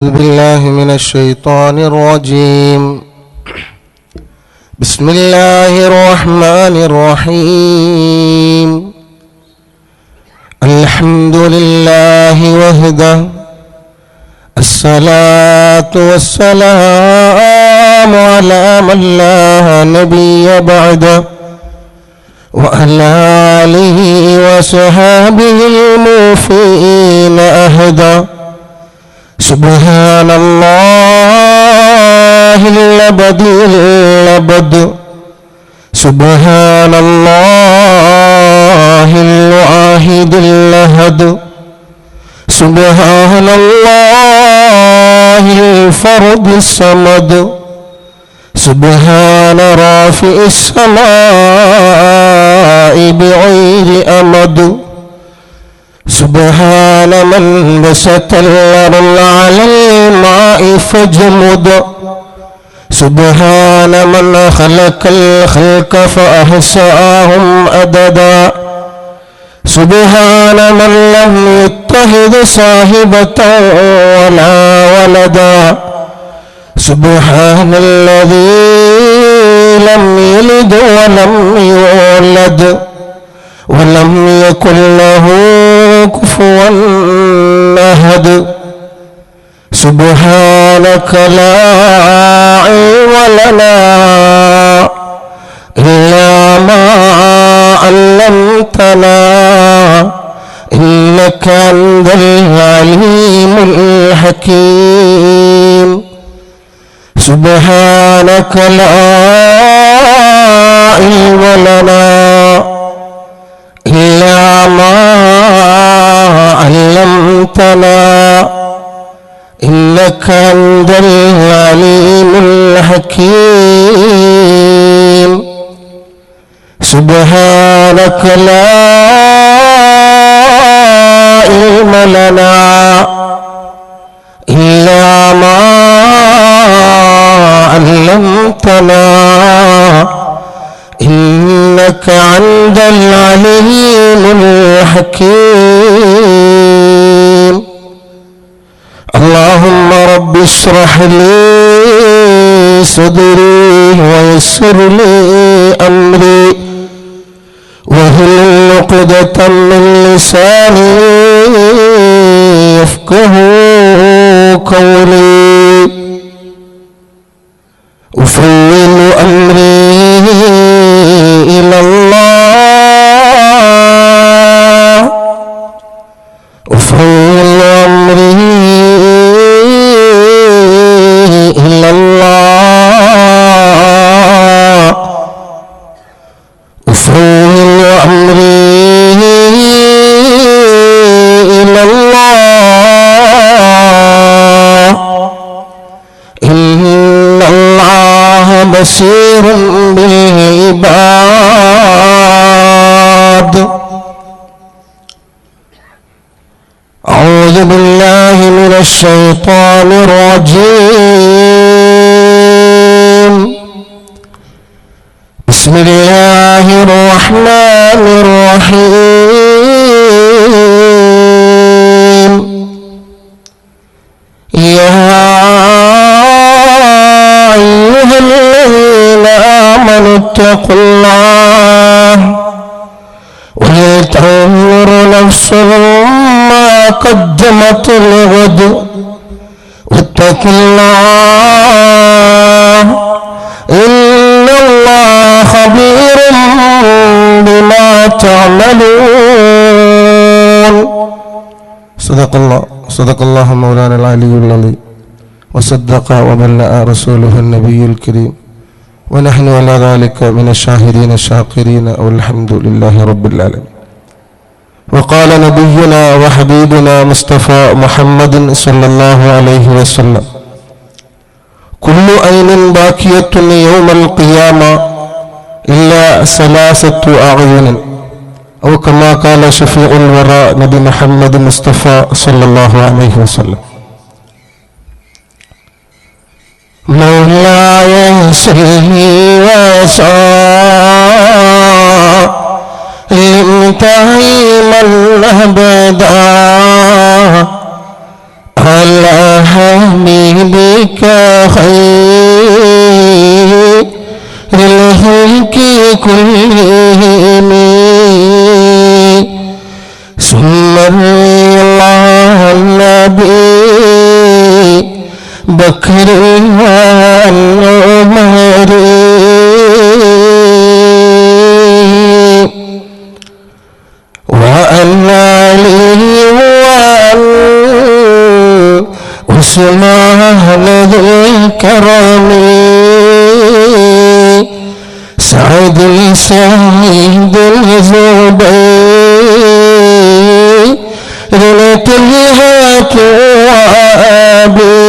أعوذ بالله من الشيطان الرجيم. بسم الله الرحمن الرحيم. الحمد لله وحده، الصلاة والسلام على من لا نبي بعده، وعلى آله وصحبه الموفين أهدا. سبحان الله الأبدي الأبد، سبحان الله الواحد الأحد، سبحان الله الفرد الصمد، سبحان رافع السماء بغير أمد، سبحان من بسط الأرض على الماء فجمد، سبحان من خلق الخلق فأحصاهم عددا، سبحان من لم يتخذ صاحبة ولا ولدا، سبحان الذي لم يلد ولم يولد ولم يكن له كفوا أحد. سبحانك لا علم لنا إلا ما علمتنا، إنك أنت العليم الحكيم. سبحانك لا علم لنا إلا ما علمتنا، إنك أنت العليم الحكيم. سبحانك لا علم لنا إلا ما علمتنا، إنك أنت العليم الحكيم. اللهم رب اشرح لي صدري ويسر لي أمري واحلل عقدة من لساني يفقه قولي. أفوض أمري إلى الله، أفوض أمري إلى الله، أفوض أمري إلى الله، إن الله بصير بالعباد. أعوذ بالله من الشيطان الرجيم. بسم الله الرحمن الرحيم. يا أيها الذين آمنوا اتقوا الله ولتنظر نفس ما قدمت لغد، واتقوا الله إن الله خبير بما تعملون. صدق الله مولانا العلي العظيم، وصدق وبلغ رسوله النبي الكريم، ونحن على ذلك من الشاهدين الشاكرين، والحمد لله رب العالمين. وقال نبينا وحبيبنا مصطفى محمد صلى الله عليه وسلم: كل عين باكية يوم القيامة إلا ثلاثة أعين، أو كما قال شفيع الوراء نبي محمد مصطفى صلى الله عليه وسلم. مولاي صل وسلم دائما أبدا على حبيبك خير الخلق كلهم ثم الله النبي بكر وعمر وعن علي وعثمان ذي الكرم سعد سعيد الزبير طلحة وأبي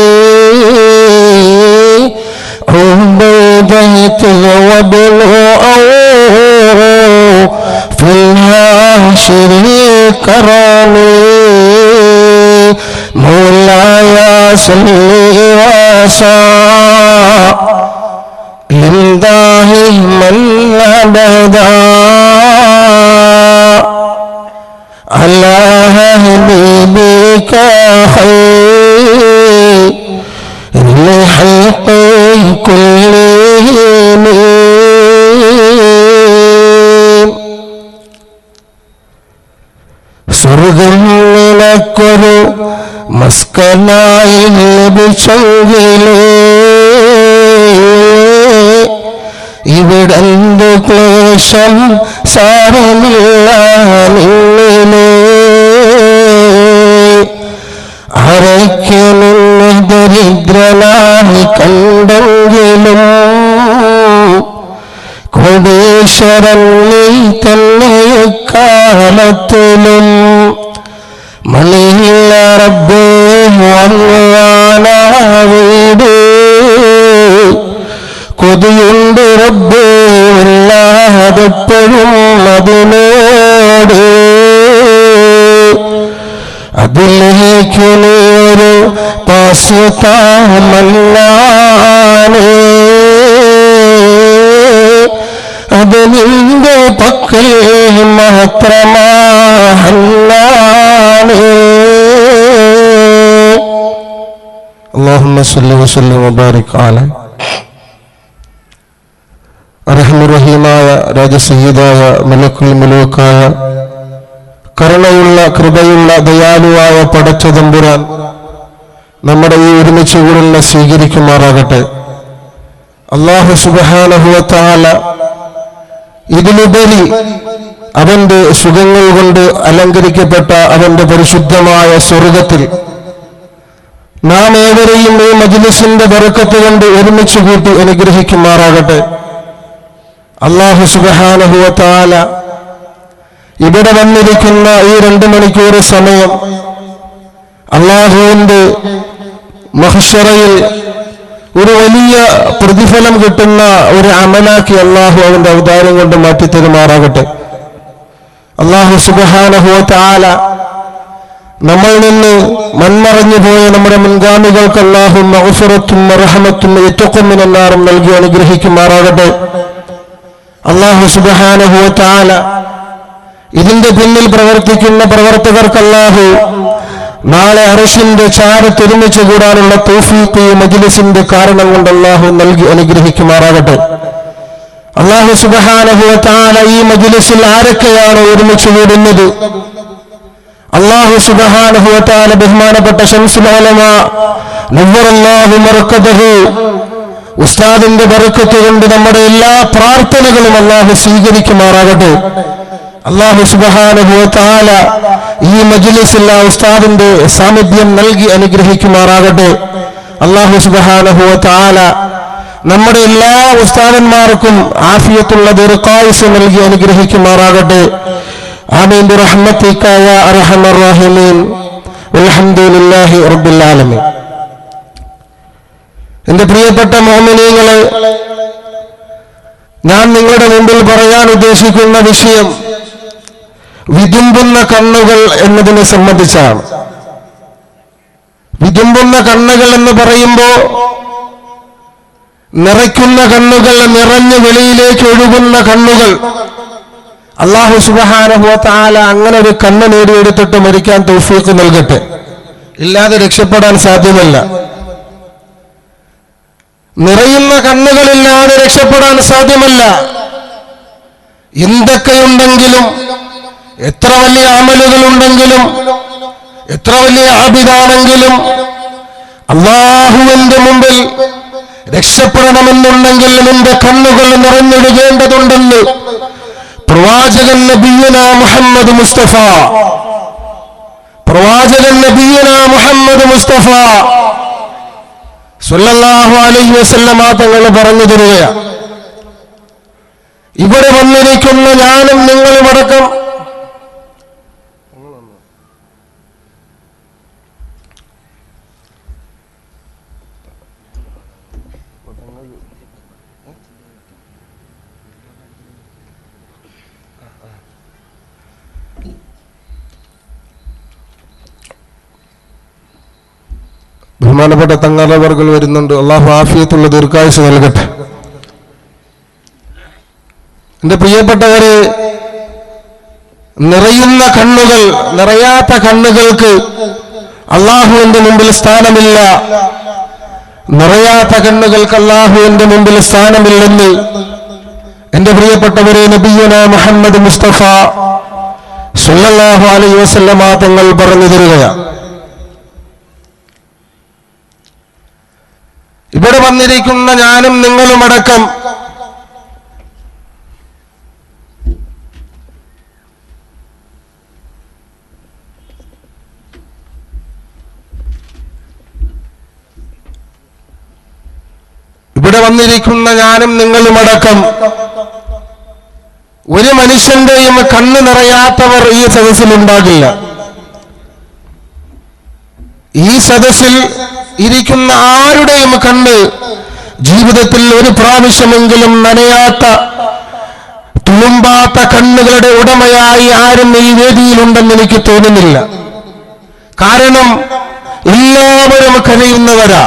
عبيدة وابن في الحاشر كرمي مولاي صل وسلم دائما أبدا على حبيبك خير الخلق كلهم സ്വർഗം നിനക്കൊരു മസ്കനായി ലഭിച്ചെങ്കിലേ ഇവിടെന്ത് ക്ലേശം സാരമില്ല നിന്നിലേ അരയ്ക്ക് നിന്നെ ദരിദ്രനായി കണ്ടെങ്കിലും കോടീശ്വരൻ നീ തന്നെ കാലത്തിലും മണിയില്ല റബ്ബേ വന്നുവാനാ വീട് കൊതിയുണ്ട് റബ്ബേ ഇല്ലാതെപ്പോഴും അതിനോട് അതിലേക്ക് നീയൊരു പാസ്യത്താമല്ലാനേ അത് നിന്റെ പക്കൽ മാത്രമാണ്. اللهم صل وسلم وبارك على റഹ്മുറഹീമായ രാജസയ്യിദായ മലക്കുൽ മുലൂക്കായ കരുണയുള്ള കൃപയുള്ള ദയാലുവായ പടച്ച തമ്പുരാൻ നമ്മുടെ ഈ ഒരുമിച്ച് കൂടുന്ന സ്വീകരിക്കുമാറാകട്ടെ. അല്ലാഹു സുബ്ഹാനഹു വ തആല ഇതിലുപരി അവന്റെ സുഖങ്ങൾ കൊണ്ട് അലങ്കരിക്കപ്പെട്ട അവന്റെ പരിശുദ്ധമായ സ്വർഗത്തിൽ നാം ഏവരെയും ഈ മജ്ലിസിന്റെ ബറക്കത്ത് കൊണ്ട് ഒരുമിച്ച് കൂട്ടി അനുഗ്രഹിക്കുമാറാകട്ടെ. അല്ലാഹു സുബ്ഹാനഹു വ തആല ഇവിടെ വന്നിരിക്കുന്ന ഈ 2 മണിക്കൂർ സമയം അല്ലാഹുവിന്റെ മഹ്ശറയിൽ ഒരു വലിയ പ്രതിഫലം കിട്ടുന്ന ഒരു അമലാക്കി അല്ലാഹു അവന്റെ അവതാരം കൊണ്ട് മാറ്റിത്തരുമാറാകട്ടെ. അല്ലാഹു സുബ്ഹാനഹു വ തആല നമ്മൾ നിന്ന് മൺമറഞ്ഞു പോയ നമ്മുടെ മുൻഗാമികൾക്ക് അല്ലാഹു മഗ്ഫിറത്തും റഹ്മത്തും ഇത്ഖും മിനന്നാർ നൽകി അനുഗ്രഹിക്കുമാറാകട്ടെ. അല്ലാഹു സുബ്ഹാനഹു വ തആല ഇതിന്റെ പിന്നിൽ പ്രവർത്തിക്കുന്ന പ്രവർത്തകർക്ക് അല്ലാഹു നാളെ അർശിന്റെ ചാരത്ത് ഒരുമിച്ച് കൂടാനുള്ള തൗഫീഖ് മജ്ലിസിന്റെ കാരണം കൊണ്ട് അല്ലാഹു നൽകി അനുഗ്രഹിക്കുമാറാകട്ടെ. അല്ലാഹു സുബ്ഹാനഹു വ തആല ഈ മജ്ലിസിൽ ആരൊക്കെയാണ് ഒരുമിച്ച് കൂടുന്നത്? അല്ലാഹു സുബ്ഹാനഹു വ തആല ബഹുമാനപ്പെട്ട ശംസുൽ ഉലമാ നവ്വറല്ലാഹു മർക്കദഹു ഉസ്താദിന്റെ ബറക്കത്ത് കൊണ്ട് നമ്മുടെ എല്ലാ പ്രാർത്ഥനകളും അല്ലാഹു സ്വീകരിക്കുമാറാകട്ടെ. അല്ലാഹു സുബ്ഹാനഹു വ തആല ഈ മജ്ലിസിൽ ഉസ്താദിന്റെ സാന്നിധ്യം നൽകി അനുഗ്രഹിക്കുമാറാകട്ടെ. അല്ലാഹു സുബ്ഹാനഹു വ തആല നമ്മുടെ എല്ലാ ഉസ്താദന്മാർക്കും ആഫിയത്തുള്ള ദീർഘായുസ് നൽകി അനുഗ്രഹിക്കുമാറാകട്ടെ. ആമീൻ ബിറഹ്മതിക യാ അർഹമർ റഹീമീൻ വൽഹംദുലില്ലാഹി റബ്ബിൽ ആലമീൻ. എന്റെ പ്രിയപ്പെട്ട മുഅ്മിനീങ്ങളെ, ഞാൻ നിങ്ങളുടെ മുമ്പിൽ പറയാൻ ഉദ്ദേശിക്കുന്ന വിഷയം വിതുമ്പുന്ന കണ്ണുകൾ എന്നതിനെ സംബന്ധിച്ചാണ്. വിതുമ്പുന്ന കണ്ണുകൾ എന്ന് പറയുമ്പോൾ നിറയ്ക്കുന്ന കണ്ണുകൾ, നിറഞ്ഞ് വെളിയിലേക്ക് ഒഴുകുന്ന കണ്ണുകൾ. അല്ലാഹു സുബ്ഹാനഹു വ തആല അങ്ങനെ ഒരു കണ്ണ് നേടിയെടുത്തിട്ട് മരിക്കാൻ തൗഫീഖ് നൽകട്ടെ. ഇല്ലാതെ രക്ഷപ്പെടാൻ സാധ്യമല്ല. നിറയുന്ന കണ്ണുകളില്ലാതെ രക്ഷപ്പെടാൻ സാധ്യമല്ല. എന്തൊക്കെയുണ്ടെങ്കിലും, എത്ര വലിയ അമലുകളുണ്ടെങ്കിലും, എത്ര വലിയ ആബിദാണെങ്കിലും, അല്ലാഹുവിന്റെ മുമ്പിൽ രക്ഷപ്പെടണമെന്നുണ്ടെങ്കിൽ നിന്റെ കണ്ണുകൾ നിറഞ്ഞൊഴുകേണ്ടതുണ്ടെന്ന് പ്രവാചകൻ നബിയുന മുഹമ്മദ് മുസ്തഫ സ്വല്ലല്ലാഹു അലൈഹി വസല്ലമ തങ്ങൾ പറഞ്ഞു തരികയാണ്. ഇവിടെ വന്നിരിക്കുന്ന ഞാനും നിങ്ങളും അടക്കം ബഹുമാനപ്പെട്ട തങ്ങളവർകൾ വരുന്നുണ്ട്. അള്ളാഹു ആഫിയത്തുള്ള ദീർഘായുസ് നൽകട്ടെ. എന്റെ പ്രിയപ്പെട്ടവരെ, നിറയുന്ന കണ്ണുകൾ, നിറയാത്ത കണ്ണുകൾക്ക് അള്ളാഹുവിന്റെ മുമ്പിൽ സ്ഥാനമില്ല. നിറയാത്ത കണ്ണുകൾക്ക് അള്ളാഹുവിന്റെ മുമ്പിൽ സ്ഥാനമില്ലെന്ന് എന്റെ പ്രിയപ്പെട്ടവരെ നബിയുന മുഹമ്മദ് മുസ്തഫ സ്വല്ലല്ലാഹു അലൈഹി വസല്ലമ തങ്ങൾ പറഞ്ഞു തരികയാണ്. ഇവിടെ വന്നിരിക്കുന്ന ഞാനും നിങ്ങളുമടക്കം ഒരു മനുഷ്യന്റെയും കണ്ണ് നിറയാത്തവർ ഈ സദസ്സിലുണ്ടാകില്ല. ഈ സദസ്സിൽ ഇരിക്കുന്ന ആരുടെയും കണ്ണ് ജീവിതത്തിൽ ഒരു പ്രാവശ്യമെങ്കിലും നനയാത്ത, തുളുമ്പാത്ത കണ്ണുകളുടെ ഉടമയായി ആരും ഈ വേദിയിലുണ്ടെന്ന് എനിക്ക് തോന്നുന്നില്ല. കാരണം എല്ലാവരും കരയുന്നവരാ,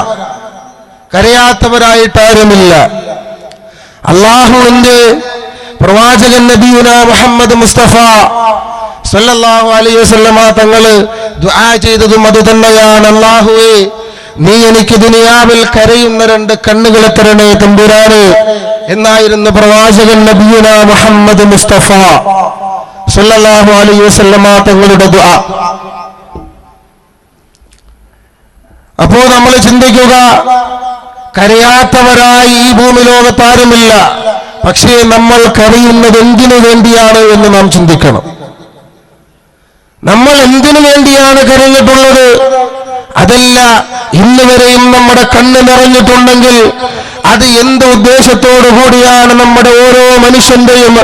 കരയാത്തവരായിട്ടാരുമില്ല. അള്ളാഹുവിന്റെ പ്രവാചകൻ നബിയുന മുഹമ്മദ് മുസ്തഫ സല്ലല്ലാഹു അലൈഹി വസല്ലമ തങ്ങൾ ദുആ ചെയ്തതും അത് തന്നെയാണ്. അല്ലാഹുവേ, നീ എനിക്ക് ദുനിയാവിൽ കരയുന്ന 2 കണ്ണുകളെ തരണേ തമ്പുരാനെ എന്നായിരുന്നു പ്രവാചകൻ നബിയുന മുഹമ്മദ് മുസ്തഫ സല്ലല്ലാഹു അലൈഹി വസല്ലമ തങ്ങളുടെ ദുആ. അപ്പോ നമ്മൾ ചിന്തിക്കുക, കരയാത്തവരായി ഈ ഭൂമി ലോകത്താരുമില്ല. പക്ഷേ നമ്മൾ കരയുന്നത് എന്തിനു വേണ്ടിയാണ് എന്ന് നാം ചിന്തിക്കണം. നമ്മൾ എന്തിനു വേണ്ടിയാണ് കരഞ്ഞിട്ടുള്ളത്? അതല്ല, ഇന്നുവരെയും നമ്മുടെ കണ്ണ് നിറഞ്ഞിട്ടുണ്ടെങ്കിൽ അത് എന്ത് ഉദ്ദേശത്തോടു കൂടിയാണ്? നമ്മുടെ ഓരോ മനുഷ്യന്റെയും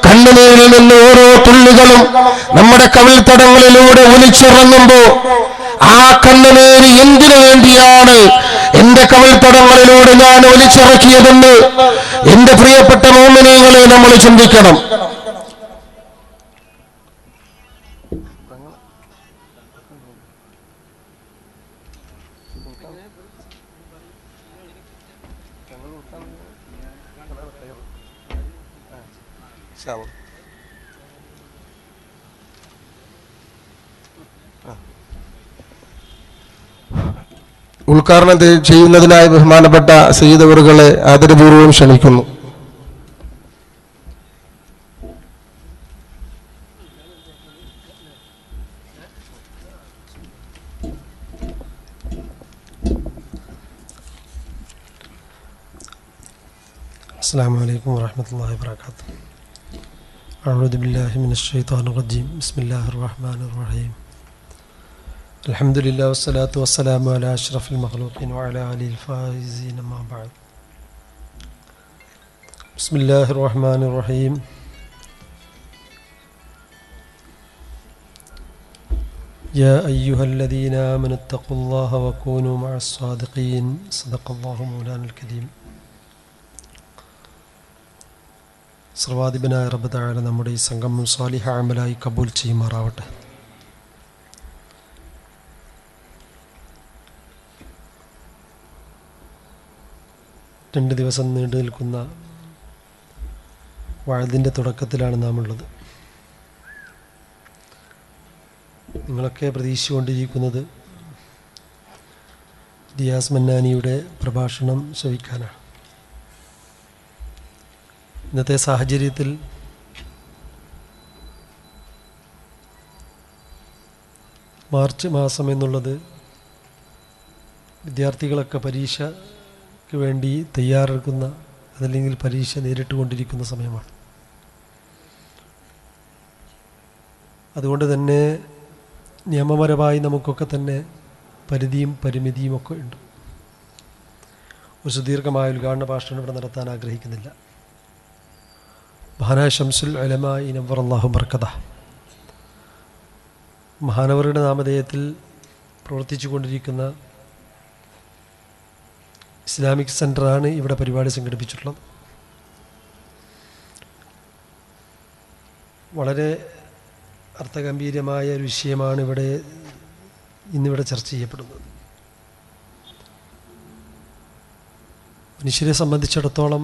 കണ്ണുനീരിൽ നിന്ന് ഓരോ തുള്ളികളും നമ്മുടെ കവിൾത്തടങ്ങളിലൂടെ ഒലിച്ചിറങ്ങുമ്പോ ആ കണ്ണുനീര് എന്തിനു വേണ്ടിയാണ് എന്റെ കവിൾത്തടങ്ങളിലൂടെ ഞാൻ ഒലിച്ചിറക്കിയതെന്ന് എന്റെ പ്രിയപ്പെട്ട മോമിനീകളെ നമ്മൾ ചിന്തിക്കണം. ഉദ്ഘാടനം ചെയ്യുന്നതിനായി ബഹുമാനപ്പെട്ട സയ്യിദ് അവറുകളെ ആദരപൂർവ്വം ക്ഷണിക്കുന്നു. അസ്സലാമു അലൈക്കും വറഹ്മത്തുള്ളാഹി വബറകാതുഹു. അഊദു ബില്ലാഹി മിനശ് ശൈത്വാനിർ റജീം. ബിസ്മില്ലാഹിർ റഹ്മാനിർ റഹീം. അൽഹംദുലില്ലാഹി വസ്സലാത്തു വസ്സലാമു അലാ അഷ്റഫിൽ മഖ്ലൂഖീൻ വഅലാ ആലിഹിൽ ഫായിസീൻ അമ്മാ ബഅദ്. ബിസ്മില്ലാഹിർ റഹ്മാനിർ റഹീം. യാ അയ്യുഹല്ലദീന ആമനു തഖുല്ലാഹ വകൂനൂ മഅസ് സ്വാദിഖീൻ. സദഖല്ലാഹു മൗലാനൽ കരീം. സർവാധിപനായ റബ്ബ് തആല നമ്മുടെ ഈ സംഗമം സ്വാലിഹ അമലായി കബൂൽ ചെയ്യുമാറാവട്ടെ. രണ്ട് ദിവസം നീണ്ടു നിൽക്കുന്ന വഅദിൻ്റെ തുടക്കത്തിലാണ് നാം ഉള്ളത്. നിങ്ങളൊക്കെ പ്രതീക്ഷിച്ചുകൊണ്ടിരിക്കുന്നത് ദിയാസ് മന്നാനിയുടെ പ്രഭാഷണം ശ്രവിക്കാനാണ്. ഇന്നത്തെ സാഹചര്യത്തിൽ മാർച്ച് മാസം എന്നുള്ളത് വിദ്യാർത്ഥികളൊക്കെ പരീക്ഷയ്ക്ക് വേണ്ടി തയ്യാറെടുക്കുന്ന, അതല്ലെങ്കിൽ പരീക്ഷ നേരിട്ട് കൊണ്ടിരിക്കുന്ന സമയമാണ്. അതുകൊണ്ട് തന്നെ നിയമപരമായി നമുക്കൊക്കെ തന്നെ പരിധിയും പരിമിതിയും ഒക്കെ ഉണ്ട്. ഒരു സുദീർഘമായ ഉദ്ഘാടന ഭാഷണം ഇവിടെ നടത്താൻ ആഗ്രഹിക്കുന്നില്ല. മഹാനായ ശംസുൽ ഉലമാ നവ്വറ അല്ലാഹു ബർക്കതഹ മഹാനവറുടെ നാമധേയത്തിൽ പ്രവർത്തിച്ചു കൊണ്ടിരിക്കുന്ന ഇസ്ലാമിക് സെൻ്ററാണ് ഇവിടെ പരിപാടി സംഘടിപ്പിച്ചിട്ടുള്ളത്. വളരെ അർത്ഥഗംഭീരമായ ഒരു വിഷയമാണ് ഇന്നിവിടെ ചർച്ച ചെയ്യപ്പെടുന്നത്. മനുഷ്യരെ സംബന്ധിച്ചിടത്തോളം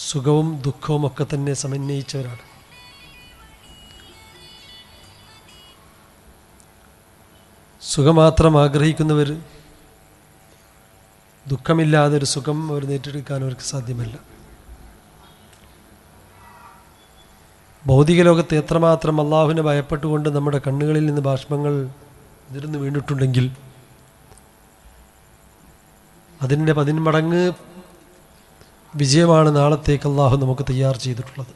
സുഖവും ദുഃഖവും ഒക്കെ തന്നെ സമന്വയിച്ചവരാണ്. സുഖം മാത്രം ആഗ്രഹിക്കുന്നവർ ദുഃഖമില്ലാതെ ഒരു സുഖം അവർ നേടിയെടുക്കാൻ അവർക്ക് സാധ്യമല്ല. ഭൗതിക ലോകത്ത് എത്രമാത്രം അള്ളാഹുവിനെ ഭയപ്പെട്ടുകൊണ്ട് നമ്മുടെ കണ്ണുകളിൽ നിന്ന് ബാഷ്പങ്ങൾ ഉതിർന്നു വീണിട്ടുണ്ടെങ്കിൽ അതിൻ്റെ 10 മടങ്ങ് വിജയമാണ് നാളത്തേക്ക് അള്ളാഹു നമുക്ക് തയ്യാർ ചെയ്തിട്ടുള്ളത്.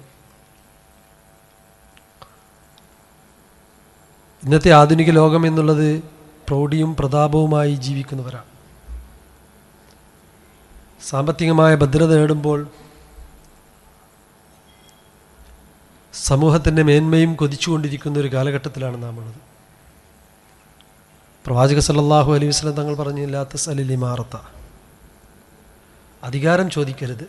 ഇന്നത്തെ ആധുനിക ലോകം എന്നുള്ളത് പ്രൗഢിയും പ്രതാപവുമായി ജീവിക്കുന്നവരാണ്. സാമ്പത്തികമായ ഭദ്രത നേടുമ്പോൾ സമൂഹത്തിൻ്റെ മേന്മയും കൊതിച്ചുകൊണ്ടിരിക്കുന്ന ഒരു കാലഘട്ടത്തിലാണ് നാം ഉള്ളത്. പ്രവാചക സല്ലല്ലാഹു അലൈഹി വസല്ലം തങ്ങൾ പറഞ്ഞു, ലാ തസ്അലിൽ ഇമാറത്ത, അധികാരം ചോദിക്കരുത്.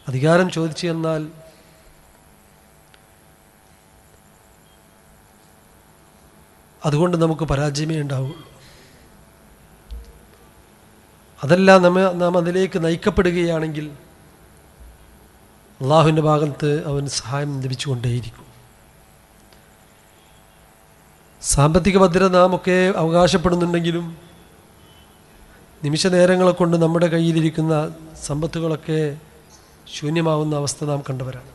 അധികാരം ചോദിച്ചു എന്നാൽ അതുകൊണ്ട് നമുക്ക് പരാജയമേ ഉണ്ടാവുള്ളൂ. അതല്ല നാം അതിലേക്ക് നയിക്കപ്പെടുകയാണെങ്കിൽ അള്ളാഹുവിൻ്റെ ഭാഗത്ത് അവന് സഹായം ലഭിച്ചുകൊണ്ടേയിരിക്കും. സാമ്പത്തിക ഭദ്രത നാമൊക്കെ അവകാശപ്പെടുന്നുണ്ടെങ്കിലും നിമിഷ നേരങ്ങളെ കൊണ്ട് നമ്മുടെ കയ്യിലിരിക്കുന്ന സമ്പത്തുകളൊക്കെ ശൂന്യമാവുന്ന അവസ്ഥ നാം കണ്ടവരാണ്.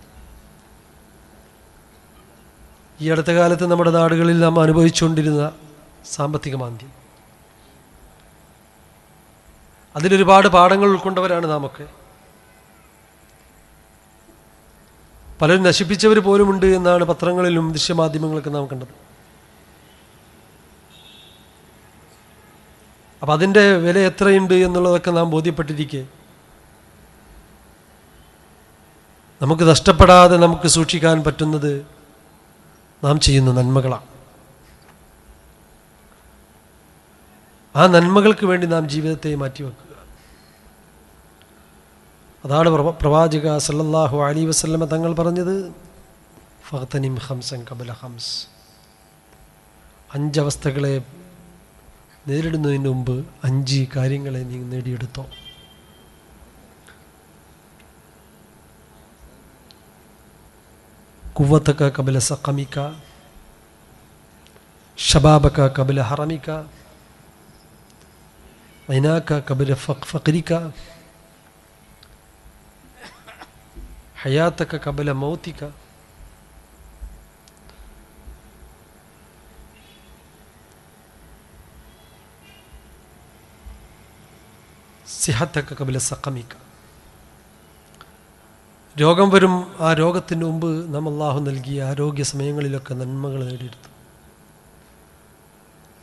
ഈ അടുത്ത കാലത്ത് നമ്മുടെ നാടുകളിൽ നാം അനുഭവിച്ചുകൊണ്ടിരുന്ന സാമ്പത്തിക മാന്ദ്യം, അതിലൊരുപാട് പാഠങ്ങൾ ഉൾക്കൊണ്ടവരാണ് നാമൊക്കെ. പലരും നശിപ്പിച്ചവർ പോലുമുണ്ട് എന്നാണ് പത്രങ്ങളിലും ദൃശ്യമാധ്യമങ്ങളൊക്കെ നാം കണ്ടത്. അപ്പം അതിൻ്റെ വില എത്രയുണ്ട് എന്നുള്ളതൊക്കെ നാം ബോധ്യപ്പെട്ടിരിക്കെ നമുക്ക് നഷ്ടപ്പെടാതെ നമുക്ക് സൂക്ഷിക്കാൻ പറ്റുന്നത് നാം ചെയ്യുന്ന നന്മകളാണ്. ആ നന്മകൾക്ക് വേണ്ടി നാം ജീവിതത്തെ മാറ്റിവെക്കുക. അതാണ് പ്രവാചക സല്ലല്ലാഹു അലൈഹി വസല്ലമ തങ്ങൾ പറഞ്ഞത്, ഫഗ്തനിം ഖംസൻ ഖബല ഖംസ്, 5 അവസ്ഥകളെ നേരിടുന്നതിന് മുമ്പ് 5 കാര്യങ്ങളെ നീ നേടിയെടുത്തോ. ഖുവ്വതക ഖബല സഖമിക, ശബാബക ഖബല ഹറമിക, ഐനാക ഖബല ഫഖരിക, ഹയാത്തക ഖബല മൗതിക, സിഹത്തക ഖബല സഖമിക. രോഗം വരും, ആ രോഗത്തിന് മുമ്പ് നാം അല്ലാഹു നൽകിയ ആരോഗ്യ സമയങ്ങളിലൊക്കെ നന്മകൾ നേടിയെടുത്തു.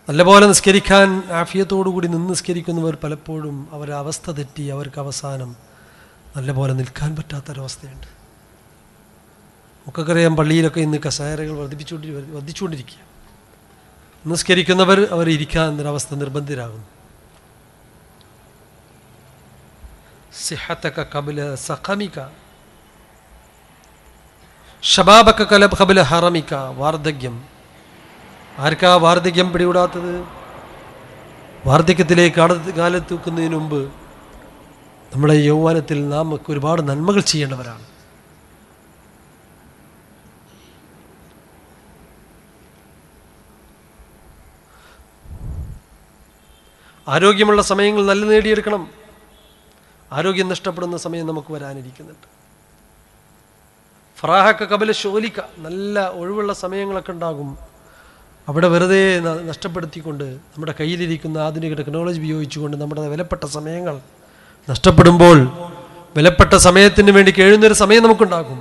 നല്ലപോലെ നിസ്കരിക്കാൻ ആഫിയത്തോടുകൂടി നിന്ന് നിസ്കരിക്കുന്നവർ പലപ്പോഴും അവരുടെ അവസ്ഥ തെറ്റി അവർക്ക് അവസാനം നല്ലപോലെ നിൽക്കാൻ പറ്റാത്തൊരവസ്ഥയുണ്ട്. നമുക്കറിയാം, പള്ളിയിലൊക്കെ ഇന്ന് കസേരകൾ വർദ്ധിച്ചുകൊണ്ടിരിക്കുക. നിസ്കരിക്കുന്നവർ അവർ ഇരിക്കാൻ എന്നൊരവസ്ഥ നിർബന്ധിതരാകുന്നു. സിഹത്തക ഖബല സഖമിക, ശബാബക ഖബല ഹറമിക. വാർദ്ധക്യം, ആർക്കാ വാർദ്ധക്യം പിടികൂടാത്തത്? വാർദ്ധക്യത്തിലേക്ക് കാലെത്തൂക്കുന്നതിന് മുമ്പ് നമ്മുടെ യൗവനത്തിൽ നാം ഒരുപാട് നന്മകൾ ചെയ്യേണ്ടവരാണ്. ആരോഗ്യമുള്ള സമയങ്ങൾ നല്ല നേടിയെടുക്കണം. ആരോഗ്യം നഷ്ടപ്പെടുന്ന സമയം നമുക്ക് വരാനിരിക്കുന്നുണ്ട്. ഫറാഹക്ക കബല ഷോലിക്ക, നല്ല ഒഴിവുള്ള സമയങ്ങളൊക്കെ ഉണ്ടാകും. അവിടെ വെറുതെ നഷ്ടപ്പെടുത്തിക്കൊണ്ട് നമ്മുടെ കയ്യിലിരിക്കുന്ന ആധുനിക ടെക്നോളജി ഉപയോഗിച്ചുകൊണ്ട് നമ്മുടെ വിലപ്പെട്ട സമയങ്ങൾ നഷ്ടപ്പെടുമ്പോൾ വിലപ്പെട്ട സമയത്തിന് വേണ്ടി കേഴുന്നൊരു സമയം നമുക്കുണ്ടാകും.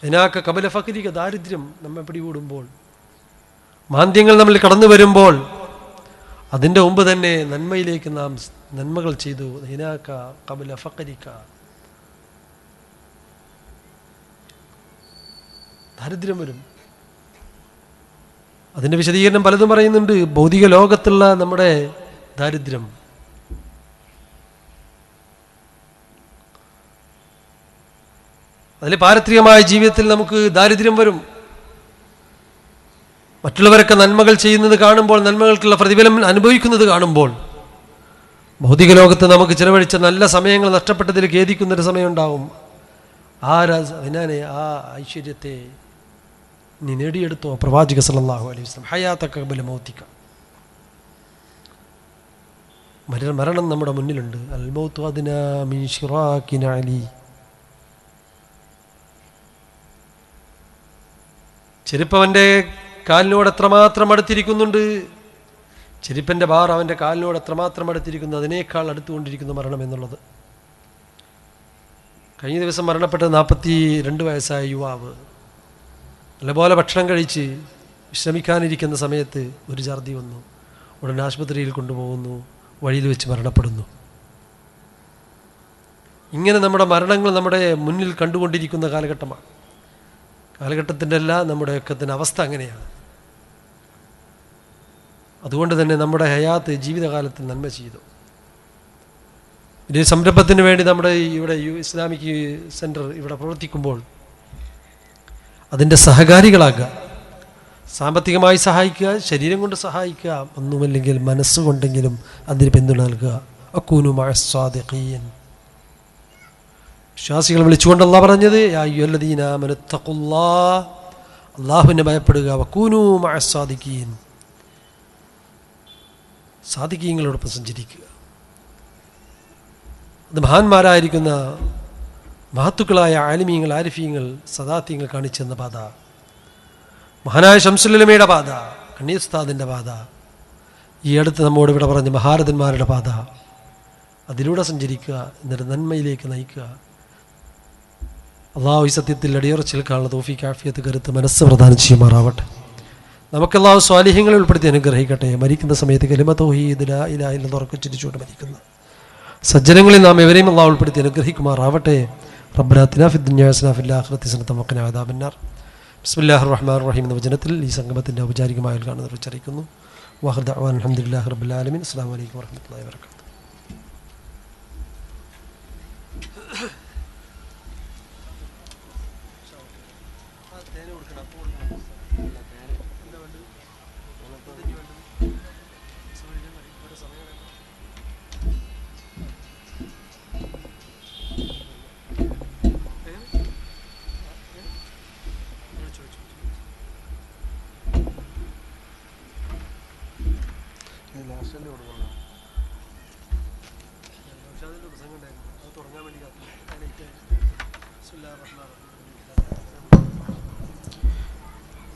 അതിനാക്ക കബല ഫക്രിക, ദാരിദ്ര്യം നമ്മെ പിടികൂടുമ്പോൾ, മാന്ദ്യങ്ങൾ നമ്മൾ കടന്നു വരുമ്പോൾ അതിൻ്റെ മുമ്പ് തന്നെ നന്മയിലേക്ക് നാം നന്മകൾ ചെയ്തു. അതിനാക്ക കബല ഫക്രിക, ദാരിദ്ര്യം വരും. അതിൻ്റെ വിശദീകരണം പലതും പറയുന്നുണ്ട്. ഭൗതിക ലോകത്തുള്ള നമ്മുടെ ദാരിദ്ര്യം, അതിൽ പാരത്രികമായ ജീവിതത്തിൽ നമുക്ക് ദാരിദ്ര്യം വരും. മറ്റുള്ളവരൊക്കെ നന്മകൾ ചെയ്യുന്നത് കാണുമ്പോൾ, നന്മകൾക്കുള്ള പ്രതിഫലം അനുഭവിക്കുന്നത് കാണുമ്പോൾ, ഭൗതിക ലോകത്ത് നമുക്ക് ചിലവഴിച്ച നല്ല സമയങ്ങൾ നഷ്ടപ്പെട്ടതിൽ ഖേദിക്കുന്നൊരു സമയം ഉണ്ടാവും. ആ ഐശ്വര്യത്തെ നീ നേടിയെടുത്തോ. പ്രവാചക സല്ലല്ലാഹു അലൈഹി വസല്ലം ഹയാതക ഖബല മൗതിക, മരണം നമ്മുടെ മുന്നിലുണ്ട്. അൽ മൗതു അദ്നാ മിൻ ശിറാകിന അലി. ചെരുപ്പവൻ്റെ കാലിനോട് എത്രമാത്രം അടുത്തിരിക്കുന്നുണ്ട്, ചെരുപ്പൻ്റെ ബാർ അവൻ്റെ കാലിനോട് എത്രമാത്രം അടുത്തിരിക്കുന്നു, അതിനേക്കാൾ അടുത്തുകൊണ്ടിരിക്കുന്നു മരണം എന്നുള്ളത്. കഴിഞ്ഞ ദിവസം മരണപ്പെട്ട 42 വയസ്സായ യുവാവ് നല്ലപോലെ ഭക്ഷണം കഴിച്ച് വിശ്രമിക്കാനിരിക്കുന്ന സമയത്ത് ഒരു ഛർദി വന്നു. ഉടനെ ആശുപത്രിയിൽ കൊണ്ടുപോകുന്നു, വഴിയിൽ വെച്ച് മരണപ്പെടുന്നു. ഇങ്ങനെ നമ്മുടെ മരണങ്ങൾ നമ്മുടെ മുന്നിൽ കണ്ടുകൊണ്ടിരിക്കുന്ന കാലഘട്ടമാണ്. കാലഘട്ടത്തിൻ്റെ അല്ല, നമ്മുടെയൊക്കെ തന്നെ അവസ്ഥ അങ്ങനെയാണ്. അതുകൊണ്ട് തന്നെ നമ്മുടെ ഹയാത്ത് ജീവിതകാലത്തിൽ നന്മ ചെയ്തു. ഒരു സംരംഭത്തിന് വേണ്ടി നമ്മുടെ ഇവിടെ ഇസ്ലാമിക് സെൻറ്റർ ഇവിടെ പ്രവർത്തിക്കുമ്പോൾ അതിൻ്റെ സഹകാരികളാകുക, സാമ്പത്തികമായി സഹായിക്കുക, ശരീരം കൊണ്ട് സഹായിക്കുക, ഒന്നുമല്ലെങ്കിൽ മനസ്സുകൊണ്ടെങ്കിലും അതിന് പിന്തുണ നൽകുക. അക്കൂനു മഅസ് സാദിഖീൻ, വിശ്വാസികൾ വിളിച്ചുകൊണ്ട് അല്ലാഹ് പറഞ്ഞത് യാ അയ്യുഹല്ലദീന ആമനു തഖുല്ലാഹ്, അല്ലാഹുവിനെ ഭയപ്പെടുക. വകൂനു മഅസ് സാദിഖീൻ, സാദിഖീങ്ങളോടൊപ്പം സഞ്ചരിക്കുക. അത് മഹാന്മാരായിരിക്കുന്ന മഹത്തുക്കളായ ആലിമീങ്ങൾ, ആരിഫീങ്ങൾ, സദാത്യങ്ങൾ കാണിച്ചെന്ന പാത, മഹാനായ ശംസുൽ ഉലമയുടെ പാത, കണ്ണീർ ഉസ്താദിൻ്റെ പാത, ഈ അടുത്ത് നമ്മോട് ഇവിടെ പറഞ്ഞ മഹാരഥന്മാരുടെ പാത, അതിലൂടെ സഞ്ചരിക്കുക, എന്നിട്ട് നന്മയിലേക്ക് നയിക്കുക. അള്ളാഹു ഈ സത്യത്തിൽ അടിയുറച്ച് നിൽക്കാനുള്ള തൗഫീഖ്, ആഫിയത്ത്, കരുത്ത്, മനസ്സ് പ്രദാനം ചെയ്യുമാറാവട്ടെ. നമുക്ക് അള്ളാഹു സ്വാലിഹ്യങ്ങളെ ഉൾപ്പെടുത്തി അനുഗ്രഹിക്കട്ടെ. മരിക്കുന്ന സമയത്ത് കലിമ തൗഹീദ് ലാ ഇലാഹ ഇല്ലല്ലാഹ് ഉറക്കച്ചിരിച്ചുകൊണ്ട് മരിക്കുന്ന സജ്ജനങ്ങളിൽ നാം എവരെയും അള്ളാഹു ഉൾപ്പെടുത്തി അനുഗ്രഹിക്കുമാറാവട്ടെ. റബ്ബനാ ആതിനാ ഫിദ്ദുനിയാ ഹസനത വഫിൽ ആഖിറതി ഹസനത വഖിനാ അദാബന്നാർ. ബിസ്മില്ലാഹിർ റഹ്മാനിർ റഹീം എന്ന വചനത്തിൽ ഈ സംഗമത്തിൻ്റെ ഔപചാരികമായ ഉദ്ഘാടനം നിർവഹിച്ചിരിക്കുന്നു. വആഖിറു ദഅ്വാനാ അൽഹംദുലില്ലാഹി റബ്ബിൽ ആലമീൻ. അസ്സലാമു അലൈക്കും വറഹ്മത്തുള്ളാഹി വബറകാതുഹു.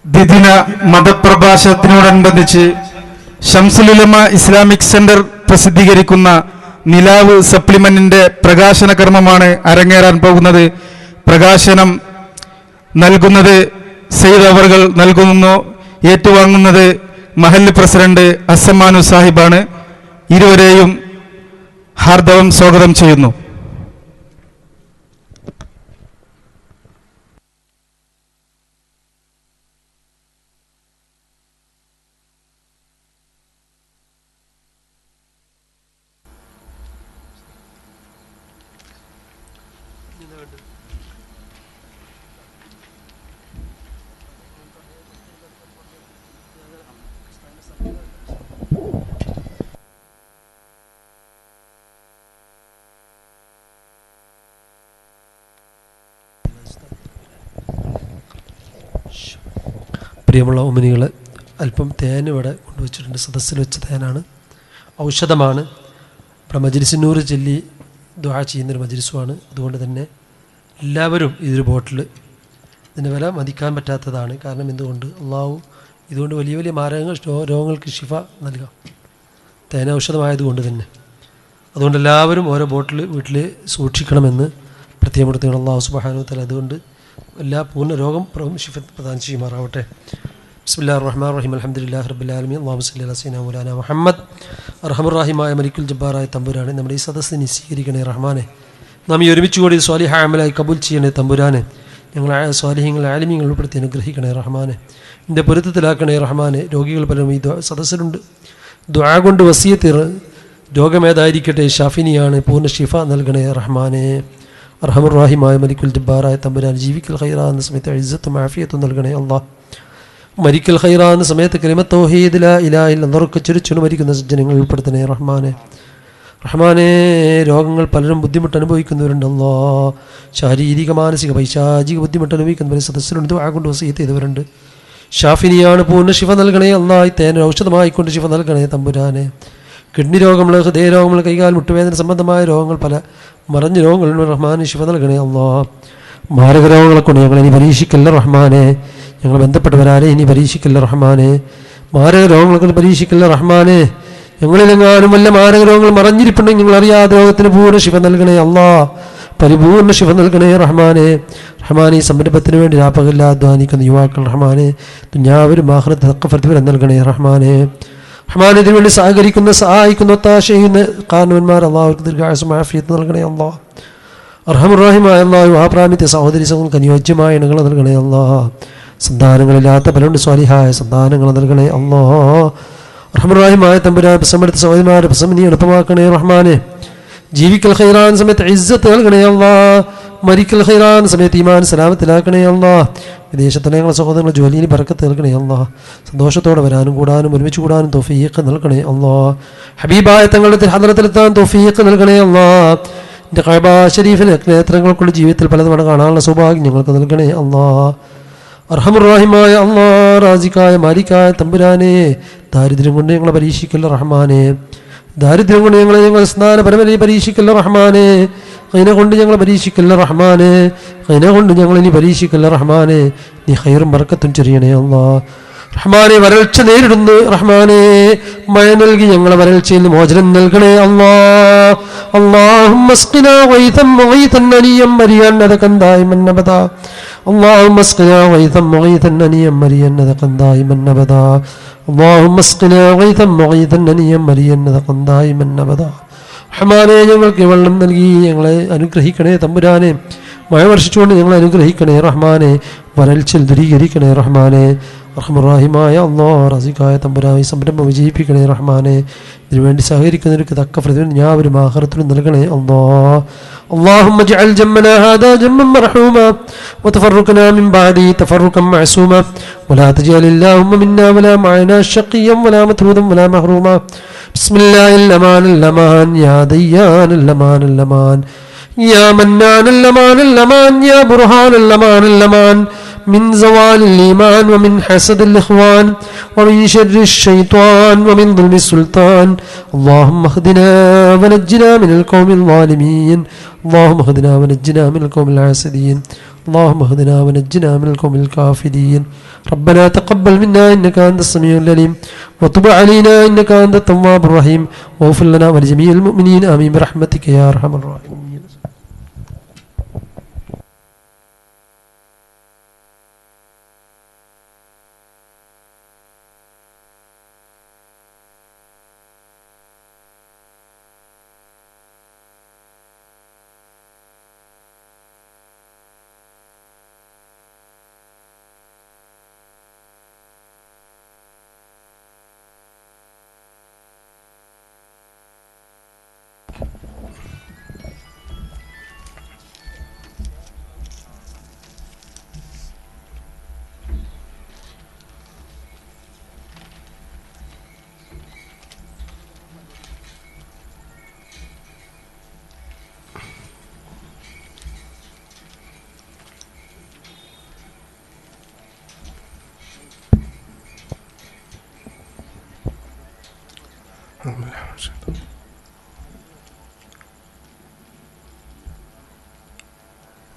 ദ്വിദിന മതപ്രഭാഷണത്തിനോടനുബന്ധിച്ച് ശംസുൽ ഉലമ ഇസ്ലാമിക് സെന്റർ പ്രസിദ്ധീകരിക്കുന്ന നിലാവ് സപ്ലിമെന്റിന്റെ പ്രകാശന കർമ്മമാണ് അരങ്ങേറാൻ പോകുന്നത്. പ്രകാശനം നൽകുന്നത് സയ്യിദ് അവർകൾ നൽകുന്നു. ഏറ്റുവാങ്ങുന്നത് മഹല്ല് പ്രസിഡന്റ് അസമാനു സാഹിബാണ്. ഇരുവരെയും ഹാർദവം സ്വാഗതം ചെയ്യുന്നു. പ്രിയമുള്ള ഉമ്മനികൾ, അല്പം തേൻ ഇവിടെ കൊണ്ടുവച്ചിട്ടുണ്ട്. സദസ്സിൽ വെച്ച തേനാണ്, ഔഷധമാണ്. ഇവിടെ മജ്ലിസിനൂറ് ചൊല്ലി ദുആ ചെയ്യുന്നൊരു മജ്ലിസുമാണ്. അതുകൊണ്ട് തന്നെ എല്ലാവരും ഇതൊരു ബോട്ടിൽ, ഇതിൻ്റെ വില മതിക്കാൻ പറ്റാത്തതാണ്. കാരണം എന്തുകൊണ്ട്? അള്ളാഹു ഇതുകൊണ്ട് വലിയ വലിയ രോഗങ്ങൾക്ക് ശിഫ നൽകാം, തേന ഔഷധമായതുകൊണ്ട് തന്നെ. അതുകൊണ്ട് എല്ലാവരും ഓരോ ബോട്ടിൽ വീട്ടിൽ സൂക്ഷിക്കണമെന്ന് പ്രത്യേകപ്പെടുത്തുകയാണ് അള്ളാഹു സുബ്ഹാനഹു വ തആല. അതുകൊണ്ട് എല്ലാ പൂർണ്ണ രോഗം ശിഫ പ്രദാനം ചെയ്യുമാറാവട്ടെ. ബിസ്മില്ലാഹിർ റഹ്മാനിർ റഹീം. അൽഹംദുലില്ലാഹി റബ്ബിൽ ആലമീൻ. അല്ലാഹുമ്മ സ്വല്ലി അലാ സയ്യിദിനാ മൗലാനാ മുഹമ്മദ്. അർഹമുർ റഹീമായ മലിക്കുൽ ജബ്ബാറായ തമ്പുരാനെ, നമ്മുടെ ഈ സദസ്സിനെ സ്വീകരിക്കണേ റഹ്മാനെ. നാം ഈ ഒരുമിച്ച് കൂടി സ്വാലിഹായ അമലായി കബൂൽ ചെയ്യണേ തമ്പുരാനെ. ഞങ്ങൾ സ്വാലിഹ്യങ്ങൾ ആലിമീങ്ങൾ ഉൾപ്പെടുത്തി അനുഗ്രഹിക്കണേ റഹ്മാനെ. എൻ്റെ പൊരുത്തത്തിലാക്കണേ റഹ്മാനെ. രോഗികൾ പലരും ഈ സദസ്സിലുണ്ട്. ദുആ കൊണ്ട് വസിയത്ത്, രോഗമേതായിരിക്കട്ടെ ഷാഫിനിയാണ്, പൂർണ്ണ ഷിഫ നൽകണേ റഹ്മാനെ. അർഹമുർ റഹീമായ മലിക്കുൽ ജബ്ബാറായ തമ്പുരാൻ, ജീവിക്കൽ ഖൈറ എന്ന സമയത്ത് ഇസ്സത്തും ആഫിയത്തും നൽകണേ അല്ലാഹ്. മരിക്കൽ ഖൈറ എന്ന സമയത്ത് കലിമത്ത് തൗഹീദ് ലാ ഇലാഹ ഇല്ലല്ലാഹ് ചുരിച്ചു മരിക്കുന്ന സജ്ജനങ്ങൾ ഉൾപ്പെടുത്തണേ റഹ്മാനെ. റഹ്മാനെ, രോഗങ്ങൾ പലരും ബുദ്ധിമുട്ട് അനുഭവിക്കുന്നവരുണ്ട് അല്ലാഹ്. ശാരീരിക മാനസിക പൈശാചിക ബുദ്ധിമുട്ട് അനുഭവിക്കുന്നവർ സദസ്സിലുണ്ട്. ദുആ കൊണ്ട് വസിയത്ത് ചെയ്തവരുണ്ട്. ഷാഫിനിയാണ്, പൂർണ്ണ ശിഫ നൽകണേ അല്ലാഹ്. തേൻ ഔഷധമായിക്കൊണ്ട് ശിഫ നൽകണേ തമ്പുരാനെ. കിഡ്നി രോഗങ്ങൾ, ഹൃദയ രോഗങ്ങൾ, കൈകാൽ മുട്ടുവേദന സംബന്ധമായ രോഗങ്ങൾ, പല മറഞ്ഞ രോഗങ്ങൾ റഹ്മാനെ ശിഫ നൽകണേ അല്ലാഹ്. മാരക രോഗങ്ങളെ കൊണ്ട് ഞങ്ങൾ ഇനി പരീക്ഷിക്കല്ല റഹ്മാനെ. ഞങ്ങൾ ബന്ധപ്പെട്ടവരാരെ ഇനി പരീക്ഷിക്കല്ല റഹ്മാനെ. മാരക രോഗങ്ങളെ കൊണ്ട് പരീക്ഷിക്കല്ല റഹ്മാനെ. ഞങ്ങളിലെങ്ങാനും വല്ല മാരക രോഗങ്ങൾ മറഞ്ഞിരിപ്പുണ്ടെങ്കിൽ നിങ്ങൾ അറിയാതെ രോഗത്തിന് പൂർണ്ണ ശിഫ നൽകണേ അല്ലാഹ്. പരിപൂർണ്ണ ശിഫ നൽകണേ റഹ്മാനെ. റഹ്മാനെ, ഈ സംരംഭത്തിന് വേണ്ടി രാപ്പകല്ല അധ്വാനിക്കുന്ന യുവാക്കൾ റഹ്മാനെ, ദുനിയാവിലും ആഖിറത്തിൽ തക്ക പ്രതിഫലം നൽകണേ റഹ്മാനെ. റഹ്മാനെ, ഇതിനു വേണ്ടി സഹകരിക്കുന്ന, സഹായിക്കുന്ന, ഒത്താശ ചെയ്യുന്ന കാരണവന്മാർ അള്ളാഹുർക്ക് ദീർഘായുസ്സും ആഫിയത്തും നൽകണേ അല്ലാഹ്. അർഹമുർ റഹീമായ അല്ലാഹു, ആ പ്രാമിത്യ സഹോദരി സഹോദരങ്ങൾക്ക് അനുയോജ്യമായ ഇണകൾ നൽകണേ അല്ലാഹ്. സന്താനങ്ങളില്ലാത്ത പലരുണ്ട്, സ്വാലിഹായ സന്താനങ്ങൾ നൽകണേ അല്ലാഹ്. അർഹമുർ റഹീമായ തമ്പുരാൻ, പ്രസവമെടുത്ത സഹോദരിമാരുടെ പ്രസവം നീ എളുപ്പമാക്കണേ റഹ്മാനെ. ജീവിക്കൽ ഖൈറാൻ സമയത്ത് ഇസ്സത്ത് നൽകണേ അല്ലാഹ്. മരിക്കൽ ഖൈറാൻ സമയത്ത് ഈമാൻ സലാമത്തിലാക്കണേ അല്ലാഹ്. വിദേശത്ത് ഞങ്ങളെ സഹോദരങ്ങൾ ജോലിയിൽ ബർക്കത്ത് നൽകണേ അല്ലാഹ്. സന്തോഷത്തോടെ വരാനും കൂടാനും ഒരുമിച്ച് കൂടാനും തൗഫീഖ് നൽകണേ അല്ലാഹ്. ഹബീബായ തങ്ങളുടെ ഹദ്റത്തിലെത്താൻ തൗഫീഖ് നൽകണേ അല്ലാഹ്. എൻ്റെ കഅബ ശരീഫിലെ നേത്രങ്ങൾക്കുള്ള ജീവിതത്തിൽ പലതവണ കാണാനുള്ള സൗഭാഗ്യം ഞങ്ങൾക്ക് നൽകണേ അല്ലാഹ്. അർഹമുർ റഹീമായ അല്ലാഹ്, റാസിഖായ മാലിക്കായ തമ്പുരാനെ, ദാരിദ്ര്യം കൊണ്ട് ഞങ്ങളെ പരീക്ഷിക്കല്ല റഹ്മാനെ. ദാരിദ്ര്യം കൊണ്ട് ഞങ്ങൾ സ്നാന പരമനെ പരീക്ഷിക്കല്ല റഹ്മാനെ. ഖൈന കൊണ്ട് ഞങ്ങളെ പരീക്ഷിക്കല്ല റഹ്മാനെ. ഖൈന കൊണ്ട് ഞങ്ങളിനി പരീക്ഷിക്കല്ല റഹ്മാനെ. നീ ഖൈറും ബർക്കത്തും ചൊരിയണേ അല്ലാഹ്. റഹ്മാനെ, വരൾച്ച നേരിടുന്നു റഹ്മാനെ, മഴ നൽകി ഞങ്ങളെ വരൾച്ചയിൽ നിന്ന് മോചനം നൽകണേ അല്ലാഹ്. اللهم اسقنا غيثا مغيثا هنيئا مريئا نذقا دائما ابدا. اللهم اسقنا غيثا مغيثا هنيئا مريئا نذقا دائما ابدا. اللهم اسقنا غيثا مغيثا هنيئا مريئا نذقا دائما ابدا. റഹ്മാനെ, ഞങ്ങൾക്ക് വെള്ളം നൽകി ഞങ്ങളെ അനുഗ്രഹിക്കണേ തമ്പുരാനെ. മഴ വർഷിച്ചുകൊണ്ട് ഞങ്ങളെ അനുഗ്രഹിക്കണേ റഹ്മാനെ. വരൾച്ചൽ ദൂരീകരിക്കണേ റഹ്മാനെ. അർഹമുർ റഹീമായ അല്ലാഹ്, റാസിഖായ തമ്പുരാൻ, ഈ സംരംഭം വിജയിപ്പിക്കണേ റഹ്മാനെ. ഇതിനുവേണ്ടി സഹകരിക്കുന്നവർക്ക് തക്ക പ്രതിഫലം ഞാവരും ആഖിറത്തിലും നൽകണേ അല്ലാഹ്. اللهم اجعل جمنا هذا جما مرحوما وتفرقنا من بعده تفرقا معصوما ولا تجعل اللهم منا ولا معنا شقيا ولا مطرودا ولا محروما. بسم الله الأمان الأمان يا ديان الأمان الأمان يا منان الأمان الأمان يا برهان الأمان الأمان من زوال الإيمان ومن حسد الإخوان ومن شر الشيطان ومن ظلم السلطان. اللهم اهدنا ونجنا من القوم الظالمين. اللهم اهدنا ونجنا من القوم الحاسدين. اللهم اهدنا ونجنا من القوم الكافرين. ربنا تقبل منا إنك أنت السميع العليم وتب علينا إنك أنت التواب الرحيم واغفر لنا ولجميع المؤمنين آمين برحمتك يا أرحم الراحمين.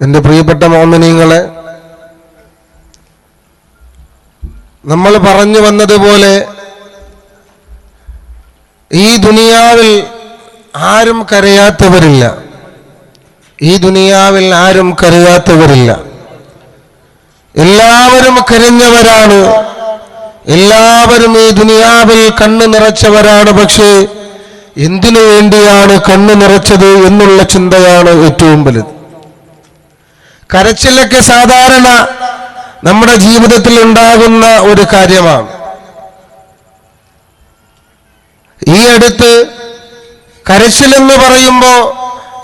എൻ്റെ പ്രിയപ്പെട്ട മോമിനീങ്ങളെ, നമ്മൾ പറഞ്ഞു വന്നതുപോലെ ഈ ദുനിയാവിൽ ആരും കരയാത്തവരില്ല. ഈ ദുനിയാവിൽ ആരും കരയാത്തവരില്ല. എല്ലാവരും കരഞ്ഞവരാണ്. എല്ലാവരും ഈ ദുനിയാവിൽ കണ്ണു നിറച്ചവരാണ്. പക്ഷേ എന്തിനു വേണ്ടിയാണ് കണ്ണു നിറച്ചത് എന്നുള്ള ചിന്തയാണ് ഏറ്റവും വലുത്. കരച്ചിലൊക്കെ സാധാരണ നമ്മുടെ ജീവിതത്തിൽ ഉണ്ടാകുന്ന ഒരു കാര്യമാണ്. ഈ അടുത്ത് കരച്ചിലെന്ന് പറയുമ്പോൾ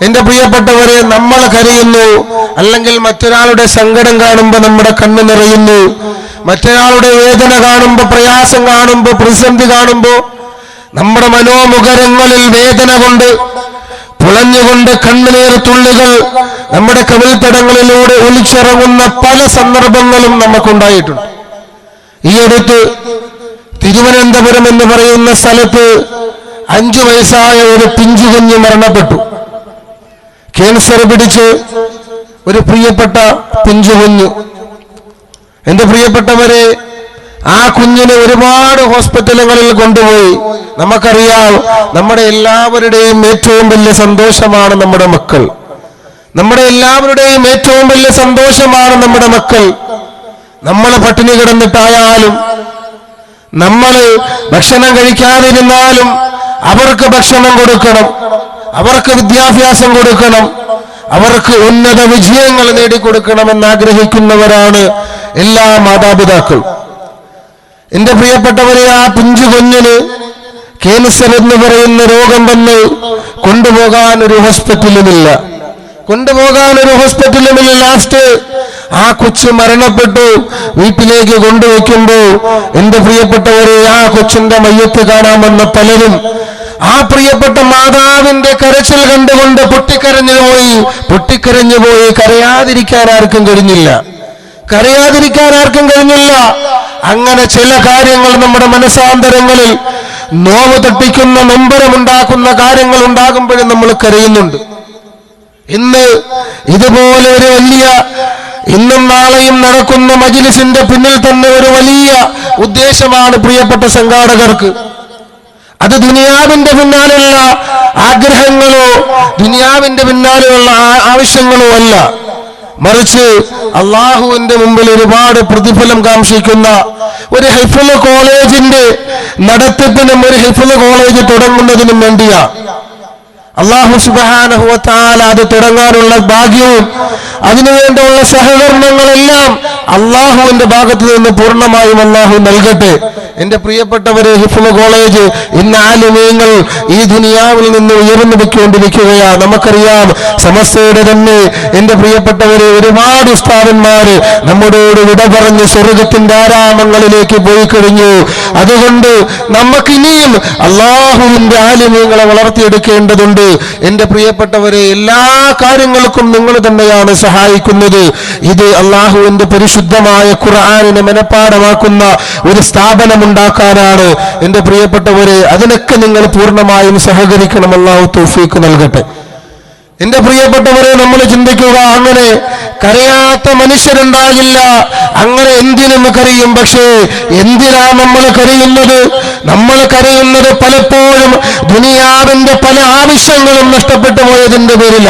എൻ്റെ പ്രിയപ്പെട്ടവരെ, നമ്മൾ കരയുന്നു, അല്ലെങ്കിൽ മറ്റൊരാളുടെ സങ്കടം കാണുമ്പോൾ നമ്മുടെ കണ്ണ് നിറയുന്നു, മറ്റൊരാളുടെ വേദന കാണുമ്പോൾ, പ്രയാസം കാണുമ്പോൾ, പ്രതിസന്ധി കാണുമ്പോൾ നമ്മുടെ മനോമുഖരങ്ങളിൽ വേദന കൊണ്ട് പുളഞ്ഞുകൊണ്ട് കണ്ണുനീർ തുള്ളികൾ നമ്മുടെ കവിൾത്തടങ്ങളിലൂടെ ഒലിച്ചിറങ്ങുന്ന പല സന്ദർഭങ്ങളും നമുക്കുണ്ടായിട്ടുണ്ട്. ഈ അടുത്ത് തിരുവനന്തപുരം എന്ന് പറയുന്ന സ്ഥലത്ത് 5 വയസ്സായ ഒരു പിഞ്ചു കുഞ്ഞ് മരണപ്പെട്ടു. ക്യാൻസർ പിടിച്ച് ഒരു പ്രിയപ്പെട്ട പിഞ്ചു കുഞ്ഞ്. എൻ്റെ പ്രിയപ്പെട്ടവരെ, ആ കുഞ്ഞിനെ ഒരുപാട് ഹോസ്പിറ്റലുകളിൽ കൊണ്ടുപോയി. നമുക്കറിയാം, നമ്മുടെ എല്ലാവരുടെയും ഏറ്റവും വലിയ സന്തോഷമാണ് നമ്മുടെ മക്കൾ. നമ്മുടെ എല്ലാവരുടെയും ഏറ്റവും വലിയ സന്തോഷമാണ് നമ്മുടെ മക്കൾ. നമ്മൾ പട്ടിണി കിടന്നിട്ടായാലും, നമ്മൾ ഭക്ഷണം കഴിക്കാതിരുന്നാലും അവർക്ക് ഭക്ഷണം കൊടുക്കണം, അവർക്ക് വിദ്യാഭ്യാസം കൊടുക്കണം, അവർക്ക് ഉന്നത വിജയങ്ങൾ നേടിക്കൊടുക്കണമെന്ന് ആഗ്രഹിക്കുന്നവരാണ് എല്ലാ മാതാപിതാക്കളും. എൻ്റെ പ്രിയപ്പെട്ടവരെ, ആ പിഞ്ചു കുഞ്ഞിന് ക്യാൻസർ എന്ന് പറയുന്ന രോഗം വന്ന് കൊണ്ടുപോകാൻ ഒരു ഹോസ്പിറ്റലുമില്ല. ലാസ്റ്റ് ആ കൊച്ചു മരണപ്പെട്ടു. വീട്ടിലേക്ക് കൊണ്ടുവയ്ക്കുമ്പോൾ എൻ്റെ പ്രിയപ്പെട്ടവരെ, ആ കൊച്ചിന്റെ മയ്യത്ത് കാണാമെന്ന പലരും ആ പ്രിയപ്പെട്ട മാതാവിന്റെ കരച്ചിൽ കണ്ടുകൊണ്ട് പൊട്ടിക്കരഞ്ഞു പോയി. കരയാതിരിക്കാൻ ആർക്കും കഴിഞ്ഞില്ല. അങ്ങനെ ചില കാര്യങ്ങൾ നമ്മുടെ മനസാന്തരങ്ങളിൽ നോവ് തട്ടിക്കുന്ന, നൊമ്പരമുണ്ടാക്കുന്ന കാര്യങ്ങൾ ഉണ്ടാകുമ്പോഴും നമ്മൾ കരയുന്നുണ്ട്. ഇന്ന് ഇതുപോലെ ഒരു വലിയ, ഇന്നും നാളെയും നടക്കുന്ന മജ്‌ലിസിന്റെ പിന്നിൽ തന്നെ ഒരു വലിയ ഉദ്ദേശമാണ് പ്രിയപ്പെട്ട സംഘാടകർക്ക്. അത് ദുനിയാവിന്റെ പിന്നാലെയുള്ള ആഗ്രഹങ്ങളോ ദുനിയാവിന്റെ പിന്നാലെയുള്ള ആവശ്യങ്ങളോ അല്ല, മറിച്ച് അള്ളാഹുവിന്റെ മുമ്പിൽ ഒരുപാട് പ്രതിഫലം കാംക്ഷിക്കുന്ന ഒരു ഹിഫ്ള് കോളേജിന്റെ നടത്തിപ്പിനും ഒരു ഹിഫ്ള് കോളേജ് തുടങ്ങുന്നതിനും വേണ്ടിയാ അള്ളാഹു സുബ്ഹാനഹു വ തആല അത് തുടങ്ങാനുള്ള ഭാഗ്യവും അതിനുവേണ്ടിയുള്ള സഹകരണങ്ങളെല്ലാം അള്ളാഹുവിന്റെ ഭാഗത്ത് നിന്ന് പൂർണ്ണമായും അള്ളാഹു നൽകട്ടെ. എൻ്റെ പ്രിയപ്പെട്ടവരെ, ഹിഫ്ള് കോളേജ് ഇന്ന് ആലിമീങ്ങൾ ഈ ദുനിയാവിൽ നിന്ന് ഉയർന്നു വെക്കൊണ്ടിരിക്കുകയാണ്. നമുക്കറിയാം, സമസ്തയുടെ തന്നെ എൻ്റെ പ്രിയപ്പെട്ടവരെ ഒരുപാട് ഉസ്താദന്മാര് നമ്മോട് വിട പറഞ്ഞ് സ്വർഗത്തിന്റെ ആരാമങ്ങളിലേക്ക് പോയി കഴിഞ്ഞു. അതുകൊണ്ട് നമുക്കിനിയും അള്ളാഹുവിന്റെ ആലിമീങ്ങളെ വളർത്തിയെടുക്കേണ്ടതുണ്ട്. എൻ്റെ പ്രിയപ്പെട്ടവരെ, എല്ലാ കാര്യങ്ങൾക്കും നിങ്ങൾ തന്നെയാണ് സഹായിക്കുന്നത്. ഇത് അള്ളാഹുവിന്റെ പരിശുദ്ധമായ ഖുർആനിനെ മനഃപ്പാഠമാക്കുന്ന ഒരു സ്ഥാപനം ഉണ്ടാക്കാനാണ്. എൻ്റെ പ്രിയപ്പെട്ടവരെ, അതിനൊക്കെ നിങ്ങൾ പൂർണ്ണമായും സഹകരിക്കണം. അല്ലാഹു തൗഫീഖ് നൽകട്ടെ. എൻ്റെ പ്രിയപ്പെട്ടവരെ, നമ്മൾ ചിന്തിക്കുക, അങ്ങനെ കരയാത്ത മനുഷ്യരുണ്ടാകില്ല. അങ്ങനെ എന്തിനും കരയും. പക്ഷേ എന്തിനാ നമ്മൾ കരയുന്നത്? നമ്മൾ കരയുന്നത് പലപ്പോഴും ദുനിയാവിന്റെ പല ആവശ്യങ്ങളും നഷ്ടപ്പെട്ടു പോയതിന്റെ പേരില.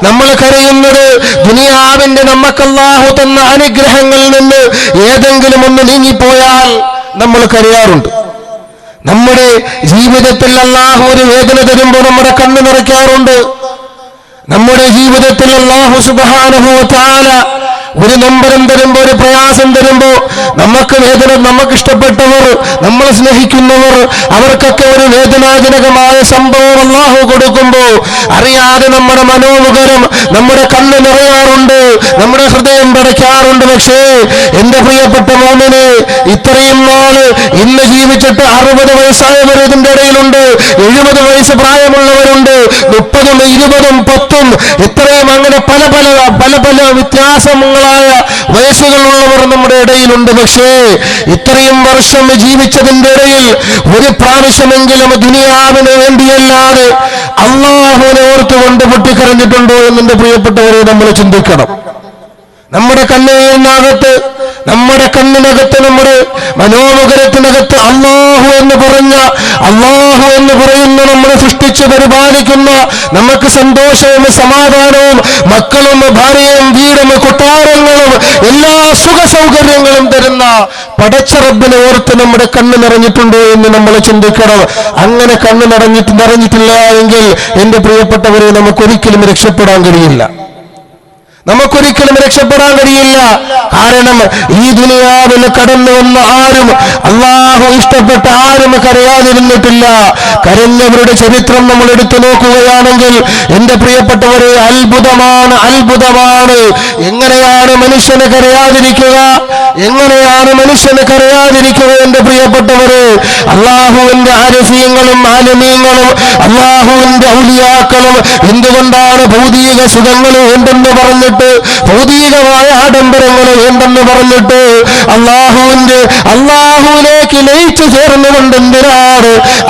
നമ്മൾ കരയുന്നത് ദുനിയാവിന്റെ നമുക്ക് അല്ലാഹു തന്ന അനുഗ്രഹങ്ങളിൽ നിന്ന് ഏതെങ്കിലും ഒന്ന് നീങ്ങിപ്പോയാൽ നമ്മൾ കരയാറുണ്ട്. നമ്മുടെ ജീവിതത്തിൽ അല്ലാഹു ഒരു വേദന തരുമ്പോൾ നമ്മുടെ കണ്ണ് നിറയ്ക്കാറുണ്ട്. നമ്മുടെ ജീവിതത്തിൽ അല്ലാഹു സുബ്ഹാനഹു വ തആല ഒരു നൊമ്പരം തരുമ്പോൾ, ഒരു പ്രയാസം തരുമ്പോൾ, നമുക്ക് വേദന, നമുക്ക് ഇഷ്ടപ്പെട്ടവർ, നമ്മൾ സ്നേഹിക്കുന്നവർ, അവർക്കൊക്കെ ഒരു വേദനാജനകമായ സംഭവം അല്ലാഹു കൊടുക്കുമ്പോൾ അറിയാതെ നമ്മുടെ മനോമുഖരം, നമ്മുടെ കണ്ണ് നിറയാറുണ്ട്, നമ്മുടെ ഹൃദയം പടയ്ക്കാറുണ്ട്. പക്ഷേ എൻ്റെ പ്രിയപ്പെട്ട മോമിനെ, ഇത്രയും നാള് ഇന്ന് ജീവിച്ചിട്ട് 60 വയസ്സായവർ ഇതിന്റെ ഇടയിലുണ്ട്, 70 വയസ്സ് പ്രായമുള്ളവരുണ്ട്, 30ഉം 20ഉം 10ഉം ഇത്രയും അങ്ങനെ പല വ്യത്യാസങ്ങളായ വയസ്സുകളുള്ളവർ നമ്മുടെ ഇടയിലുണ്ട്. പക്ഷേ ഇത്രയും വർഷം ജീവിച്ചതിന്റെ ഇടയിൽ ഒരു പ്രാവശ്യമെങ്കിലും ദുനിയാവിന് വേണ്ടിയല്ലാതെ അള്ളാഹുവിനെ ഓർത്തുകൊണ്ട് പൊട്ടിക്കരഞ്ഞിട്ടുണ്ടോ എന്നെ പ്രിയപ്പെട്ടവരെ നമ്മൾ ചിന്തിക്കണം. നമ്മുടെ കണ്ണിനകത്ത് നമ്മുടെ മനോമുഖരത്തിനകത്ത് അള്ളാഹു എന്ന് പറയുന്ന നമ്മളെ സൃഷ്ടിച്ച് പരിപാലിക്കുന്ന, നമുക്ക് സന്തോഷവും സമാധാനവും മക്കളും ഭാര്യയും വീടും കൊട്ടാരങ്ങളും എല്ലാ സുഖ സൗകര്യങ്ങളും തരുന്ന പടച്ച റബ്ബിനെ ഓർത്ത് നമ്മുടെ കണ്ണ് നിറഞ്ഞിട്ടുണ്ടോ എന്ന് നമ്മൾ ചിന്തിക്കണം. അങ്ങനെ കണ്ണ് നിറഞ്ഞിട്ടില്ല എങ്കിൽ എന്റെ പ്രിയപ്പെട്ടവരെ നമുക്കൊരിക്കലും രക്ഷപ്പെടാൻ കഴിയില്ല. കാരണം ഈ ദുനിയാവിൽ കടന്നു വന്ന ആരും അള്ളാഹു ഇഷ്ടപ്പെട്ട ആരും കരയാതിരുന്നിട്ടില്ല. കരഞ്ഞവരുടെ ചരിത്രം നമ്മൾ എടുത്തു നോക്കുകയാണെങ്കിൽ എന്റെ പ്രിയപ്പെട്ടവരെ അത്ഭുതമാണ്. എങ്ങനെയാണ് മനുഷ്യന് കരയാതിരിക്കുക എന്റെ പ്രിയപ്പെട്ടവരെ? അള്ളാഹുവിന്റെ ആരിഫീങ്ങളും ആലിമീങ്ങളും അള്ളാഹുവിന്റെ ഔലിയാക്കളും എന്തുകൊണ്ടാണ് ഭൗതിക സുഖങ്ങൾ ഉണ്ടെന്ന് പറഞ്ഞിട്ട്, ഭൗതികമായ ആഡംബരങ്ങൾ വേണ്ടെന്ന് പറഞ്ഞിട്ട് അള്ളാഹുവിലേക്ക് ലയിച്ചു ചേർന്നുകൊണ്ട്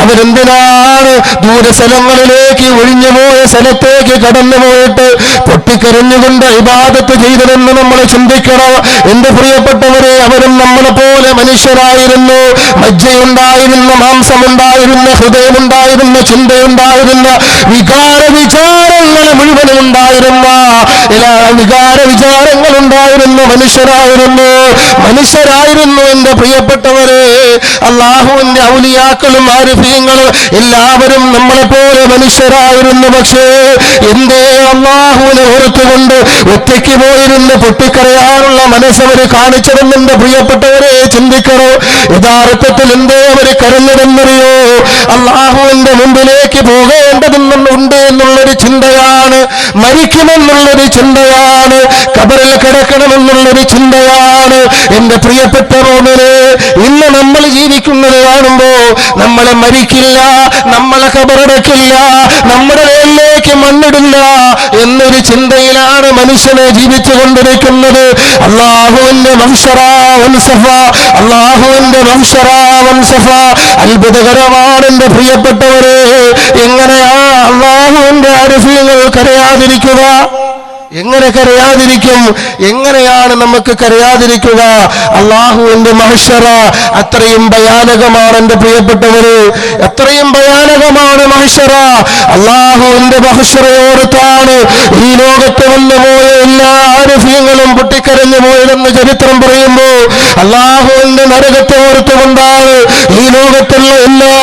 അവരെന്തിനാണ് ദൂരസ്ഥലങ്ങളിലേക്ക് ഒഴിഞ്ഞുപോയ സ്ഥലത്തേക്ക് കടന്നുപോയിട്ട് പൊട്ടിക്കരഞ്ഞുകൊണ്ട് ഇബാദത്ത് ചെയ്തതെന്ന് നമ്മൾ ചിന്തിക്കണം. എന്റെ പ്രിയപ്പെട്ടവരെ, അവരും നമ്മളെ പോലെ മനുഷ്യരായിരുന്നു. മജ്ജയുണ്ടായിരുന്ന, മാംസമുണ്ടായിരുന്ന, ഹൃദയമുണ്ടായിരുന്ന, ചിന്തയുണ്ടായിരുന്ന, വിചാരങ്ങൾ മുഴുവനും ഉണ്ടായിരുന്ന വിചാരങ്ങളുണ്ടായിരുന്ന മനുഷ്യരായിരുന്നു എന്റെ പ്രിയപ്പെട്ടവരെ. അള്ളാഹുവിന്റെ ഔലിയാക്കളും ആരിഫീങ്ങളും എല്ലാവരും നമ്മളെ പോലെ മനുഷ്യരായിരുന്നു. പക്ഷേ എന്തേ അള്ളാഹുവിനെ ഓർത്തുകൊണ്ട് ഒറ്റയ്ക്ക് പോയിരുന്ന് പൊട്ടിക്കരയാനുള്ള മനസ്സവര് കാണിച്ചതെന്നെ പ്രിയപ്പെട്ടവരെ ചിന്തിക്കണോ? യഥാർത്ഥത്തിൽ എന്തേ അവര് കരഞ്ഞതെന്നറിയോ? അള്ളാഹുവിന്റെ മുമ്പിലേക്ക് പോകേണ്ടതെന്നുണ്ട് എന്നുള്ളൊരു ചിന്തയാണ്, മരിക്കുമെന്നുള്ളൊരു ചിന്തയാണ്, ഖബറിൽ കിടക്കണമെന്നുള്ളൊരു ചിന്തയാണ്. എന്റെ പ്രിയപ്പെട്ട മോനെ, ഇന്ന് നമ്മൾ ജീവിക്കുന്നത് കാണുമ്പോ നമ്മളെ മരിക്കില്ല, നമ്മളെ ഖബറടക്കില്ല, നമ്മുടെ മേലിലേക്ക് മണ്ണിടില്ല എന്നൊരു ചിന്തയിലാണ് മനുഷ്യനെ ജീവിച്ചു കൊണ്ടിരിക്കുന്നത്. അള്ളാഹുവിന്റെ അത്ഭുതകരമാണ് എന്റെ പ്രിയപ്പെട്ടവരെ. എങ്ങനെയാ അള്ളാഹുവിന്റെ ആരിഫീങ്ങൾ കരയാതിരിക്കുക? എങ്ങനെയാണ് നമുക്ക് കരയാതിരിക്കുക? അള്ളാഹുവിന്റെ മഹ്ശറ അത്രയും ഭയാനകമാണ് എന്റെ പ്രിയപ്പെട്ടവര്, അത്രയും ഭയാനകമാണ് മഹ്ശറ. അള്ളാഹുവിന്റെ മഹ്ശറയോർത്താണ് ഈ ലോകത്ത് വന്നു പോയ എല്ലാ ആരിഫീങ്ങളും പൊട്ടിക്കരഞ്ഞു പോയതെന്ന് ചരിത്രം പറയുമ്പോ അള്ളാഹുവിന്റെ നരകത്തെ ഓർത്തുകൊണ്ടാണ് ഈ ലോകത്തുള്ള എല്ലാ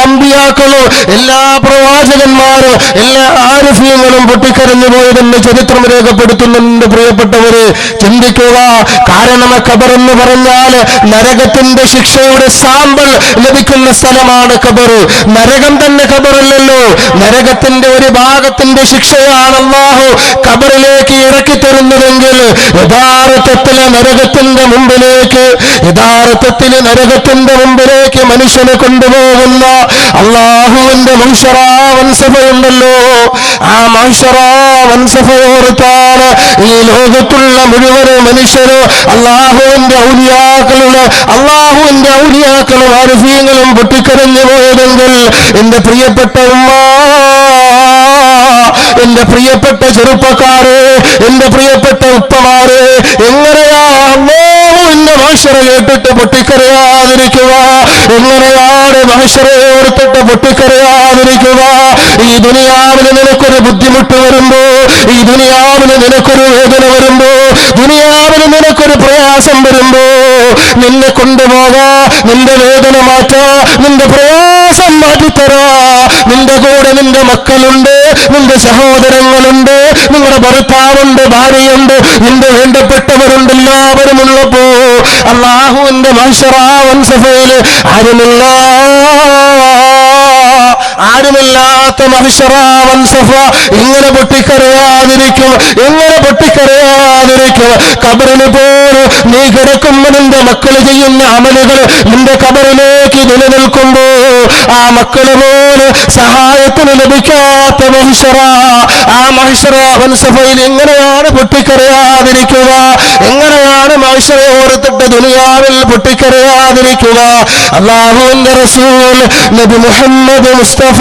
അമ്പിയാക്കളും, എല്ലാ പ്രവാചകന്മാരും, എല്ലാ ആരിഫീങ്ങളും പൊട്ടിക്കരഞ്ഞു പോയതെന്ന് ചരിത്രം രേഖപ്പെടുത്തുന്നുണ്ട്. പ്രിയപ്പെട്ടവരെ, ചിന്തിക്കുക. കാരണം ഖബർ എന്ന് പറഞ്ഞാൽ നരകത്തിന്റെ ശിക്ഷയുടെ സാമ്പിൾ ലഭിക്കുന്ന സ്ഥലമാണ് ഖബർ. നരകം തന്നെ ഖബറല്ലല്ലോ, നരകത്തിന്റെ ഒരു ഭാഗത്തിന്റെ ശിക്ഷയാണ് അല്ലാഹു ഖബറിലേക്ക് ഇറക്കി തരുന്നതെങ്കിൽ യഥാർത്ഥത്തിൽ നരകത്തിന്റെ മുമ്പിലേക്ക് മനുഷ്യനെ കൊണ്ടുപോകുന്ന അള്ളാഹുവിന്റെ മഹ്ശറാ വൻസഭയുണ്ടല്ലോ, ആ മഹ്ശറാ വൻസഭയോർത്താണ് ഈ ലോകത്തുള്ള മുഴുവൻ മനുഷ്യരും അള്ളാഹുവിന്റെ ഔലിയാക്കളും ആരിഫീങ്ങളും പൊട്ടിക്കരഞ്ഞു പോയതെങ്കിൽ എന്റെ പ്രിയപ്പെട്ട ഉമ്മ, എന്റെ പ്രിയപ്പെട്ട ചെറുപ്പക്കാരെ, എന്റെ പ്രിയപ്പെട്ട ഉപ്പമാരെ, എങ്ങനെയാ അല്ലാഹുവിന്റെ മഹ്ശറ കേട്ടിട്ട് പൊട്ടിക്കരയാതിരിക്കുക? എങ്ങനെയാണ് മഹ്ശറയെ ഓർത്തിട്ട് പൊട്ടിക്കരയാതിരിക്കുക? ഈ ദുനിയാവിന് നിനക്കൊരു ബുദ്ധിമുട്ട് വരുമ്പോ, ഈ ദുനിയാവിന് നിനക്കൊരു വേദന വരുമ്പോ, ദുനിയാവിന് നിനക്കൊരു പ്രയാസം വരുമ്പോ നിന്നെ കൊണ്ടുപോകാ, നിന്റെ വേദന മാറ്റാ, നിന്റെ പ്രയാസം മാറ്റിത്തരാ. നിന്റെ കൂടെ നിന്റെ മക്കളുണ്ട്, നിന്റെ സഹോദരങ്ങളുണ്ട്, നിങ്ങളുടെ ഭർത്താവുണ്ട്, ഭാര്യയുണ്ട്, നിന്റെ വേണ്ടപ്പെട്ടവരുണ്ട്, എല്ലാവരും ഉള്ളപ്പോ അല്ലാഹുവിന്റെ മഹ്ശറാ വൻസഭയില് ആരുമില്ലാത്ത മഹ്ശറാ വൻസഭ ഇങ്ങനെ പൊട്ടിക്കരയാതിരിക്കും? ഖബറിന് പോലും നീ കിടക്കുമ്പോ നിന്റെ മക്കൾ ചെയ്യുന്ന അമലുകൾ നിന്റെ ഖബറിലേക്ക് നിലനിൽക്കുമ്പോ ആ മക്കള് പോലും സഹായത്തിന് ലഭിക്കാത്ത മഹ്ശറാ വൻസഭയിൽ എങ്ങനെയാണ് പൊട്ടിക്കരയാതിരിക്കുക? എങ്ങനെയാണ് മഹ്ശറെ ഓർത്തിട്ട് ദുനിയാവിൽ പൊട്ടിക്കരയാതിരിക്കുക. അല്ലാഹുവിന്റെ റസൂൽ നബി മുഹമ്മദ് മുസ്തഫ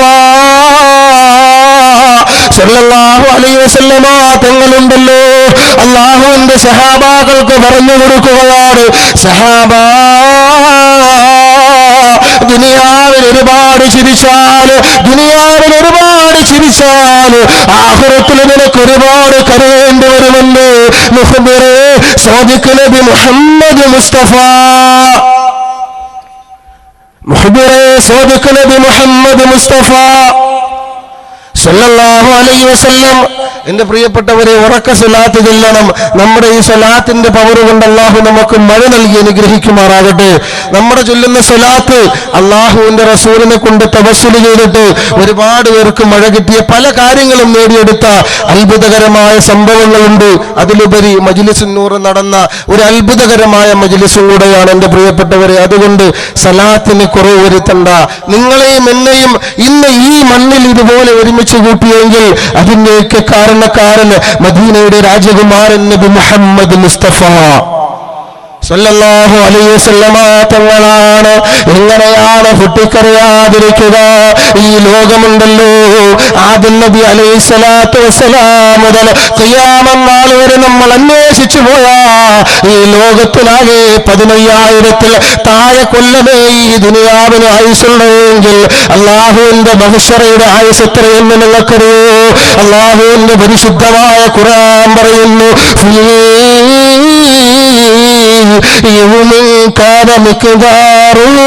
സല്ലല്ലാഹു അലൈഹി വസല്ലമ തങ്ങളുണ്ടല്ലോ, അല്ലാഹുവിന്റെ സഹാബാക്കൾക്ക് പറഞ്ഞു കൊടുക്കുകയാണ്, സഹാബാ, ദുനിയാവിൽ ഒരുപാട് ചിരിച്ചാൽ ആഖിറത്തിൽ നിനക്ക് ഒരുപാട് കരയേണ്ടി വരുമെന്ന് മുഹമ്മദ് സാദിഖ് നബി മുഹമ്മദ് മുസ്തഫ സല്ലല്ലാഹു അലൈഹി വസല്ലം. എന്റെ പ്രിയപ്പെട്ടവരെ, ഉറക്ക സ്വലാത്ത് ചൊല്ലണം. നമ്മുടെ ഈ സ്വലാത്തിന്റെ പവർ കൊണ്ട് അള്ളാഹു നമുക്ക് മഴ നൽകി അനുഗ്രഹിക്കുമാറാകട്ടെ. നമ്മുടെ ചൊല്ലുന്ന സ്വലാത്ത് അള്ളാഹുവിന്റെ റസൂലിനെ കൊണ്ട് തവസ്സുൽ ചെയ്തിട്ട് ഒരുപാട് പേർക്ക് മഴ കിട്ടിയ, പല കാര്യങ്ങളും നേടിയെടുത്ത അത്ഭുതകരമായ സംഭവങ്ങളുണ്ട്. അതിലുപരി മജ്ലിസുൻ നൂർ നടന്ന ഒരു അത്ഭുതകരമായ മജ്ലിസും കൂടെയാണ് എന്റെ പ്രിയപ്പെട്ടവരെ. അതുകൊണ്ട് സലാത്തിന് കുറവ് വരുത്തണ്ട. നിങ്ങളെയും എന്നെയും ഇന്ന് ഈ മണ്ണിൽ ഇതുപോലെ ഒരുമിച്ച് കൂട്ടിയെങ്കിൽ അതിന്റെയൊക്കെ കാരണക്കാരൻ മദീനയുടെ രാജകുമാരൻ നബി മുഹമ്മദ് മുസ്തഫ സല്ലല്ലാഹു അലൈഹി വസല്ലമ തങ്ങളാണ്. എങ്ങനെയാണ് പൊട്ടിക്കരയാതിരിക്കുക? ഈ ലോകമുണ്ടല്ലോ, ആദം നബി അലൈഹി സ്വലാത്തു വസ്സലാം മുതൽ ഖിയാമത്ത് നാൾ വരെ നമ്മൾ അന്വേഷിച്ചു പോയാ ഈ ലോകത്തിലാകെ 15,000-ൽ താഴെ കൊല്ലമേ ഈ ദുനിയാവിന് ആയുസുള്ളതെങ്കിൽ അള്ളാഹുവിന്റെ മഹ്ശറയുടെ ആയുസ് എത്രയെന്ന് നിങ്ങൾക്കറിയോ? അള്ളാഹുവിന്റെ പരിശുദ്ധമായ ഖുർആൻ പറയുന്നു, يوم كان مقداره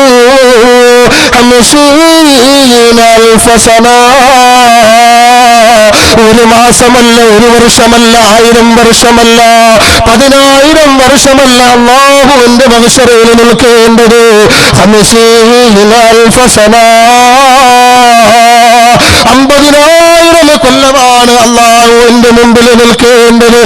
50,000 سنة. ഒരു മാസമല്ല, ഒരു വർഷമല്ല, 1000 വർഷമല്ല, 10,000 വർഷമല്ല അല്ലാഹുവിന്റെ മഹ്ശറയിൽ നിൽക്കേണ്ടത് 50,000 സന. 50,000 കൊല്ലമാണ് അല്ലാഹുവിന്റെ മുമ്പിൽ നിൽക്കേണ്ടത്.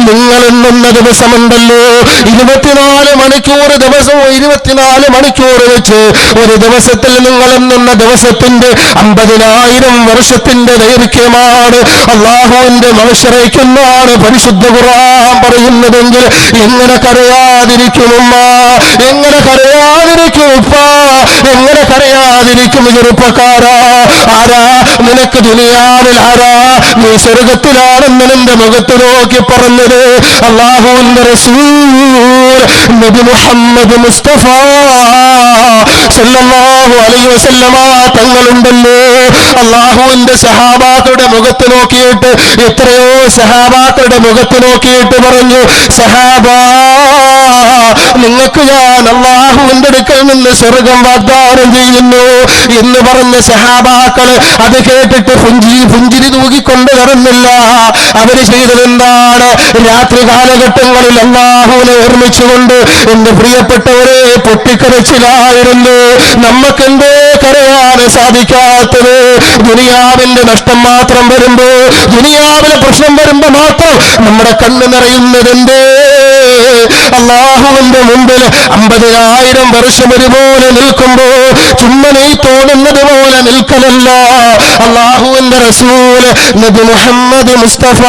നിങ്ങൾ എണ്ണുന്ന ദിവസമുണ്ടല്ലോ, 24 മണിക്കൂർ ദിവസവും 24 മണിക്കൂർ വെച്ച് ഒരു ദിവസത്തിൽ നിങ്ങൾ എണ്ണുന്ന ദിവസത്തിന്റെ 50,000 വർഷത്തിന്റെ ദൈർഘ്യമാണ് അല്ലാഹുവിന്റെ മഹ്ശറയ്ക്കെന്നാണ് പരിശുദ്ധ ഖുർആൻ പറയുന്നതെങ്കിൽ എങ്ങനെ കരയാതിരിക്കും ഉമ്മ? എങ്ങനെ കരയാതിരിക്കും ഉപ്പ? എങ്ങനെ കരയാതിരിക്കും ചെറുപ്പക്കാരാ? ആരാ നിനക്ക് ദുനിയാവിൽ, ആരാ നീ സ്വർഗത്തിലാണെന്ന് നിന്റെ മുഖത്ത് നോക്കി പറഞ്ഞത്? അല്ലാഹുവിന്റെ റസൂൽ നബി മുഹമ്മദ് മുസ്തഫ സല്ലല്ലാഹു അലൈഹി വസല്ലമ തങ്ങളുണ്ടല്ലോ. അല്ലാഹുവിന്റെ സഹാബാക്കളുടെ മുഖത്ത് നോക്കിയിട്ട്, എത്രയോ സഹാബാക്കളുടെ മുഖത്ത് നോക്കിയിട്ട് പറഞ്ഞു, സഹാബാ, നിങ്ങൾക്ക് ഞാൻ അല്ലാഹുവിന്റെ അടുക്കൽ നിന്ന് സ്വർഗം വാഗ്ദാനം ചെയ്യുന്നു എന്ന് പറഞ്ഞ സഹാബാക്കൾ അത് കേട്ടിട്ട് പുഞ്ചിരി തൂകിക്കൊണ്ട് നടന്നില്ല. അവര് ചെയ്തതെന്താണ്? രാത്രി കാലഘട്ടങ്ങളിൽ അല്ലാഹുവിനെ ഓർമ്മിച്ചുകൊണ്ട് എന്റെ പ്രിയപ്പെട്ടവരെ പൊട്ടിക്കരച്ചിലായിരുന്നു. നമുക്കെന്തേ കരയാൻ സാധിക്കാത്തത്? ദുനിയാവിന്റെ നഷ്ടം മാത്രം വരുമ്പോ, ദുനിയാവിലെ പ്രശ്നം വരുമ്പോ മാത്രം നമ്മുടെ കണ്ണ് നിറയുന്നതെന്തേ? അല്ലാഹുവിന്റെ മുമ്പിൽ 50,000 വർഷം ഒരുപോലെ നിൽക്കുമ്പോ ചുമ്മനെ തോന്നുന്നത് പോലെ നിൽക്കലല്ല. അല്ലാഹുവിന്റെ റസൂൽ നബി മുഹമ്മദ് മുസ്തഫ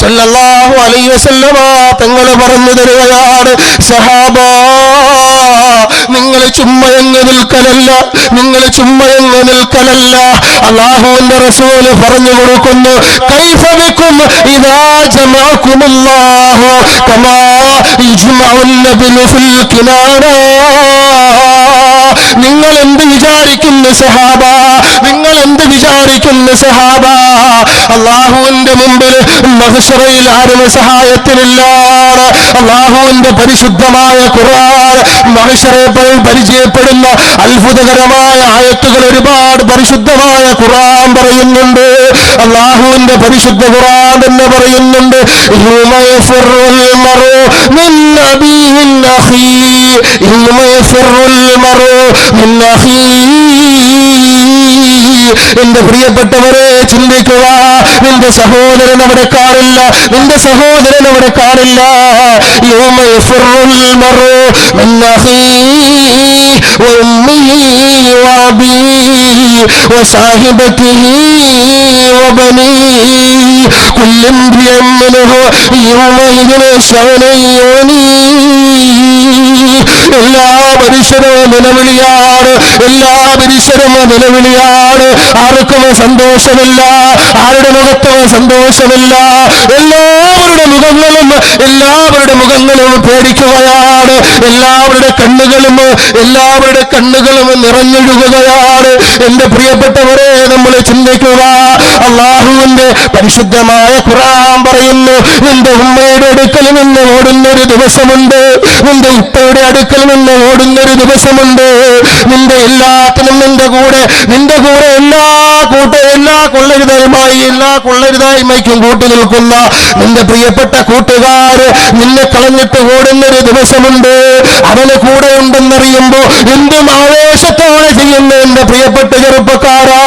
സല്ലല്ലാഹു അലൈഹി വസല്ലമ തങ്ങൾ പറഞ്ഞു തരുകയാണ്, സഹാബാ, നിങ്ങൾ ചുമ്മയങ്ങ് നിൽക്കലല്ല, നിങ്ങൾ ചുമ്മയങ്ങ് നിൽക്കലല്ല. അല്ലാഹുവിന്റെ റസൂൽ പറഞ്ഞു കൊടുക്കുന്നു, കൈഫ ബികും ഇദാ ജമഅകുമുല്ലാഹു കമാ യജ്മഉൻ നബിയു ഫിൽ കിനാന. നിങ്ങൾ എന്ത് വിചാരിക്കുന്നു സഹാബ? നിങ്ങൾ എന്ത് വിചാരിക്കുന്നു സഹാബ? അല്ലാഹുവിന്റെ മുമ്പിൽ മഹ്ശറയിൽ ആരും സഹായത്തിനില്ലാണ്. അല്ലാഹുവിന്റെ പരിശുദ്ധമായ ഖുർആൻ മഹ്ശറയെ പരിചയപ്പെടുന്ന അത്ഭുതകരമായ ആയത്തുകൾ ഒരുപാട് പരിശുദ്ധമായ ഖുർആൻ പറയുന്നുണ്ട്. അല്ലാഹുവിന്റെ പരിശുദ്ധ ഖുർആൻ തന്നെ പറയുന്നുണ്ട്, യൗമ യഫിറുൽ മർഉ മിൻ അബീഹി അഖീ, യൗമ യഫിറുൽ മർഉ മിൻ അഖീ. എന്റെ പ്രിയപ്പെട്ടവരെ ചിന്തിക്കുക, നിന്റെ സഹോദരൻ അവിടെ കാണില്ല, നിന്റെ സഹോദരൻ അവിടെ കാണില്ല. യൗമ യഫിറുൽ മർഉ മിൻ അഖീ വഉമ്മിഹി വഅബീഹി വസാഹിബതിഹി വബനീഹി لكل امرئ منهم يومئذ شأن يغنيه. എല്ലാ മനുഷ്യരും നിലവിളിയാണ്, എല്ലാ മനുഷ്യരും നിലവിളിയാണ്. ആർക്കും സന്തോഷമില്ല, ആരുടെ മുഖത്തും സന്തോഷമില്ല. എല്ലാവരുടെ മുഖങ്ങളും പേടിക്കുകയാണ്. എല്ലാവരുടെ കണ്ണുകളും നിറഞ്ഞൊഴുകുകയാണ്. എന്റെ പ്രിയപ്പെട്ടവരെ, നമ്മൾ ചിന്തിക്കുക. അല്ലാഹുവിന്റെ പരിശുദ്ധമായ ഖുർആൻ പറയുന്നു, നിന്റെ ഉമ്മയുടെ അടുക്കൽ നിന്ന് ഓടുന്നൊരു ദിവസമുണ്ട്, നിന്റെ ഉപ്പയുടെ അടുക്കൽ നിന്ന് ഓടുന്നൊരു ദിവസമുണ്ട്. നിന്റെ എല്ലാത്തിനും നിന്റെ കൂടെ എല്ലാ കൊള്ളരുതായ്മയ്ക്കും കൂട്ടു നിൽക്കുന്ന നിന്റെ പ്രിയപ്പെട്ട കൂട്ടുകാര് നിന്നെ കളഞ്ഞിട്ട് ഓടുന്നൊരു ദിവസമുണ്ട്. അവന് കൂടെ ഉണ്ടെന്നറിയുമ്പോ എന്തും ആവേശത്തോടെ ചെയ്യുന്ന എന്റെ പ്രിയപ്പെട്ട ചെറുപ്പക്കാരാ,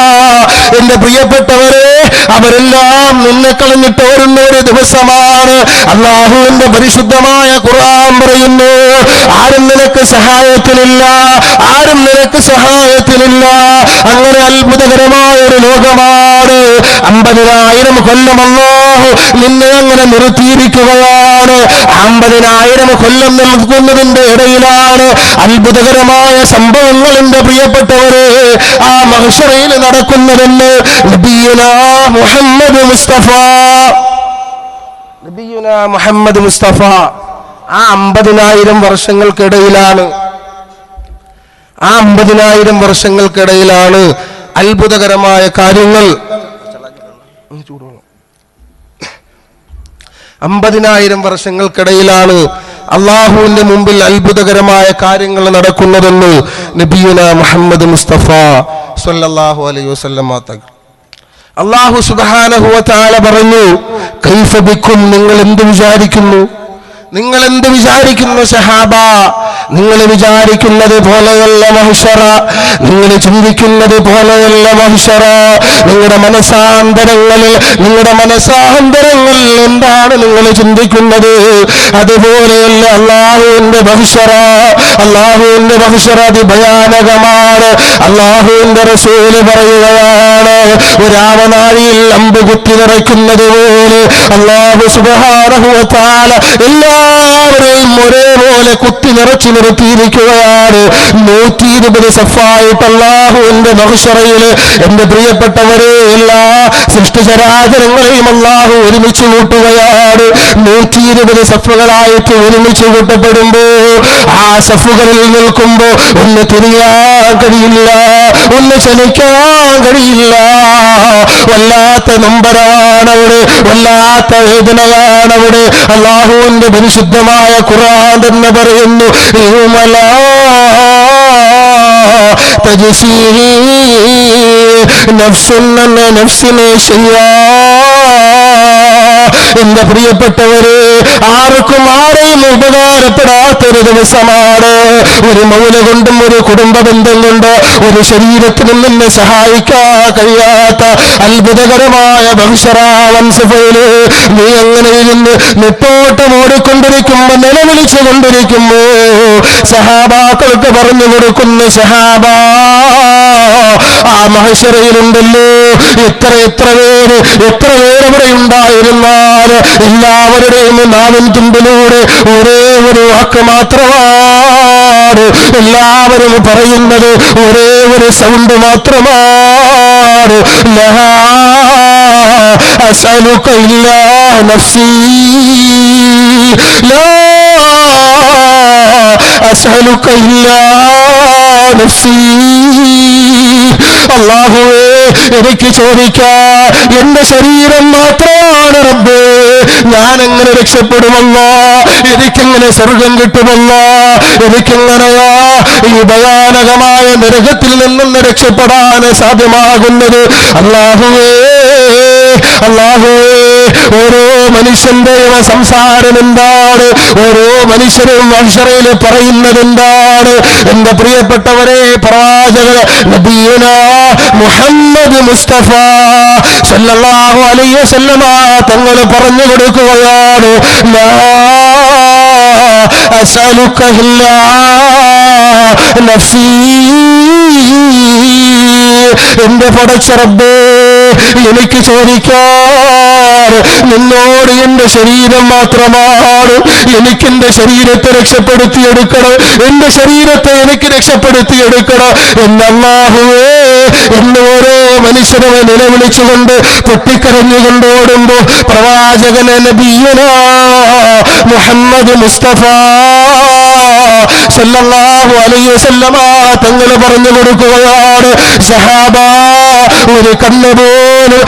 എന്റെ പ്രിയപ്പെട്ടവരെ, അവരെല്ലാം നിന്നെ കളഞ്ഞിട്ട് ഓടുന്ന ഒരു ദിവസമാണ്. അല്ലാഹുവിന്റെ പരിശുദ്ധമായ ഖുർആൻ പറയുന്നു, ആരും നിനക്ക് സഹായത്തിനില്ല. അങ്ങനെ അത്ഭുതകരമായ ഒരു ലോകമാണ്. 50,000 കൊല്ലം അല്ലാഹു നിന്നെ അങ്ങനെ നിർത്തിയിരിക്കുകയാണ്. 50,000 കൊല്ലം നിൽക്കുന്നതിന്റെ ഇടയിലാണ് അത്ഭുതകരമായ സംഭവങ്ങൾ എന്റെ പ്രിയപ്പെട്ടവരെ ആ മഹ്ശറയിൽ നടക്കുന്നതെന്ന് നബിയുനാ മുഹമ്മദ് മുസ്തഫ ആ 50,000 വർഷങ്ങൾക്കിടയിലാണ് അത്ഭുതകരമായ കാര്യങ്ങൾ 50,000 വർഷങ്ങൾക്കിടയിലാണ് അള്ളാഹുവിന്റെ മുമ്പിൽ അത്ഭുതകരമായ കാര്യങ്ങൾ നടക്കുന്നതെന്ന് നബിയുനാ മുഹമ്മദ് മുസ്തഫ സ്വല്ലല്ലാഹു അലൈഹി വസല്ലം തങ്ങൾ. അല്ലാഹു സുബ്ഹാനഹു വ തആല പറഞ്ഞു, കൈഫ ബിക്കും, നിങ്ങൾ എന്ത് വിചാരിക്കുന്നു സഹാബ? നിങ്ങൾ വിചാരിക്കുന്നത് പോലെയല്ല മഹ്ശറ, നിങ്ങൾ ചിന്തിക്കുന്നത് പോലെയല്ല മഹ്ശറ. നിങ്ങളുടെ മനസാന്തരങ്ങളിൽ എന്താണ് നിങ്ങൾ ചിന്തിക്കുന്നത്, അതുപോലെയല്ല അല്ലാഹുവിന്റെ മഹ്ശറ. അല്ലാഹുവിന്റെ മഹ്ശറ അതിഭയാനകമാണ്. അല്ലാഹുവിന്റെ റസൂല് പറയുകയാണ്, ഒരാവനാഴിയിൽ അമ്പ് കുത്തി നിറയ്ക്കുന്നത് പോലെ അല്ലാഹു സുബ്ഹാനഹു വ തആല എല്ലാവരെയും ഒരേപോലെ കുത്തി നിറച്ചു നിർത്തിയിരിക്കുകയാണ്. 120 സഫായിട്ട് അല്ലാഹുവിന്റെ മഹ്ശറയില് എന്റെ പ്രിയപ്പെട്ടവരെ എല്ലാ സൃഷ്ടിചരാചരങ്ങളെയും അല്ലാഹു ഒരുമിച്ച് കൂട്ടുകയാണ്. 120 സഫുകളായിട്ട് ഒരുമിച്ച് കൂട്ടപ്പെടുമ്പോ ആ സഫുകളിൽ നിൽക്കുമ്പോ ഒന്ന് തിരിയാൻ കഴിയില്ല, ഒന്ന് ചലിക്കാൻ കഴിയില്ല. വല്ലാത്ത നൊമ്പരാണവിടെ, വല്ലാത്ത വേദനയാണവിടെ. അല്ലാഹുവിന്റെ പരിശുദ്ധമായ ഖുർആൻ തന്നെ പറയുന്നു, തജ്സീ നഫ്സിനെ ശയ്യാ. എന്റെ പ്രിയപ്പെട്ടവരെ, ആരെയും ഉപകാരപ്പെടാത്തൊരു ദിവസമാണ്. ഒരു മൗന കൊണ്ടും ഒരു കുടുംബ ബന്ധം കൊണ്ട് ഒരു ശരീരത്തിനും നിന്നെ സഹായിക്കാൻ കഴിയാത്ത അത്ഭുതകരമായ മഹ്ശറാവൻസഫയില് നീ അങ്ങനെ ഇരുന്ന് നെട്ടോട്ടം ഓടിക്കൊണ്ടിരിക്കുമ്പോ, നിലവിളിച്ചു കൊണ്ടിരിക്കുമ്പോ സഹാബാക്കൾക്ക് പറഞ്ഞു കൊടുക്കുന്നു, സഹാബാ, ആ മഹ്ശറയിലുണ്ടല്ലോ എത്ര പേര് അവിടെ ഉണ്ടായിരുന്നാൽ എല്ലാവരുടെയും നാവിൻ തുമ്പിലൂടെ ഒരേ ഒരു വാക്ക് മാത്രമാണ്, എല്ലാവരും പറയുന്നത് ഒരേ ഒരു സൗണ്ട് മാത്രമാണ്, ലാ അസ്അലുക ഇല്ലാ നഫ്സി, ലാ അസ്അലുക ഇല്ലാ നഫ്സി. അല്ലാഹുവേ, എനിക്ക് ചോദിക്കാൻ എന്റെ ശരീരം മാത്രമാണ് റബ്ബേ. ഞാൻ എങ്ങനെ രക്ഷപ്പെടുമല്ലോ, എനിക്കെങ്ങനെ സ്വർഗം കിട്ടുമല്ലോ, എനിക്കെങ്ങനെയാ ഈ ഭയാനകമായ നരകത്തിൽ നിന്നും രക്ഷപ്പെടാൻ സാധ്യമാകുന്നത്? അല്ലാഹുവേ, ഓരോ മനുഷ്യന്റെയും സംസാരം എന്താണ്, ഓരോ മനുഷ്യരും മഹ്ശറയിൽ പറയുന്നത് എന്താണ്? എന്റെ പ്രിയപ്പെട്ടവരെ, പ്രവാചകൻ നബിയുനാ മുഹമ്മദ് മുസ്തഫ സല്ലല്ലാഹു അലൈഹി വസല്ലമ തങ്ങൾ പറഞ്ഞു കൊടുക്കുകയാണ്, ലാ അസ്അലുക ഇല്ലാ നഫ്സി. എന്റെ പടച്ച റബ്ബേ, എനിക്ക് ചോദിക്കാൻ നിന്നോട് എന്റെ ശരീരം മാത്രമാണ്, എനിക്കെന്റെ ശരീരത്തെ രക്ഷപ്പെടുത്തിയെടുക്കണം, എന്റെ ശരീരത്തെ എനിക്ക് രക്ഷപ്പെടുത്തിയെടുക്കണം എന്ന് അല്ലാഹുവേ എന്ന് ഓരോ മനുഷ്യനെ നിലവിളിച്ചുകൊണ്ട് പൊട്ടിക്കരഞ്ഞുകൊണ്ട് ഓടുമ്പോ പ്രവാചകൻ നബിയുനാ മുഹമ്മദ് മുസ്തഫ സല്ലല്ലാഹു അലൈഹി വസല്ലമ തങ്ങൾ പറഞ്ഞു കൊടുക്കുകയാണ്, സഹാബ ഒരു കണ്ണുപോലും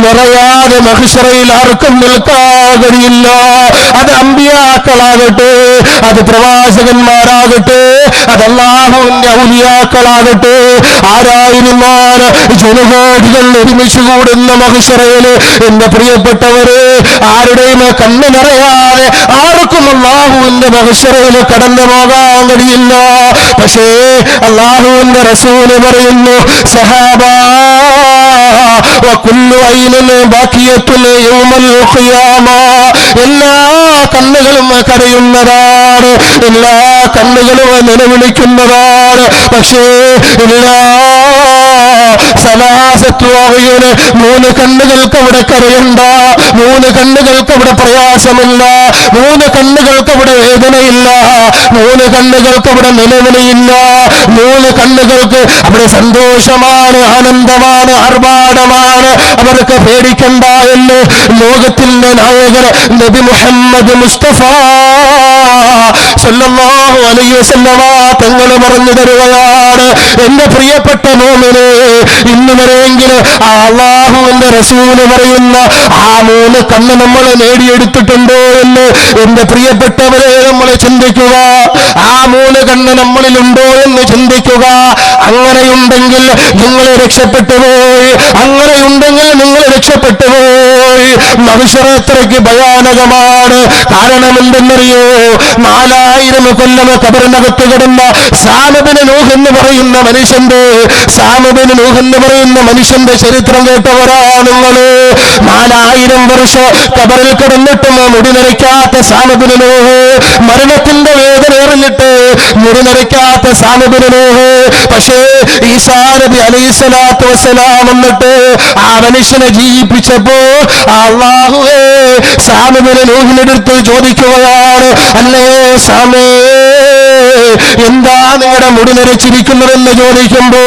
നിറയാതെ മഹ്ശറയിൽ ആർക്കും നിൽക്കാൻ കഴിയില്ല. അത് അമ്പിയാക്കളാകട്ടെ, അത് പ്രവാചകന്മാരാകട്ടെ, അത് അല്ലാഹുവിന്റെ ഔലിയാക്കളാകട്ടെ, ആരായിരുന്നാലും ജനകോടികൾ ഒരുമിച്ച് കൂടുന്ന മഹ്ശറയില് എന്റെ പ്രിയപ്പെട്ടവര് ആരുടെയും കണ്ണ് നിറയാതെ ആർക്കും അല്ലാഹുവിന്റെ മഹ്ശറയിൽ കടന്നു പോകാൻ കഴിയില്ല. പക്ഷേ അല്ലാഹുവിന്റെ റസൂല് പറയുന്നു, സഹാബ വകുല്ലു ഐനിൻ ബാഖിയത്തുൻ യൗമൽ ഖിയാമ, എല്ലാ കണ്ണുകളും കരയുന്നതാണ്, എല്ലാ കണ്ണുകളും നിലവിളിക്കുന്നതാണ്. പക്ഷേ മൂന്ന് കണ്ണുകൾക്ക് അവിടെ കരയണ്ട, മൂന്ന് കണ്ണുകൾക്ക് അവിടെ പ്രയാസമില്ല, മൂന്ന് കണ്ണുകൾക്ക് അവിടെ വേദനയില്ല, മൂന്ന് കണ്ണുകൾക്ക് അവിടെ നിലവിളിയില്ല, മൂന്ന് കണ്ണുകൾക്ക് അവിടെ സന്തോഷമാണ്, ആനന്ദമാണ്, ആർഭാടമാണ്. അവർക്ക് പേടിക്കണ്ട എന്ന് ലോകത്തിന്റെ നായകൻ നബി മുഹമ്മദ് മുസ്തഫ സല്ലല്ലാഹു അലൈഹി വസല്ലമ തങ്ങൾ പറഞ്ഞു തരുകയാണ്. എന്റെ പ്രിയപ്പെട്ട മോമിനെ, ഇന്ന് വരെയെങ്കിലും അല്ലാഹുവിന്റെ റസൂല് പറയുന്ന ആ മൂന്ന് കണ്ണ് നമ്മൾ നേടിയെടുത്തിട്ടുണ്ടോ എന്ന് എന്റെ പ്രിയപ്പെട്ടവരെ നമ്മൾ ചിന്തിക്കുക. ആ മൂന്ന് കണ്ണ് നമ്മളിലുണ്ടോ എന്ന് ചിന്തിക്കുക. അങ്ങനെയുണ്ടെങ്കിൽ നിങ്ങൾ രക്ഷപ്പെട്ടു പോയി, അങ്ങനെയുണ്ടെങ്കിൽ നിങ്ങൾ രക്ഷപ്പെട്ടു പോയി. മനുഷ്യർ അത്രയ്ക്ക് ഭയാനകമാണ്. കാരണം എന്തെന്നറിയോ, 4000 കൊല്ലം ഖബറിനകത്ത് കിടന്ന സാമബിന് നൂഹ് എന്ന് പറയുന്ന മനുഷ്യന്റെ ചരിത്രം കേട്ടവരാണ് നിങ്ങള്. 4000 വർഷം ഖബറിൽ കിടന്നിട്ടും മുടി നരയ്ക്കാത്ത സാമബിന് നൂഹ്, മരണത്തിന്റെ വേദന എറിഞ്ഞിട്ട് മുടി നരയ്ക്കാത്ത സാമബിന് നൂഹ്. പക്ഷേ ഈസാ നബി അലൈഹിസ്സലാത്തു വസ്സലാം വന്നിട്ട് ആ മനുഷ്യനെ ജീവിപ്പിച്ചപ്പോ അല്ലാഹുവേ സാമബിന് നൂഹിനെടുത്ത് ചോദിക്കുകയാണ്, അല്ലേ സാമേ എന്താ നിങ്ങളുടെ മുടി നരച്ചിരിക്കുന്നതെന്ന് ചോദിക്കുമ്പോ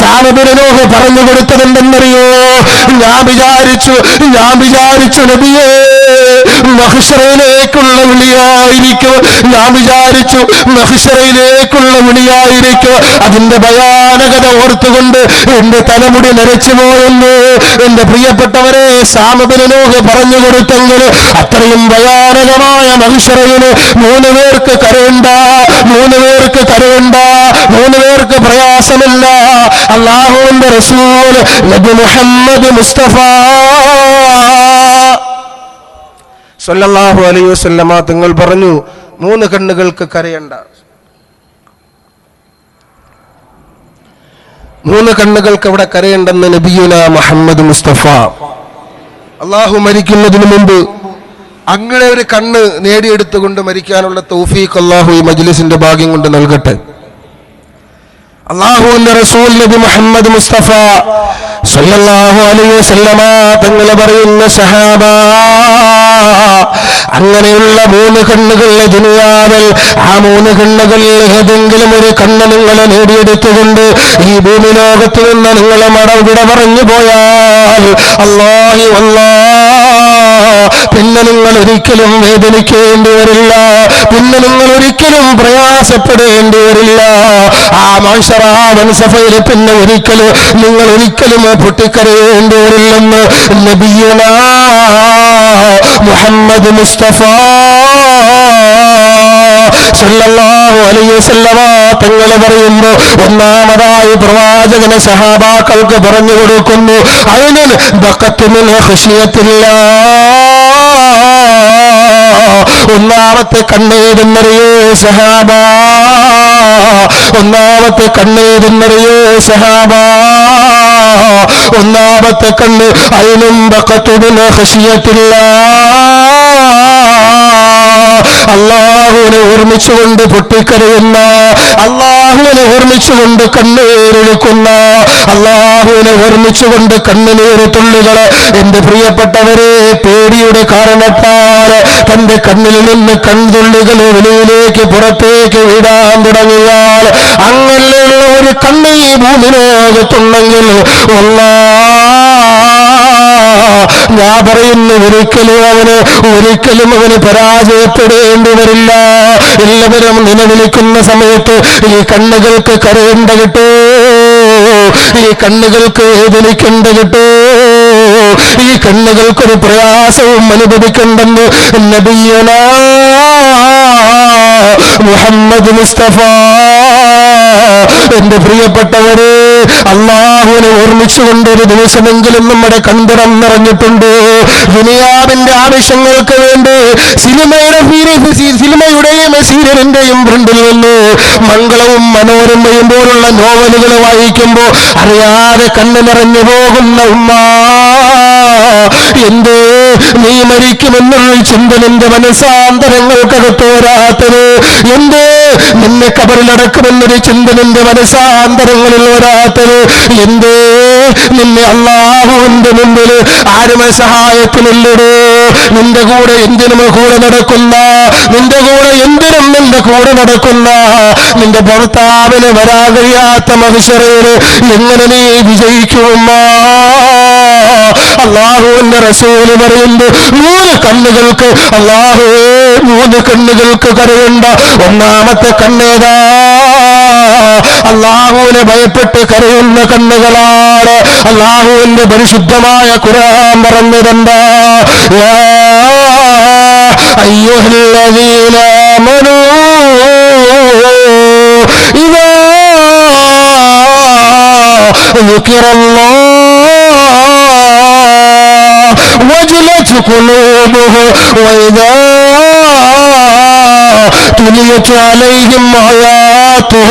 സാമബിന് നൂഹ് പറഞ്ഞു കൊടുത്തതെന്തെന്നറിയോ, ഞാൻ വിചാരിച്ചു നബിയേ മഹ്ശറയിലേക്കുള്ള വിളിയായിരിക്കും, അതിന്റെ ഭയാനകത ഓർത്തുകൊണ്ട് എന്റെ തലമുടി നരച്ചു പോയെന്ന് എന്റെ പ്രിയപ്പെട്ടവരെ സാമബിന് നൂഹ് പറഞ്ഞു കൊടുത്തെങ്കിൽ അത്രയും ഭയാനകമായ മഹ്ശറയില് 3 പേർക്ക് കരയണ്ട, 3 പേർക്ക് പ്രയാസമില്ല. അല്ലാഹുവിന്റെ റസൂൽ നബി മുഹമ്മദ് മുസ്തഫ സല്ലല്ലാഹു അലൈഹി വസല്ലമ തങ്ങൾ പറഞ്ഞു, 3 കണ്ണുകൾക്ക് കരയണ്ട, 3 കണ്ണുകൾക്ക് അവിടെ കരയണ്ടെന്ന് നബിയുന മുഹമ്മദ് മുസ്തഫ. അല്ലാഹു മരിക്കുന്നതിന് മുമ്പ് അങ്ങനെ ഒരു കണ്ണ് നേടിയെടുത്തുകൊണ്ട് മരിക്കാനുള്ള തൗഫീഖ് അല്ലാഹു ഈ മജ്ലിസിന്റെ ഭാഗ്യം കൊണ്ട് നൽകട്ടെ. അല്ലാഹുവിന്റെ റസൂൽ നബി മുഹമ്മദ് മുസ്തഫ സല്ലല്ലാഹു അലൈഹി വസല്ലമ തങ്ങൾ പറയുന്ന, സഹാബ അങ്ങനെയുള്ള 3 കണ്ണുകളുടെ ദുനിയാവിൽ ആ 3 കണ്ണുകളിൽ ഏതെങ്കിലും ഒരു കണ്ണ് നിങ്ങൾ നേടിയെടുത്തുകൊണ്ട് ഈ ഭൂമി ലോകത്ത് നിന്ന് നിങ്ങൾ വിട പറഞ്ഞു പോയാൽ അല്ലാഹി പിന്നെ നിങ്ങൾ ഒരിക്കലും വേദനിക്കേണ്ടി വരില്ല, പിന്നെ നിങ്ങൾ ഒരിക്കലും പ്രയാസപ്പെടേണ്ടി വരില്ല. ആ മഹ്ശറ മൻസഫയിൽ പിന്നെ നിങ്ങൾ ഒരിക്കലും പൊട്ടിക്കരയേണ്ടി വരില്ലെന്ന് നബിയുനാ മുഹമ്മദ് മുസ്തഫ സല്ലല്ലാഹു അലൈഹി വസല്ലമ തങ്ങൾ പറയുന്നു. ഒന്നാമതായി പ്രവാചകനെ സഹാബാക്കൾക്ക് പറഞ്ഞു കൊടുക്കുന്നു, ഐനുൻ ബഖത്ത് മിൻ ഖശിയത്തില്ലാഹ്. ഒന്നാമത്തെ കണ്ണേതെന്നറിയോ, സഹാബ? ഒന്നാമത്തെ കണ്ണ് ഏതെന്നറിയോ സഹാബ? ഒന്നാമത്തെ കണ്ണ് ഐനും ബഖതുന ഖശിയത്തില്ലാഹ്, അല്ലാഹുവിനെ ഓർമ്മിച്ചുകൊണ്ട് പൊട്ടിക്കരയുന്ന, അല്ലാഹുവിനെ ഓർമ്മിച്ചുകൊണ്ട് കണ്ണീരൊഴുക്കുന്ന, അല്ലാഹുവിനെ ഓർമ്മിച്ചുകൊണ്ട് കണ്ണുനീര് തുള്ളികള് എന്റെ പ്രിയപ്പെട്ടവരെ പേടിയുടെ കാരണത്താൽ തന്റെ കണ്ണിൽ നിന്ന് കൺതുള്ളികൾ വെളിയിലേക്ക് പുറത്തേക്ക് വിടാൻ തുടങ്ങിയാൽ, അങ്ങനെയുള്ള ഒരു കണ്ണ് ഈ ഭൂമിലോകത്തുണ്ടെങ്കിൽ ഞാൻ പറയുന്നു ഒരിക്കലും അവന് പരാജയപ്പെടേണ്ടി വരില്ല. എല്ലാവരും നിലവിളിക്കുന്ന സമയത്ത് ഈ കണ്ണുകൾക്ക് കരയേണ്ട കിട്ടൂ, ഈ കണ്ണുകൾക്ക് വേദനിക്കേണ്ട കിട്ടൂ, ഈ കണ്ണുകൾക്കൊരു പ്രയാസവും അനുഭവിക്കണ്ടെന്ന് നബിയനാ മുഹമ്മദ് മുസ്തഫ. എന്റെ പ്രിയപ്പെട്ടവരെ, അല്ലാഹുവിനെ ഓർമ്മിച്ചുകൊണ്ട് ഒരു ദിവസമെങ്കിലും നമ്മുടെ കൺതടം നിറഞ്ഞിട്ടുണ്ട്. ദുനിയാവിന്റെ ആവശ്യങ്ങൾക്ക് വേണ്ടി സിനിമയുടെയും സീരിയലിന്റെയും ഫ്രണ്ടിൽ നിന്ന് മംഗളവും മനോരമയും പോലുള്ള നോവലുകൾ വായിക്കുമ്പോ അറിയാതെ കണ്ണ് നിറഞ്ഞു പോകുന്ന ഉമ്മ, എന്തേ നീ മരിക്കുമെന്നുള്ള ചിന്ത നിന്റെ മനസാന്തരങ്ങൾക്കകത്ത് വരാത്തത്? എന്തേ നിന്നെ കബറിലടക്കുമെന്നൊരു ചിന്ത നിന്റെ മനസാന്തരങ്ങളിൽ വരാത്തത്? എന്തേ നിന്നെ അല്ലാഹുവിന്റെ മുമ്പിൽ ആരും സഹായത്തിനില്ലടോ? നിന്റെ കൂടെ എന്തിനും കൂടെ നടക്കുന്ന, നിന്റെ കൂടെ എന്തിനും നിന്റെ കൂടെ നടക്കുന്ന നിന്റെ ഭർത്താവിന് വരാൻ കഴിയാത്ത മഹ്ശറയിൽ എങ്ങനെ നീ വിജയിക്കുമോ? അല്ലാഹുവിന്റെ റസൂല് പറയുന്നു, 3 കണ്ണുകൾക്ക് അല്ലാഹുവേ 3 കണ്ണുകൾക്ക് കരയുണ്ട. ഒന്നാമത്തെ കണ്ണേതാ? അല്ലാഹുവിനെ ഭയപ്പെട്ട് കരയുന്ന കണ്ണുകളാണ്. അല്ലാഹുവിന്റെ പരിശുദ്ധമായ ഖുർആൻ പറഞ്ഞതെന്താ? യാ അയ്യുഹല്ലദീന ആമനൂ ഇദാ ذكرallah وجلت قلوبهم وإذا تليت عليهم آياته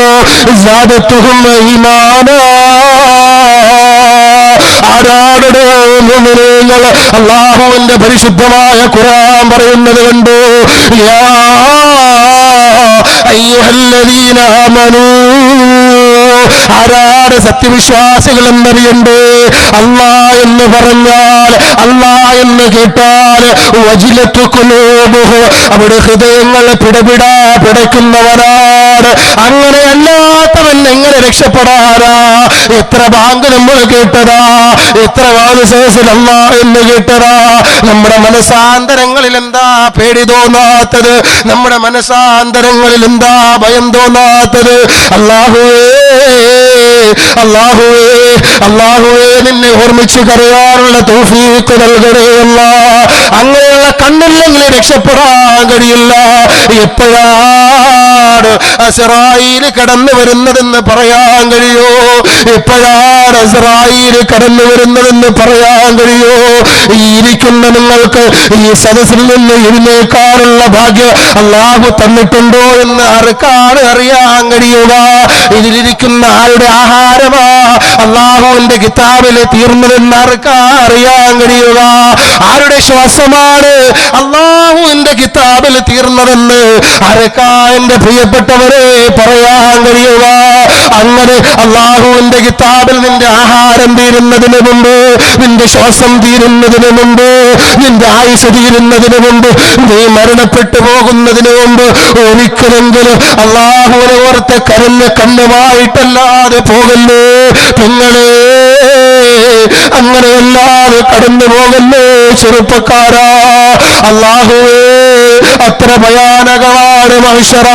زادتهم إيمانا. ആരാടോ മുഅ്മിനീങ്ങൾ അല്ലാഹുവിന്റെ പരിശുദ്ധമായ ഖുർആൻ പറയുന്നത് കണ്ടു. യാ അയ്യുഹല്ലദീന ആമനൂ, ആരാട് സത്യവിശ്വാസികൾ എന്നറിയണ്ടേ? അല്ലാ എന്ന് പറഞ്ഞാൽ, അല്ലാ എന്ന് കേട്ടാൽ വജിലത്തു ഖുലൂബുഹും, അവിടെ ഹൃദയങ്ങൾ പിടപിടാ പിടയ്ക്കുന്നവനാണ്. അങ്ങനെ അല്ലാത്തവൻ എങ്ങനെ രക്ഷപ്പെടാനാ? എത്ര ബാങ്ക് നമ്മൾ കേട്ടതാ, എത്ര വാദശേഷൽ അല്ലാ എന്ന് കേട്ടതാ. നമ്മുടെ മനസാന്തരങ്ങളിൽ എന്താ പേടി തോന്നാത്തത്? നമ്മുടെ മനസാന്തരങ്ങളിൽ എന്താ ഭയം തോന്നാത്തത്? അല്ലാഹുവേ, അല്ലാഹുവേ, അല്ലാഹുവേ, നിന്നെ ഓർമ്മിച്ച് കരയാറുള്ള തൗഫീഖ് നൽകണേ അല്ലാ. അങ്ങനെയുള്ള കണ്ണില്ലെങ്കിൽ രക്ഷപ്പെടാൻ കഴിയില്ല. എപ്പോഴാണ് അസ്റായീൽ കടന്നു വരുന്നതെന്ന് പറയാൻ കഴിയോ? എപ്പോഴാണ് അസ്റായീൽ കടന്നു വരുന്നതെന്ന് പറയാൻ കഴിയോ? ഈ ഇരിക്കുന്ന നിങ്ങൾക്ക് ഈ സദസ്സിൽ നിന്ന് എഴുന്നേൽക്കാനുള്ള ഭാഗ്യം അല്ലാഹു തന്നിട്ടുണ്ടോ എന്ന് ആർക്കാണ് അറിയാൻ കഴിയുക? ഇതിലിരിക്കുന്ന ആരുടെ ആഹാരമാ അല്ലാഹുവിന്റെ കിതാബിൽ തീർന്നതെന്ന് ആർക്കാ അറിയാൻ കഴിയുക? ആരുടെ ശ്വാസമാണ് അല്ലാഹുവിന്റെ കിതാബിൽ തീർന്നതെന്ന് ആർക്കാ എന്റെ പ്രിയപ്പെട്ടവരെ പറയാൻ കഴിയുക? അങ്ങനെ അല്ലാഹുവിന്റെ കിതാബിൽ നിന്റെ ആഹാരം തീരുന്നതിന് മുമ്പ്, നിന്റെ ശ്വാസം തീരുന്നതിന് മുമ്പ്, നിന്റെ ആയുസ് തീരുന്നതിന് മുമ്പ്, നീ മരണപ്പെട്ടു പോകുന്നതിന് മുമ്പ് ഒരിക്കലെങ്കിലും അല്ലാഹുവിനെ ഓർത്ത് കരഞ്ഞ കണ്ണുമായിട്ടല്ലാതെ പോകല്ലേ പെങ്ങളെ, അങ്ങനെയല്ലാതെ കടന്നു പോകല്ലേ ചെറുപ്പക്കാരാ. അല്ലാഹുവേ, അത്ര ഭയാനകമാണ് മഹ്ശറ.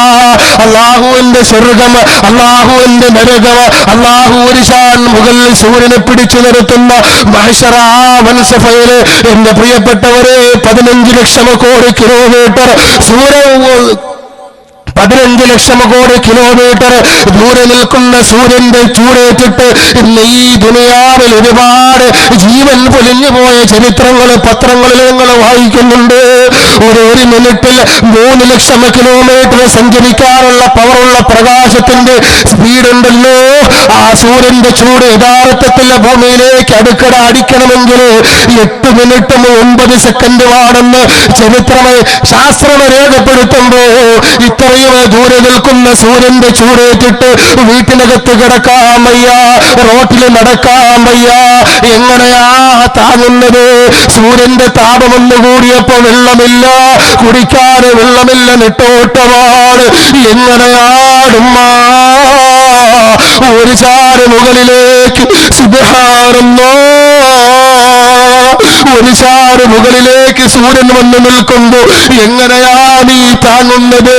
അല്ലാഹുവിന്റെ സ്വർഗം, അല്ലാഹുവിന്റെ നരകം, അല്ലാഹു ഒരു ശാൻ മുകളിൽ സൂര്യനെ പിടിച്ചു നിർത്തുന്ന മഹ്ശറ മൻസഫയില് എന്റെ പ്രിയപ്പെട്ടവരെ 15 ലക്ഷം കോടി കിലോമീറ്റർ സൂര്യൻ 15 ലക്ഷം കോടി കിലോമീറ്റർ ദൂരെ നിൽക്കുന്ന സൂര്യന്റെ ചൂടേറ്റിട്ട് ഇന്ന് ഈ ദുനിയാവിൽ ഒരുപാട് ജീവൻ പൊലിഞ്ഞു പോയ ചരിത്രങ്ങൾ പത്രങ്ങളിൽ നിങ്ങൾ വായിക്കുന്നുണ്ട്. ഒരു മിനിറ്റിൽ 3 ലക്ഷം കിലോമീറ്റർ സഞ്ചരിക്കാനുള്ള പവറുള്ള പ്രകാശത്തിന്റെ സ്പീഡ് ഉണ്ടല്ലോ. ആ സൂര്യന്റെ ചൂട് യഥാർത്ഥത്തിൽ ഭൂമിയിലേക്ക് അടിക്കണമെങ്കിൽ 8 മിനിറ്റും 9 സെക്കൻഡുമാണെന്ന് ശാസ്ത്രം രേഖപ്പെടുത്തുമ്പോ ഇത്രയും ദൂരെ നിൽക്കുന്ന സൂര്യന്റെ ചൂടേറ്റിട്ട് വീട്ടിനകത്ത് കിടക്കാൻ വയ്യ, റോട്ടിൽ നടക്കാൻ വയ്യ. എങ്ങനെയാ താങ്ങുന്നത്? സൂര്യന്റെ താപമൊന്നു കൂടിയപ്പോ വെള്ളമില്ല, കുടിക്കാൻ വെള്ളമില്ല, നെട്ടോട്ടമാണ്. എങ്ങനെയാടുമ്മ ഒരു ചാറ് മുകളിലേക്ക് സുബ്ഹാനല്ലാഹ്, ഒരു ചാറ് മുകളിലേക്ക് സൂര്യൻ വന്ന് നിൽക്കുമ്പോ എങ്ങനെയാ നീ താങ്ങുന്നത്?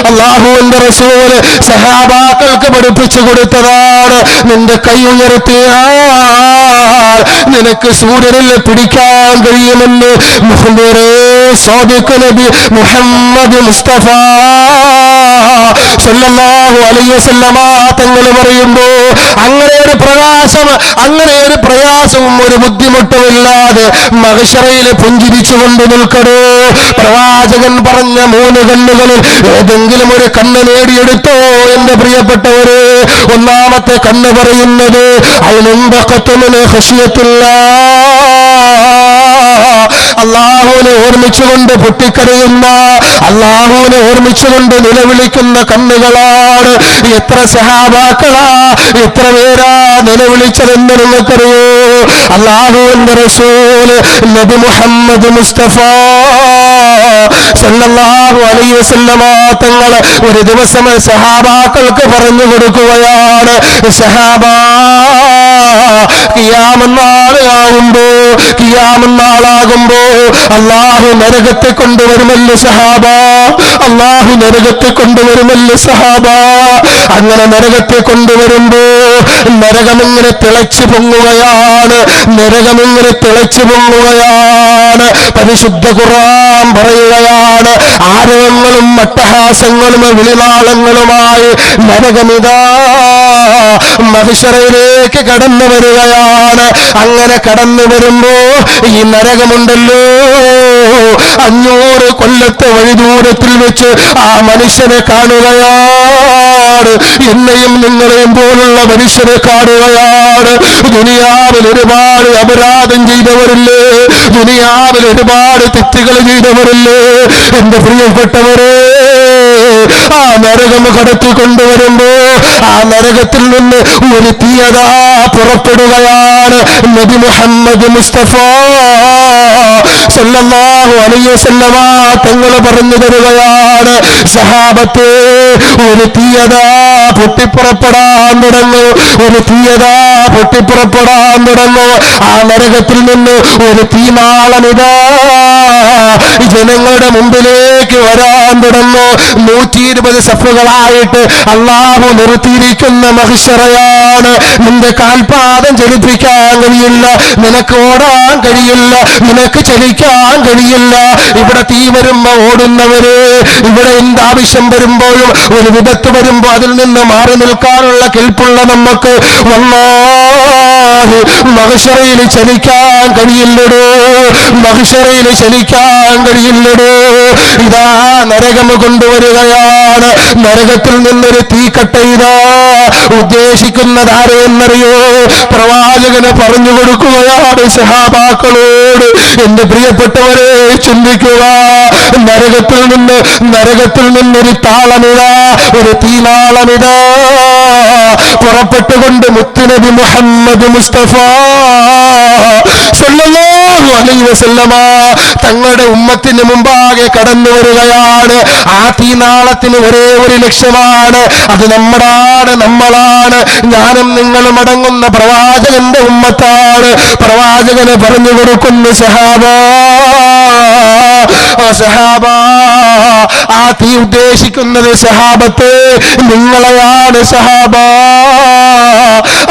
അല്ലാഹുവിന്റെ റസൂൽ സഹാബാക്കൾക്ക് പഠിപ്പിച്ചു കൊടുത്തതാണ്. നിന്റെ കൈ ഉയർത്തിയാൽ നിനക്ക് സൂര്യനിൽ പിടിക്കാൻ കഴിയുമെന്ന് മുഹമ്മദ് സാദിഖ് നബി മുഹമ്മദ് മുസ്തഫ സല്ലല്ലാഹു അലൈഹി വസല്ലമ തങ്ങൾ പറയുമ്പോ അങ്ങനെ ഒരു പ്രയാസവും ഒരു ബുദ്ധിമുട്ടുമില്ലാതെ മഹ്ശറയിൽ പുഞ്ചിരിച്ചുകൊണ്ട് നിൽക്കണോ. പ്രവാചകൻ പറഞ്ഞ 3 കണ്ണുകളിൽ ഏതെങ്കിലും ഒരു കണ്ണ് നേടിയെടുത്തോ എന്റെ പ്രിയപ്പെട്ടവര്. ഒന്നാമത്തെ കണ്ണ് പറയുന്നത് അല്ലാഹുവിനെ ഓർമ്മിച്ചുകൊണ്ട് പൊട്ടിക്കരയുന്ന, അല്ലാഹുവിനെ ഓർമ്മിച്ചുകൊണ്ട് നിലവിളിക്കുന്ന കണ്ണുകളാണ്. എത്ര സഹാബാക്കളാ, എത്ര പേരാ നിലവിളിച്ചതെന്ന് നിങ്ങൾക്കറിയോ? അല്ലാഹുവിന്റെ റസൂൽ നബി മുഹമ്മദ് മുസ്തഫ സല്ലല്ലാഹു അലൈഹി വസല്ലമ തങ്ങൾ ഒരു ദിവസം സഹാബാക്കൾക്ക് പറഞ്ഞു കൊടുക്കുകയാണ്. സഹാബാ, ഖിയാമന്നാളാകുമ്പോ അല്ലാഹു നരകത്തെ കൊണ്ടുവരുമല്ലോ സഹാബ, അല്ലാഹു നരകത്തെ കൊണ്ടുവരുമല്ലോ സഹാബ. അങ്ങനെ നരകത്തെ കൊണ്ടുവരുമ്പോ നരകമിങ്ങനെ തിളച്ചു പൊങ്ങുകയാണ്, നരകമിങ്ങനെ തിളച്ചു പൊങ്ങുകയാണ്. പരിശുദ്ധ ഖുർആൻ പറയുകയാണ്, ആരവങ്ങളും അട്ടഹാസങ്ങളും വിളിനാളങ്ങളുമായി നരകമിതാ മഹ്ശറയിലേക്ക് കടന്നു വരികയാണ്. അങ്ങനെ കടന്നു വരുമ്പോ ഈ നരകമുണ്ടല്ലോ 500 കൊല്ലത്തെ വഴിദൂരത്തിൽ വെച്ച് ആ മനുഷ്യനെ കാണുകയാണ്. എന്നെയും നിങ്ങളെയും പോലുള്ള മനുഷ്യരെ കാണുകയാണ്. ദുനിയാവിൽ ഒരുപാട് അപരാധം ചെയ്തവരില്ലേ, ദുനിയാവിൽ ഒരുപാട് തെറ്റുകൾ ചെയ്തവരില്ലേ എന്റെ പ്രിയപ്പെട്ടവരെ. ആ നരകം കടത്തിക്കൊണ്ടുവരുമ്പോ ആ നരകത്തിൽ നിന്ന് ഒരു തീയതാ പുറപ്പെടുകയാണ്. നബി മുഹമ്മദ് മുസ്തഫ സല്ലല്ലാഹു അലൈഹി വസല്ലമ തങ്ങൾ പറഞ്ഞു തരുകയാണ്, സഹാബത്തെ ഒരു തീയതാ പൊട്ടിപ്പുറപ്പെടാൻ തുടങ്ങും, ഒരു തീയതാ പൊട്ടിപ്പുറപ്പെടാൻ തുടങ്ങും. ആ നരകത്തിൽ നിന്ന് ഒരു തീനാളമിതാ ജനങ്ങളുടെ മുമ്പിലേക്ക് വരാൻ തുടങ്ങും. 120 സഫുകളായിട്ട് അല്ലാഹു നിർത്തിയിരിക്കുന്ന മഹ്ശറയാണ്. നിന്റെ കാൽപാദം ചലിപ്പിക്കാൻ കഴിയില്ല, നിനക്ക് ഓടാൻ കഴിയില്ല, നിനക്ക് ചലിക്കാൻ കഴിയില്ല. ഇവിടെ തീ വരുമ്പോ ഓടുന്നവര്, ഇവിടെ എന്താവശ്യം വരുമ്പോഴും ഒരു വിപത്ത് വരുമ്പോ അതിൽ നിന്ന് മാറി നിൽക്കാനുള്ള കെൽപ്പുള്ള നമുക്ക് വല്ലാഹി മഹ്ശറയിൽ ചലിക്കാൻ കഴിയില്ലടോ, മഹ്ശറയിൽ ചലിക്കാൻ കഴിയില്ലടോ. ഇതാ നരകം കൊണ്ടുവരികയാണ്. നരകത്തിൽ നിന്നൊരു തീക്കട്ട ഇതാ ഉദ്ദേശിക്കുന്നത് ആരെന്നറിയോ? പ്രവാചകന് പറഞ്ഞു കൊടുക്കുകയാണ് സഹാബാക്കളോട്. എന്റെ പ്രിയപ്പെട്ടവരെ ചിന്തിക്കുക, നരകത്തിൽ നിന്നൊരു താളമിതാ, ഒരു തീനാളമിതാ പുറപ്പെട്ടുകൊണ്ട് മുത്തുനബി മുഹമ്മദ് മുസ്തഫ സല്ലല്ലാഹു അലൈഹി വസല്ലമ തങ്ങളുടെ ഉമ്മത്തിന് മുമ്പാകെ കടന്നു വരികയാണ്. ആ തീനാളത്തിന് ഒരേ ഒരു ലക്ഷ്യമാണ്, അത് നമ്മളാണ്. ഞാനും നിങ്ങളും അടങ്ങുന്ന പ്രവാചകന്റെ ഉമ്മത്താണ്. പ്രവാചകന് പറഞ്ഞു കൊടുക്കുന്നു, സഹാബ, ആ തീ ഉദ്ദേശിക്കുന്നത് സഹാബത്തെ നിങ്ങളെയാണ്. സഹാബ,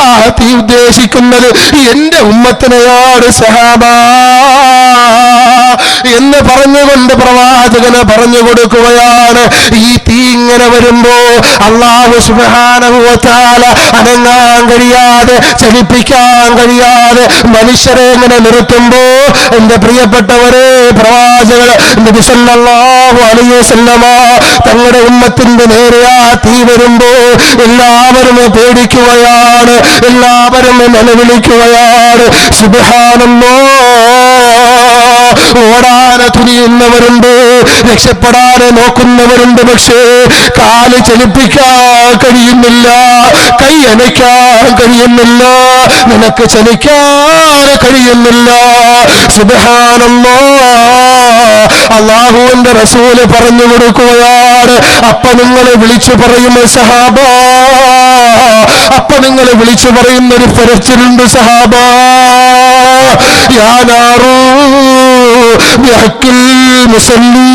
ആ തീ ഉദ്ദേശിക്കുന്നത് എന്റെ ഉമ്മത്തിനെയാണ്. സഹാബ, എന്ന് പറഞ്ഞുകൊണ്ട് പ്രവാചകന് പറഞ്ഞു കൊടുക്കുകയാണ്. ഈ തീ ഇങ്ങനെ വരുമ്പോ അല്ലാഹു സുബ്ഹാനഹു വ തആല അനങ്ങാൻ കഴിയാതെ, ചലിപ്പിക്കാൻ കഴിയാതെ മനുഷ്യരെ ഇങ്ങനെ നിർത്തുമ്പോ എന്റെ പ്രിയപ്പെട്ടവരെ, പ്രവാചകൻ നബി സല്ലല്ലാഹു അലൈഹി വസല്ലമ തങ്ങളുടെ ഉമ്മത്തിന്റെ നേരെ ആ തീ വരുമ്പോ എല്ലാവരും പേടിക്കുകയാണ്, എല്ലാവരും നിലവിളിക്കുകയാണ്. സുബ്ഹാനല്ലാഹ്. ഓടാനെ തുനിയുന്നവരുണ്ട്, രക്ഷപ്പെടാതെ നോക്കുന്നവരുണ്ട്. പക്ഷേ കാല് ചലിപ്പിക്കാൻ കഴിയുന്നില്ല, കൈ അനയ്ക്കാൻ കഴിയുന്നില്ല, നിനക്ക് ചലിക്കാൻ കഴിയുന്നില്ല. സുബ്ഹാനല്ലാഹ്. അല്ലാഹുവിന്റെ റസൂല് പറഞ്ഞു കൊടുക്കുകയാണ്. അപ്പൊ നിങ്ങൾ വിളിച്ചു പറയുന്ന സഹാബ, അപ്പൊ നിങ്ങൾ വിളിച്ചു പറയുന്ന ഒരു ഫരച്ചിലുണ്ട് സഹാബ. യാ നാറൂ ബിഹഖിൽ മുസല്ലി.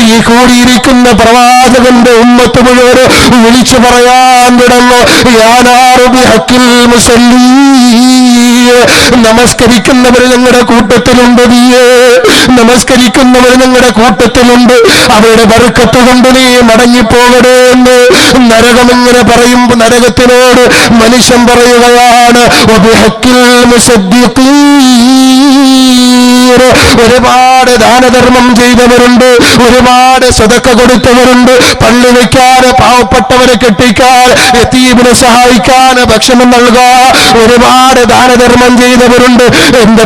ഈ കൂടിയിരിക്കുന്ന പ്രവാചകന്റെ ഉമ്മത്ത് മുഴുവൻ വിളിച്ചു പറയാൻ തുടങ്ങും. യാ നാറൂ ബിഹഖിൽ മുസല്ലി. നമസ്കരിക്കുന്നവർ ഞങ്ങളുടെ കൂട്ടത്തിലുണ്ട്, നീയേ നമസ്കരിക്കുന്നവർ ഞങ്ങളുടെ കൂട്ടത്തിലുണ്ട്, അവരുടെ ബർക്കത്ത് കൊണ്ട് നീ മടങ്ങിപ്പോകണേ എന്ന് നരകമെങ്ങനെ പറയുമ്പോ നരകത്തിനോട് മനുഷ്യൻ പറയുകയാണ്. ഒരുപാട് ദാനധർമ്മം ചെയ്തവരുണ്ട്, ഒരുപാട് സദഖ കൊടുത്തവരുണ്ട്, പള്ളി വെക്കാൻ, പാവപ്പെട്ടവരെ കെട്ടിക്കാൻ, യതീമിനെ സഹായിക്കാൻ, ഭക്ഷണം നൽകാൻ ഒരുപാട് ദാനധർമ്മം ചെയ്തവരുണ്ട്. എന്റെ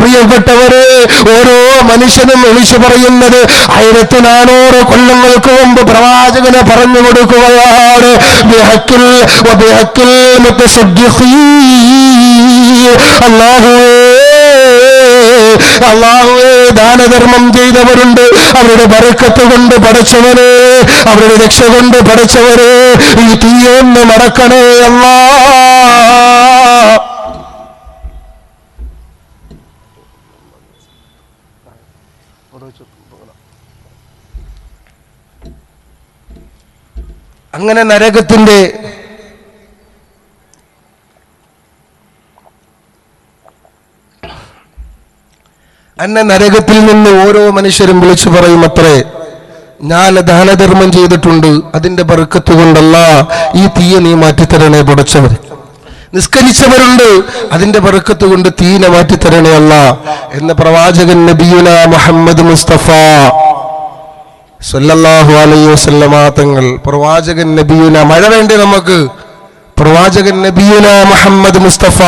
പ്രിയപ്പെട്ടവരെ, ഓരോ മനുഷ്യനും വിളിച്ചു പറയുന്നത് 1400 കൊല്ലങ്ങൾക്ക് മുമ്പ് പ്രവാചകനെ പറഞ്ഞു കൊടുക്കുകയാണ്. അല്ലാഹുവേ, ദാനധർമ്മം ചെയ്തവരുണ്ട്, അവരുടെ ബർക്കത്ത് കൊണ്ട് പടച്ചവരെ, അവരുടെ രക്ഷ കൊണ്ട് പടച്ചവരെ, ഈ തീയൊന്ന് മടക്കണേ അല്ലാഹ്. അങ്ങനെ നരകത്തിന്റെ നരകത്തിൽ നിന്ന് ഓരോ മനുഷ്യരും വിളിച്ചു പറയും, അത്രേ ഞാൻ ദാനധർമ്മം ചെയ്തിട്ടുണ്ട്, അതിന്റെ ബർക്കത്ത് കൊണ്ടല്ല ഈ തീയെ നീ മാറ്റിത്തരണേ പടച്ചവർ. നിസ്കരിച്ചവരുണ്ട്, അതിന്റെ ബർക്കത്ത് കൊണ്ട് തീനെ മാറ്റിത്തരണേ അല്ല എന്ന് പ്രവാചകൻ നബിയുന മുഹമ്മദ് മുസ്തഫ സല്ലല്ലാഹു അലൈഹി വസല്ലമ തങ്ങൾ, പ്രവാചകൻ നബിയുന, മഴ വേണ്ടേ നമുക്ക്, പ്രവാചകൻ നബിയുന മുഹമ്മദ് മുസ്തഫ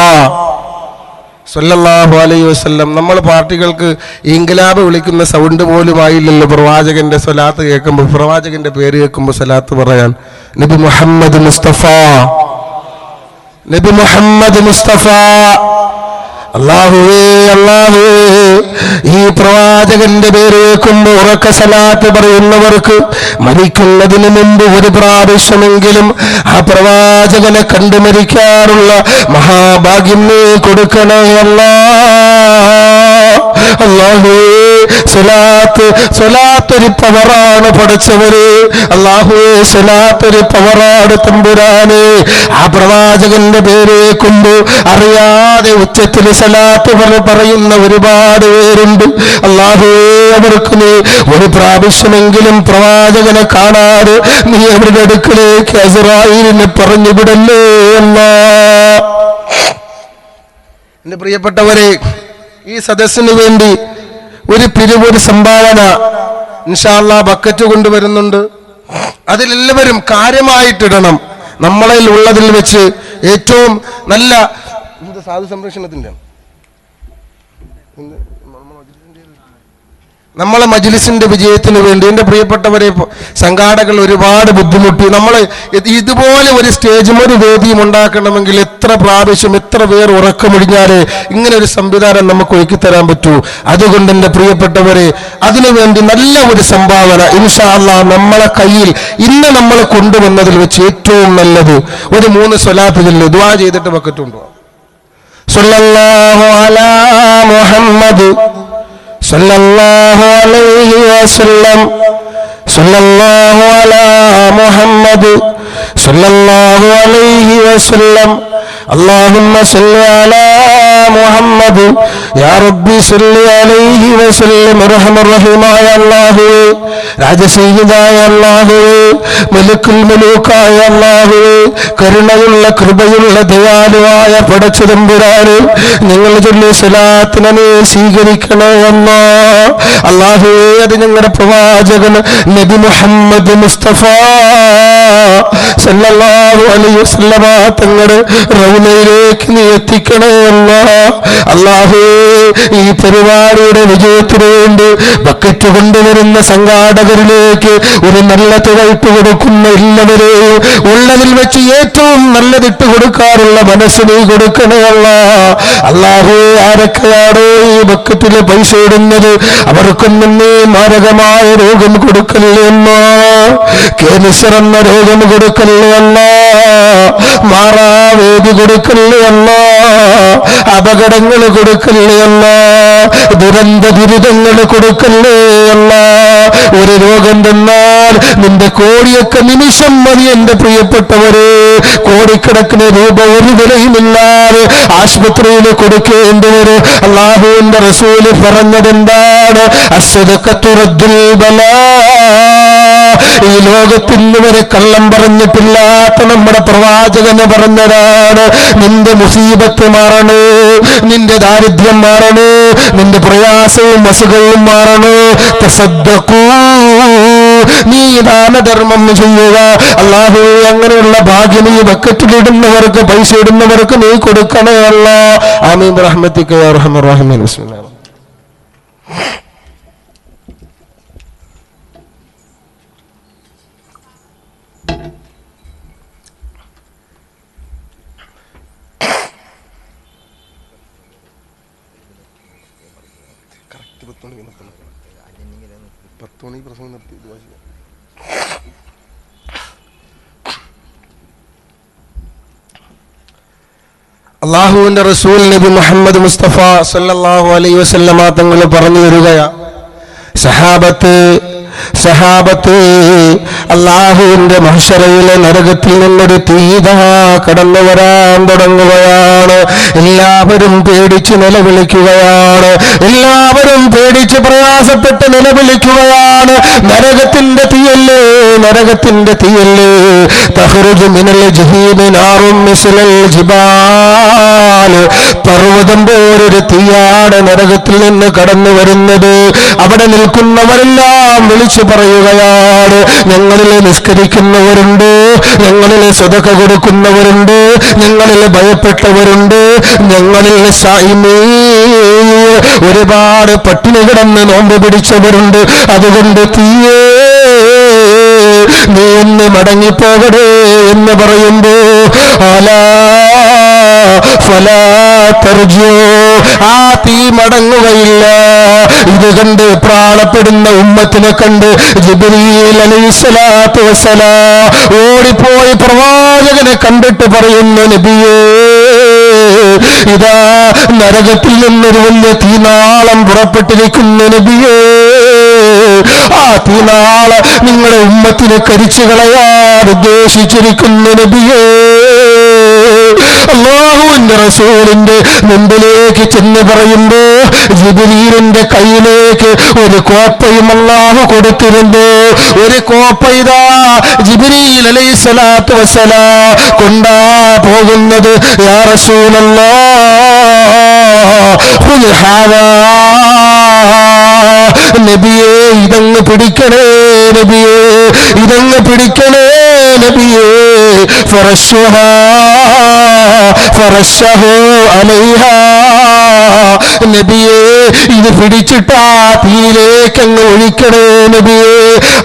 സല്ലല്ലാഹു അലൈഹി വസല്ലം. നമ്മൾ പാർട്ടികൾക്ക് ഇൻഖിലാബ് വിളിക്കുന്ന സൗണ്ട് പോലും ആയില്ലല്ലോ പ്രവാചകന്റെ സ്വലാത്ത് കേൾക്കുമ്പോൾ, പ്രവാചകന്റെ പേര് കേൾക്കുമ്പോൾ സ്വലാത്ത് പറയാൻ. നബി മുഹമ്മദ് മുസ്തഫ, നബി മുഹമ്മദ് മുസ്തഫ. അല്ലാഹുവേ, ഈ പ്രവാചകന്റെ പേര് കേൾക്കുമ്പോൾ ഉറക്ക സലാത്ത് പറയുന്നവർക്ക് മരിക്കുന്നതിന് മുമ്പ് ഒരു പ്രാവശ്യമെങ്കിലും ആ പ്രവാചകനെ കണ്ടു മരിക്കാറുള്ള മഹാഭാഗ്യം നീ കൊടുക്കണേ അല്ലാഹുവേ. സ്വലാത്തൊരു പവറാണ് പഠിച്ചവര്. അല്ലാഹുവേ, സ്വലാത്തൊരു പവറാണ് തമ്പുരാനെ. ആ പ്രവാചകന്റെ പേര് കേൾക്കുമ്പോൾ അറിയാതെ ഉച്ചത്തിൽ സ്വലാത്ത് പറയുന്ന ഒരുപാട് പേരുണ്ട്. അല്ലാഹുവേ, അവർക്ക് നീ ഒരു പ്രാവശ്യമെങ്കിലും പ്രവാചകനെ കാണാതെ നീ അവരുടെ അടുക്കലേക്ക് അസ്റായീലിനെ പറഞ്ഞു വിടല്ലേ അല്ലാഹ്. എന്റെ പ്രിയപ്പെട്ടവരെ, ഈ സദസ്സിന് വേണ്ടി ഒരു പിരിവൊരു സംഭാവന ഇൻഷാ അല്ലാഹ് ബക്കറ്റ് കൊണ്ടുവരുന്നുണ്ട്. അതിലെല്ലാവരും കാര്യമായിട്ടിടണം. നമ്മളിൽ ഉള്ളതിൽ വെച്ച് ഏറ്റവും നല്ല സാധു സംരക്ഷണത്തിന്റെ നമ്മളെ മജ്ലിസിന്റെ വിജയത്തിന് വേണ്ടി എൻ്റെ പ്രിയപ്പെട്ടവരെ, സംഘാടകർ ഒരുപാട് ബുദ്ധിമുട്ടി. നമ്മൾ ഇതുപോലെ ഒരു സ്റ്റേജും ഒരു വേദിയും ഉണ്ടാക്കണമെങ്കിൽ എത്ര പ്രാവശ്യം എത്ര പേർ ഉറക്കമൊഴിഞ്ഞാലേ ഇങ്ങനെ ഒരു സംവിധാനം നമുക്ക് ഒരുക്കി തരാൻ പറ്റൂ. അതുകൊണ്ട് എൻ്റെ പ്രിയപ്പെട്ടവരെ, അതിനുവേണ്ടി നല്ല ഒരു സംഭാവന ഇൻഷാ അല്ലാഹ് നമ്മളെ കയ്യിൽ ഇന്ന് നമ്മൾ കൊണ്ടുവന്നതിൽ വെച്ച് ഏറ്റവും നല്ലത് ഒരു 3 സ്വലാത്ത് ചൊല്ലി ദുആ ചെയ്തിട്ട് ബക്കറ്റ് കൊണ്ടുപോകാം. സ്വല്ലല്ലാഹു അലാ മുഹമ്മദ് സല്ലല്ലാഹു അലൈഹി വസല്ലം, സല്ലല്ലാഹു അലാ മുഹമ്മദ് സല്ലല്ലാഹു അലൈഹി വസല്ലം, അല്ലാഹുമ്മ സല്ലി അലാ മുഹമ്മദ് മുഹമ്മദ് യാ റബ്ബി സല്ലി അലൈഹി വസല്ലം അർഹമർ റഹീമായ അല്ലാഹുവേ രാജസീഹിതായ അല്ലാഹുവേ മലക്കുൽ മലൂക്കായ അല്ലാഹുവേ കരുണയുള്ള കൃപയുള്ള ദയാലുവായ പടച്ചതമ്പുരാനെ ഞങ്ങൾ ചൊല്ലിയ സ്വലാത്തിനെ നീ സ്വീകരിക്കണേ അല്ലാഹുവേ അത് ഞങ്ങളുടെ പ്രവാചകൻ നബി മുഹമ്മദ് മുസ്തഫ സല്ലല്ലാഹു അലൈഹി വസല്ലമ തങ്ങളുടെ റൗളയിലേക്ക് നീ എത്തിക്കണേ അല്ലാഹുവേ ഈ പരിപാടിയുടെ വിജയത്തിനു വേണ്ടി ബക്കറ്റ് കൊണ്ടുവരുന്ന സംഘാടകരിലേക്ക് ഒരു നല്ല തുക ഇട്ട് കൊടുക്കുന്ന എല്ലാവരെയും ഉള്ളതിൽ വെച്ച് ഏറ്റവും നല്ലതിട്ട് കൊടുക്കാറുള്ള മനസ്സ് നീ കൊടുക്കണേ അല്ലാഹുവേ ആരൊക്കെയാണോ ഈ ബക്കറ്റില് പൈസ ഇടുന്നത് അവർക്കൊന്നും നീ മാരകമായ രോഗം കൊടുക്കല്ലേ ക്യാൻസർ എന്ന രോഗം കൊടുക്കല്ലേ മാറാവേദി കൊടുക്കല്ലേ അപകടങ്ങൾ കൊടുക്കല്ലേ ദുരന്ത ദുരിതങ്ങൾ കൊടുക്കല്ലേ ഒരു രോഗം തന്നാൽ നിന്റെ കോടിയൊക്കെ നിമിഷം മതി എന്റെ പ്രിയപ്പെട്ടവരെ കോടിക്കണക്കിന് രൂപ ഒരു വിലയുമില്ലാതെ ആശുപത്രിയിൽ കൊടുക്കേണ്ടവര് അല്ലാഹുവിന്റെ റസൂല് പറഞ്ഞതെന്താണ് അസ്സദഖത്തു റദ്ദുൽ ബലാ ഈ ലോകത്തിന് വരെ കള്ളം പറഞ്ഞിട്ടില്ലാത്ത നമ്മുടെ പ്രവാചകന് പറഞ്ഞതാണ് നിന്റെ മുസീബത്ത് മാറണോ നിന്റെ ദാരിദ്ര്യം മാറണോ നിന്റെ പ്രയാസവും അസുഖവും മാറണോ തസദ്ദഖൂ നീ ദാനധർമ്മം ചെയ്യുക അല്ലാഹു അങ്ങനെയുള്ള ഭാഗ്യം ഈ ബക്കറ്റിലിടുന്നവർക്ക് പൈസ ഇടുന്നവർക്ക് നീ കൊടുക്കണേ അല്ലാഹ് ആമീൻ റഹ്മതിക യാ അർഹമർ റഹീമീൻ ബിസ്മില്ലാഹ് അല്ലാഹുവിന്റെ റസൂൽ നബി മുഹമ്മദ് മുസ്തഫ സല്ലല്ലാഹു അലൈഹി വസല്ലമ തങ്ങൾ പറഞ്ഞു തരുകയാ സഹാബത്ത് അല്ലാഹുവിന്റെ മഹ്ശറയിലെ നരകത്തിൽ നിന്നൊരു തീതാ കടന്നു വരാൻ തുടങ്ങുകയാണ് എല്ലാവരും പേടിച്ച് നിലവിളിക്കുകയാണ് എല്ലാവരും പേടിച്ച് പ്രയാസപ്പെട്ട് നിലവിളിക്കുകയാണ് നരകത്തിന്റെ തീയല്ലേ തഖ്റുജു മിനൽ ജഹീമി നാറും മിസ്ലൽ ജിബാൽ പർവ്വതം പോലൊരു തീയാണ് നരകത്തിൽ നിന്ന് കടന്നു വരുന്നത് അവിടെ നിൽക്കുന്നവരെല്ലാം വിളിച്ചു പറയുകയാണ് ഞങ്ങളിൽ നിസ്കരിക്കുന്നവരുണ്ട് ഞങ്ങളിൽ സദഖ കൊടുക്കുന്നവരുണ്ട് ഞങ്ങളിൽ ഭയപ്പെട്ടവരുണ്ട് ഞങ്ങളിൽ ഒരുപാട് പട്ടിണി കിടന്ന് നോമ്പ് പിടിച്ചവരുണ്ട് അതുകൊണ്ട് തീയേ നീ ഒന്ന് മടങ്ങിപ്പോകടേ എന്ന് പറയുമ്പോ ആ തീ മടങ്ങുകയില്ല ഇത് കണ്ട് പ്രാണപ്പെടുന്ന ഉമ്മത്തിനെ കണ്ട് ജിബ്രീൽ അലൈഹിസ്സലാത്തു വസ്സലാം ഓടിപ്പോയി പ്രവാചകനെ കണ്ടിട്ട് പറയുന്നു നബിയേ ഇതാ നരകത്തിൽ നിന്നൊരു വലിയ തീനാളം പുറപ്പെട്ടിരിക്കുന്നു നബിയേ ആ തീനാള് നിങ്ങളുടെ ഉമ്മത്തിനെ കരിച്ചു കളയാൻ ഉദ്ദേശിച്ചിരിക്കുന്നു നബിയേ അല്ലാഹുവിന്റെ റസൂലിന്റെ മുമ്പിലേക്ക് ചെന്ന് പറയുമ്പോ ജിബ്രീലിന്റെ കയ്യിലേക്ക് ഒരു കോപ്പയും അല്ലാഹു കൊടുത്തിരുന്നു ഒരു കോപ്പ ഇതാ ജിബ്രീൽ അലൈഹിസ്സലാത്തു വസ്സലാം കൊണ്ടാ പോകുന്നത് യാ റസൂലല്ലാഹ് നബിയേ ഇതങ്ങ് പിടിക്കണേ നബിയേ ഇതങ്ങ് പിടിക്കണേ നബിയേ ഫറശഹു അലൈഹാ നബിയേ ഇത് പിടിച്ചിട്ട് ആ തീയിലേക്കങ്ങ് ഒഴിക്കണേ നബിയേ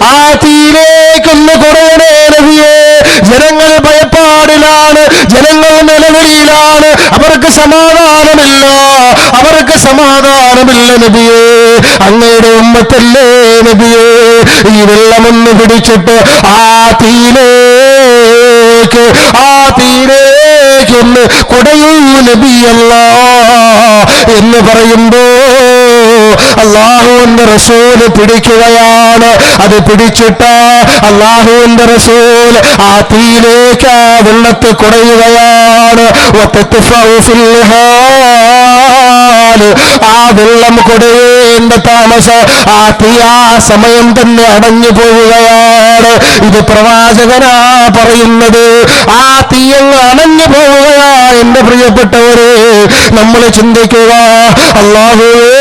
ആ തീയിലേക്കൊന്ന് കുറയണേ നബിയേ ജനങ്ങൾ ഭയപ്പാടിലാണ് ജനങ്ങൾ നിലവിളിയിലാണ് അവർക്ക് സമാധാനമില്ല നബിയേ അങ്ങയുടെ ഉമ്മത്തല്ലേ നബിയേ ഈ വെള്ളമൊന്ന് പിടിച്ചിട്ട് ആ തീയിലേക്ക് ഒന്ന് കുടയൂ നബിയല്ലാ എന്ന് പറയുമ്പോ അല്ലാഹുവിന്റെ റസൂൽ പിടിക്കുകയാണ് അത് പിടിച്ചിട്ട് അല്ലാഹുവിന്റെ റസൂൽ ആ തീയിലേക്ക് ആ വെള്ളത്തെ കുടയുകയാണ് ആ വെള്ളം കൊടയേണ്ട താമസം ആ തീ ആ സമയം തന്നെ അടഞ്ഞു പോവുകയാണ്. ഇത് പ്രവാചകനാ പറയുന്നത്. ആ തീയങ്ങ് അണഞ്ഞു പോവുകയാ. എന്റെ പ്രിയപ്പെട്ടവരെ, നമ്മൾ ചിന്തിക്കുക, അല്ലാഹുവേ,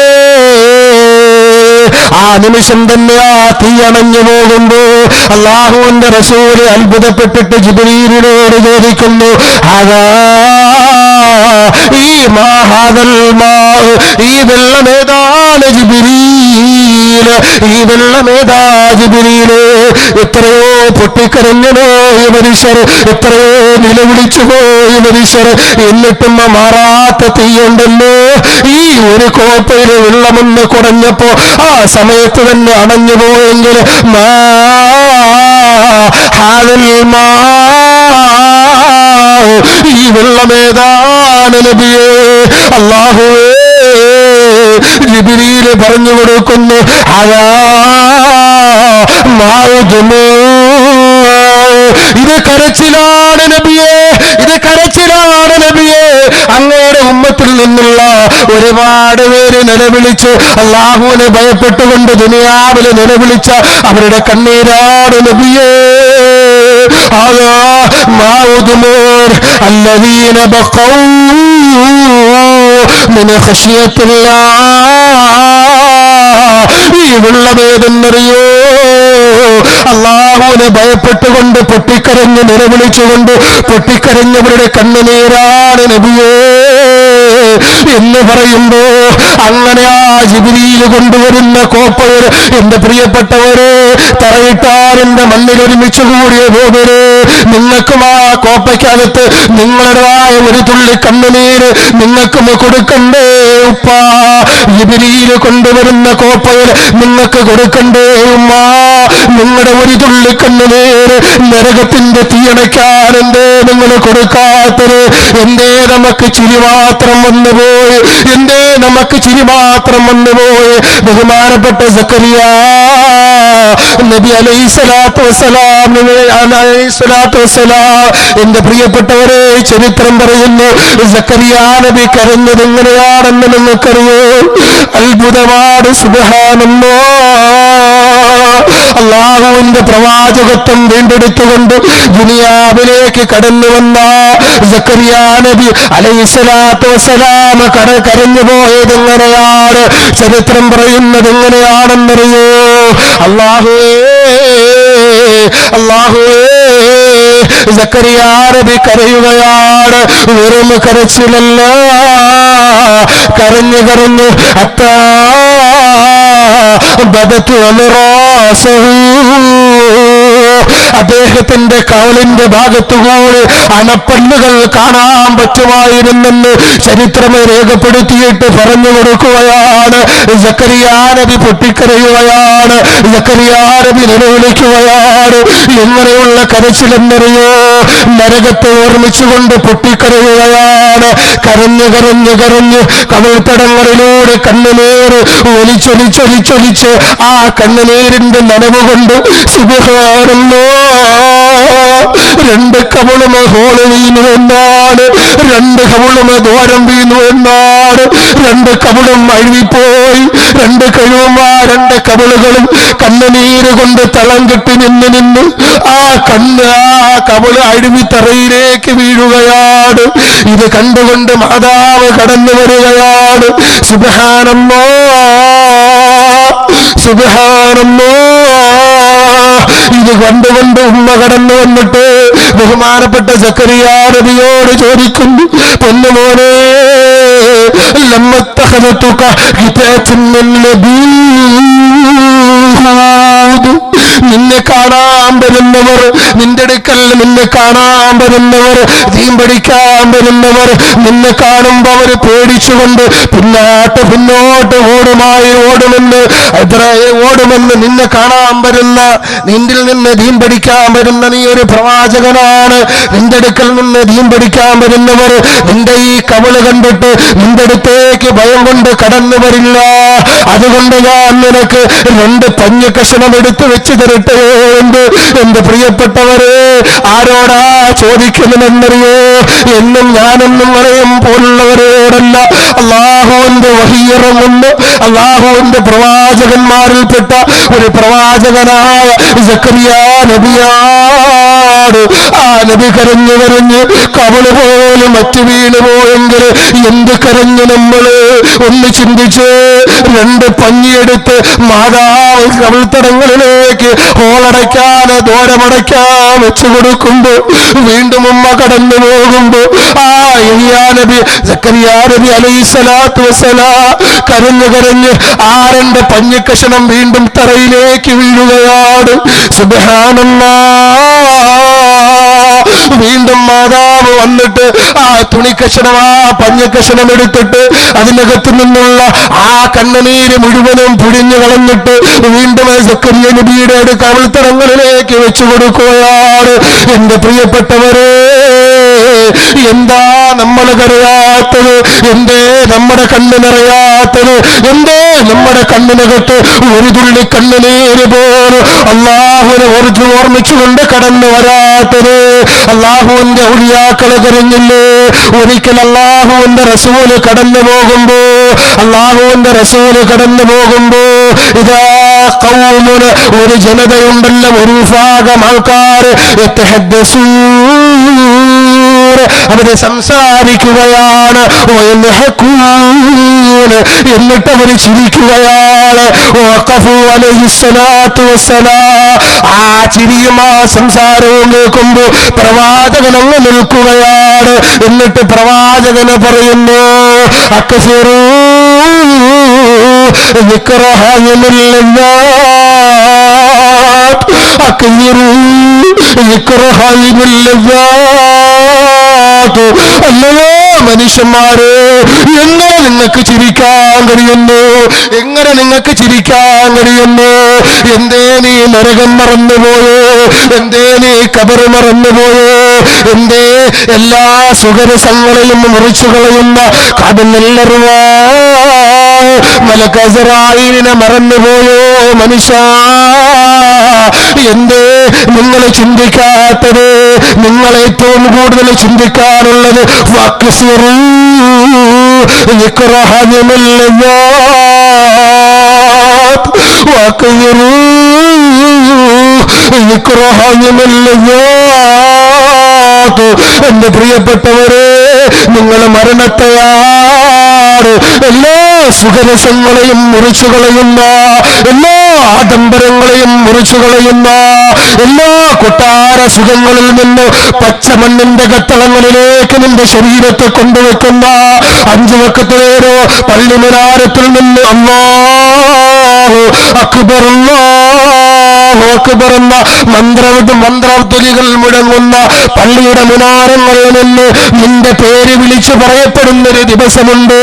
ആ നിമിഷം തന്നെ ആ തീ അണഞ്ഞു പോകുമ്പോ അല്ലാഹുവിന്റെ റസൂൽ അത്ഭുതപ്പെട്ടിട്ട് ജിബ്രീലിനോട് ചോദിക്കുന്നു, അതാ ഈ മാഹാദൽ മാ, ഈ വെള്ളമേതാണ് ജിബ്രീൽ, ഈ വെള്ളമേതാ ജിബ്രീല്? എത്രയോ പൊട്ടിക്കരഞ്ഞു പോയി മനുഷ്യർ, എത്രയോ നിലവിളിച്ചു പോയി മനുഷ്യർ, എന്നിട്ടും മാറാത്ത തീയുണ്ടല്ലോ. ഈ ഒരു കോപ്പയിൽ വെള്ളമൊന്ന് കുടഞ്ഞപ്പോ ആ സമയത്ത് തന്നെ അണഞ്ഞു പോയെങ്കിൽ ഈ വെള്ളമേതാണ് നബിയേ? അല്ലാഹുവേ, ജിബ്രീല് പറഞ്ഞു കൊടുക്കുന്നു, അതാ മാഉദുമൂ, ഇത് കരച്ചിലാണ് നബിയേ, ഇത് കരച്ചിലാണ് നബിയേ. അങ്ങയുടെ ഉമ്മത്തിൽ നിന്നുള്ള ഒരുപാട് പേര് നിലവിളിച്ച് അല്ലാഹുവിനെ ഭയപ്പെട്ടുകൊണ്ട് ദുനിയാവില് നിലവിളിച്ച അവരുടെ കണ്ണീരാണ് നബിയേ. അതാ മാഉദുമൂർ അല്ലദീന ബഖൗ മിൻ ഖശിയത്തില്ലാഹ്. ഈ വെള്ളമേതെന്നറിയോ? അല്ലാഹുവിനെ ഭയപ്പെട്ടുകൊണ്ട് പൊട്ടിക്കരഞ്ഞ് നിലവിളിച്ചുകൊണ്ട് പൊട്ടിക്കരഞ്ഞവരുടെ കണ്ണുനീരാണ് നബിയേ എന്ന് പറയുമ്പോ, അങ്ങനെ ആ ജിബ്രീൽ കൊണ്ടുവരുന്ന കോപ്പയിൽ എന്റെ പ്രിയപ്പെട്ടവരെ, തറയിട്ടാൽ എന്റെ മണ്ണിൽ ഒരുമിച്ച് കൂടിയ പോകരെ, നിങ്ങൾക്കും ആ കോപ്പയ്ക്കകത്ത് നിങ്ങളുടേതായ ഒരു തുള്ളി കണ്ണുനീര് നിങ്ങൾക്കും കൊടുക്കണ്ടേ ഉപ്പ? ജിബ്രീൽ കൊണ്ടുവരുന്ന കോപ്പയിൽ നിങ്ങൾക്ക് കൊടുക്കണ്ടേ ഉമ്മ? നിങ്ങളുടെ ഒരു തുള്ളി കണ്ണുനീര് നരകത്തിന്റെ തീയണയ്ക്കാൻ എന്തേ നിങ്ങൾ കൊടുക്കാത്തത്? എന്തേ നമുക്ക് ചിരി മാത്രം വന്നുപോയി? എന്തേ നമുക്ക് ചിരി മാത്രം വന്നുപോയി? ബഹുമാനപ്പെട്ട സക്കറിയ നബി അലൈഹിസ്സലാത്തു വസ്സലാം, എന്റെ പ്രിയപ്പെട്ടവരെ, ചരിത്രം പറയുന്നു, സക്കറിയ നബി കരഞ്ഞത് എങ്ങനെയാണെന്ന് നിങ്ങൾക്കറിയോ? അത്ഭുതമാണ്. സുബ്ഹാനല്ലാഹ്. അല്ലാഹുവിന്റെ പ്രവാചകത്വം വീണ്ടെടുത്തുകൊണ്ട് ദുനിയാവിലേക്ക് കടന്നു വന്ന സക്കറിയ നബി അലൈഹിസ്സലാത്തു വസ്സലാം കരഞ്ഞു പോയത് എങ്ങനെയാണ്? ചരിത്രം പറയുന്നത് എങ്ങനെയാണെന്നറിയോ? അല്ലാഹുവേ, അല്ലാഹുവേ, സക്കറിയ നബി കരയുകയാണ്. വെറും കരച്ചിലല്ല, കരഞ്ഞു കരഞ്ഞു അത്താ ബദതു അൽറാസഹു, അദ്ദേഹത്തിന്റെ കൗലിന്റെ ഭാഗത്തുകൂടി അണപ്പല്ലുകൾ കാണാൻ പറ്റുമായിരുന്നെന്ന് ചരിത്രമേ രേഖപ്പെടുത്തിയിട്ട് പറഞ്ഞു കൊടുക്കുകയാണ്. സക്കറിയ നബി പൊട്ടിക്കരയുകയാണ്, സക്കറിയ നബി നിലവിളിക്കുകയാണ്. എങ്ങനെയുള്ള കരച്ചിലെന്നറിയോ? നരകത്തെ ഓർമ്മിച്ചുകൊണ്ട് പൊട്ടിക്കരയുകയാണ്. കരഞ്ഞു കരഞ്ഞു കരഞ്ഞു കവിൾത്തടങ്ങളിലൂടെ കണ്ണുനീര് ഒലിച്ചൊലിച്ചൊലിച്ചൊലിച്ച് ആ കണ്ണുനീരിന്റെ നനവ് കൊണ്ട് രണ്ട് കവിളും ഹോള് വീണു എന്നാണ്, രണ്ട് കവിളും ദ്വാരം വീണു എന്നാണ്. രണ്ട് കവിളും അഴുകിപ്പോയി, രണ്ട് കഴിവും ആ രണ്ട് കവിളുകളും കണ്ണുനീര് കൊണ്ട് തളം കെട്ടി നിന്ന് ആ കവിള് അഴുവി തറയിലേക്ക് വീഴുകയാണ്. ഇത് കണ്ടുകൊണ്ട് മാതാവ് കടന്നു വരികയാണ്. സുബ്ഹാനല്ലാഹ്, സുബ്ഹാനല്ലാഹ്. ഇത് കണ്ടുകൊണ്ട് ഉമ്മ കടന്നു വന്നിട്ട് ബഹുമാനപ്പെട്ട സക്കറിയ നബിയോട് ചോദിക്കുന്നു, പൊന്നുമോനെ, ലമ്മത്തഖദതുക ഹിതാത്തുൻ നബി, നിന്നെ കാണാൻ വരുന്നവർ, നിന്റെ അടുക്കൽ നിന്നെ കാണാൻ വരുന്നവർ, ദീൻ പഠിക്കാൻ വരുന്നവർ നിന്നെ കാണുമ്പോ അവർ പേടിച്ചുകൊണ്ട് പിന്നോട്ട് ഓടുമെന്ന് നിന്നെ കാണാൻ വരുന്ന, നിന്നിൽ നിന്ന് ദീൻ പഠിക്കാൻ വരുന്ന നീ ഒരു പ്രവാചകനാണ്. നിന്റെ അടുക്കൽ നിന്ന് ദീൻ പഠിക്കാൻ വരുന്നവർ നിന്റെ ഈ കവിള് കണ്ടിട്ട് നിന്റെ അടുത്തേക്ക് ഭയം കൊണ്ട് കടന്നു വരില്ല. അതുകൊണ്ട് ഞാൻ നിനക്ക് രണ്ട് പഞ്ഞു കഷണം എടുത്തു വെച്ച് തരും ചിരിക്കട്ടെ എന്ന് എന്റെ പ്രിയപ്പെട്ടവരെ ആരോടാ ചോദിക്കണമെന്നറിയോ? എന്നും ഞാനും നിങ്ങളെയും പോലുള്ളവരോടല്ല. അള്ളാഹുവിന്റെ വഹിയിറങ്ങുന്നു. അള്ളാഹുവിന്റെ പ്രവാചകന്മാരിൽപ്പെട്ട ഒരു പ്രവാചകനായ സക്കറിയാ നബിയാണ്. ആ നബി കരഞ്ഞു കരഞ്ഞ് കവള് പോലും മറ്റു വീണ് പോയെങ്കിൽ എന്ത് കരഞ്ഞു നമ്മള് ഒന്ന് ചിന്തിച്ച്. 2 പഞ്ഞിയെടുത്ത് മാതാവ് കവിൾത്തടങ്ങളിലേക്ക് ഹോളടയ്ക്കാൻ ദോരമടയ്ക്കാൻ വെച്ചു കൊടുക്കുമ്പോ വീണ്ടും ഉമ്മ കടന്നു പോകുമ്പോ ആ യഹ്യാ നബി സക്കറിയാ നബി അലൈഹിസ്സലാത്തു വസ്സലാം കരഞ്ഞു കരഞ്ഞ് 2 പഞ്ഞിക്കഷണം വീണ്ടും തറയിലേക്ക് വീഴുകയാണ്. സുബ്ഹാനല്ലാഹ്. വീണ്ടും മാതാവ് വന്നിട്ട് ആ തുണിക്കഷണം ആ പഞ്ഞക്കഷണം എടുത്തിട്ട് അതിനകത്ത് നിന്നുള്ള ആ കണ്ണുനീര് മുഴുവനും പിടിഞ്ഞു കളഞ്ഞിട്ട് വീണ്ടും സക്കറിയ നബിയുടെ കവിൾത്തടങ്ങളിലേക്ക് വെച്ചു കൊടുക്കുകയാണ്. എന്റെ പ്രിയപ്പെട്ടവരെ, എന്താ നമ്മൾ കരയാത്തത്? എന്തേ നമ്മുടെ കണ്ണ് നിറയാത്തത്? എന്തേ നമ്മുടെ കണ്ണിനകത്ത് ഒരു തുള്ളി കണ്ണുനീര് പോലും അള്ളാഹുവിനെ ഓർമ്മിച്ചുകൊണ്ട് കടന്നു വരാത്തത്? അള്ളാഹുവിന്റെ ഔലിയാക്കളെ കരഞ്ഞില്ലേ? ഒരിക്കൽ അള്ളാഹുവിന്റെ റസൂല് കടന്നു പോകുമ്പോ ഇതാ ഖൗമുന, ഒരു ജനതയുണ്ടല്ലോ, ഒരു വിഭാഗം ആൾക്കാർ അവര് സംസാരിക്കുകയാണ്. എന്നിട്ട് അവര് ചിരിക്കുകയാണ്. ആ ചിരിയും ആ സംസാരവും കേൾക്കുമ്പോ പ്രവാചകൻ അങ്ങ് നിൽക്കുകയാണ്. എന്നിട്ട് പ്രവാചകന് പറയുന്നു, അക്സിറൂ അല്ലയോ മനുഷ്യന്മാരെ, എങ്ങനെ നിങ്ങൾക്ക് ചിരിക്കാൻ കഴിയുന്നു? എങ്ങനെ നിങ്ങൾക്ക് ചിരിക്കാൻ കഴിയുന്നു? എന്തേ നീ നരകം മറന്നുപോയോ? എന്തേ നീ ഖബർ മറന്നുപോയോ? എന്തേ എല്ലാ സുഖരസങ്ങളെയും മുറിച്ചു കളയുന്ന കടന്നെല്ലറുവാ മലക്കസറായിനെ മറന്നുപോയോ മനുഷ്യ? എന്തേ നിങ്ങൾ ചിന്തിക്കാത്തത്? നിങ്ങൾ ഏറ്റവും കൂടുതൽ ചിന്തിക്കാറുള്ളത് എന്റെ പ്രിയപ്പെട്ടവരെ, നിങ്ങൾ മരണത്തെയാണ് എല്ലാ സുഖരസങ്ങളെയും മുറിച്ചു കളയുന്ന, എല്ലാ ആഡംബരങ്ങളെയും മുറിച്ചു കളയുന്ന, എല്ലാ കൊട്ടാര സുഖങ്ങളിൽ നിന്ന് പച്ചമണ്ണിന്റെ കത്തളങ്ങളിലേക്ക് നിന്റെ ശരീരത്തെ കൊണ്ടുവെക്കുന്ന 5 വക്കത്തേരോ പള്ളിമിനാരത്തിൽ നിന്ന് അല്ലാഹു അക്ബർ അല്ലാഹു അക്ബർ എന്ന മന്ത്രധ്വനികൾ മുഴങ്ങുന്ന പള്ളിയുടെ മുനാരങ്ങളിൽ നിന്ന് നിന്റെ പേര് വിളിച്ചു പറയപ്പെടുന്നൊരു ദിവസമുണ്ട്.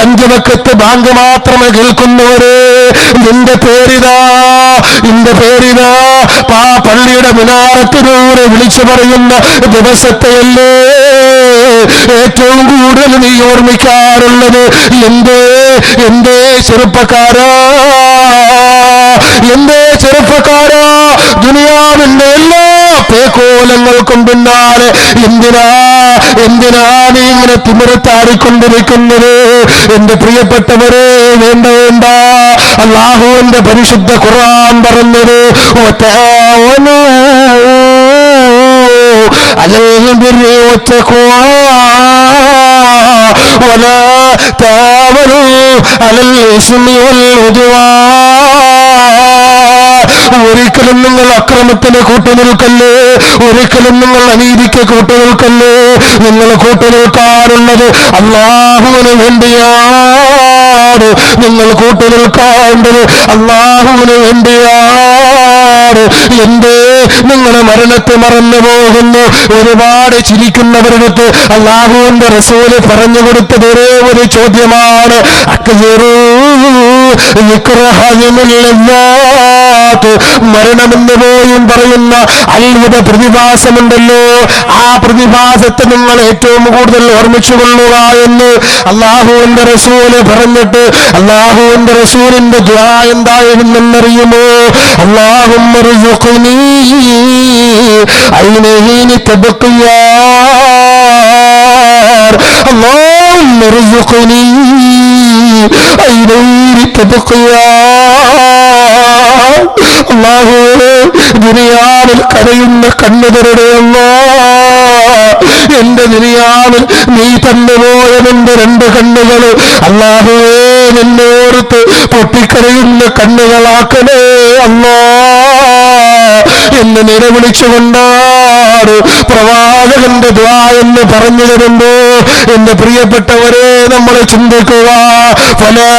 5 വക്കത്ത് ബാങ്ക് മാത്രമേ കേൾക്കുന്നവരെ, നിന്റെ പേരിതാ ആ പള്ളിയുടെ മുനാരത്തിലൂടെ വിളിച്ചു പറയുന്ന ദിവസത്തെയല്ലേ ഏറ്റവും കൂടുതൽ നീ ഓർമ്മിക്കാറുള്ളത്? എന്തേ ചെറുപ്പക്കാരാ, ദുനിയാവിന്റെ എല്ലാ പേക്കോലങ്ങൾക്കും പിന്നാലെ എന്തിനാ നീ ഇങ്ങനെ തിമിരത്താറിക്കൊണ്ടിരിക്കുന്നത്? എന്റെ പ്രിയപ്പെട്ടവരെ, വേണ്ട. അല്ലാഹുവിന്റെ പരിശുദ്ധ ഖുർആൻ പറഞ്ഞത് അലൽ ബിർരി വത്തഖ്വാ വലാ തഅവനൂ അലൽ ഇസ്മി വൽ ഉദ്വാൻ. ഒരിക്കലും നിങ്ങൾ അക്രമത്തിന് കൂട്ടുനിൽക്കല്ലേ, ഒരിക്കലും നിങ്ങൾ അനീതിക്ക് കൂട്ടുനിൽക്കല്ലേ. നിങ്ങൾ കൂട്ടുനിൽക്കാറുള്ളത് അല്ലാഹുവിന് വേണ്ടിയാണ്. നിങ്ങൾ കൂട്ടുനിൽക്കാണ്ടത് അല്ലാഹുവിന് വേണ്ടിയാണ്. എന്തേ നിങ്ങൾ മരണത്തെ മറന്നു പോകുന്നു? ഒരുപാട് ചിരിക്കുന്നവരടുത്ത് അല്ലാഹുവിന്റെ റസൂല് പറഞ്ഞു കൊടുത്തത് ഒരേ ഒരു ചോദ്യമാണ്, മരണമെന്ന് പോലും പറയുന്ന അത്ഭുത പ്രതിഭാസമുണ്ടല്ലോ, ആ പ്രതിഭാസത്തെ നിങ്ങൾ ഏറ്റവും കൂടുതൽ ഓർമ്മിച്ചുകൊള്ളുക എന്ന് അല്ലാഹുവിന്റെ റസൂല് പറഞ്ഞിട്ട് അല്ലാഹുവിന്റെ റസൂലിന്റെ ദുആ എന്തായിരുന്നെന്നറിയുമോ? അല്ലാഹുമ്മ ർസുഖ്നീ ഐനൈനി തബ്ഖിയാർ, അല്ലാഹുമ്മ ർസുഖ്നീ ഐനൈനി തബ്ഖിയാർ. അല്ലാഹുവേ, ദുനിയാവിൽ കരയുന്ന കണ്ണുകളുടെ എന്റെ ദുനിയാവിൽ നീ തന്നുപോയ നിന്റെ രണ്ട് കണ്ണുകൾ അല്ലാഹുവേ നിന്നോർത്ത് പൊട്ടിക്കരയുന്ന കണ്ണുകളാക്കണേ അല്ലാ എന്ന് നിലവിളിച്ചുകൊണ്ടാണ് പ്രവാചകന്റെ ദുആ എന്ന് പറഞ്ഞു തരുമ്പോ എന്റെ പ്രിയപ്പെട്ടവരെ നമ്മൾ ചിന്തിക്കുക. ഫലാ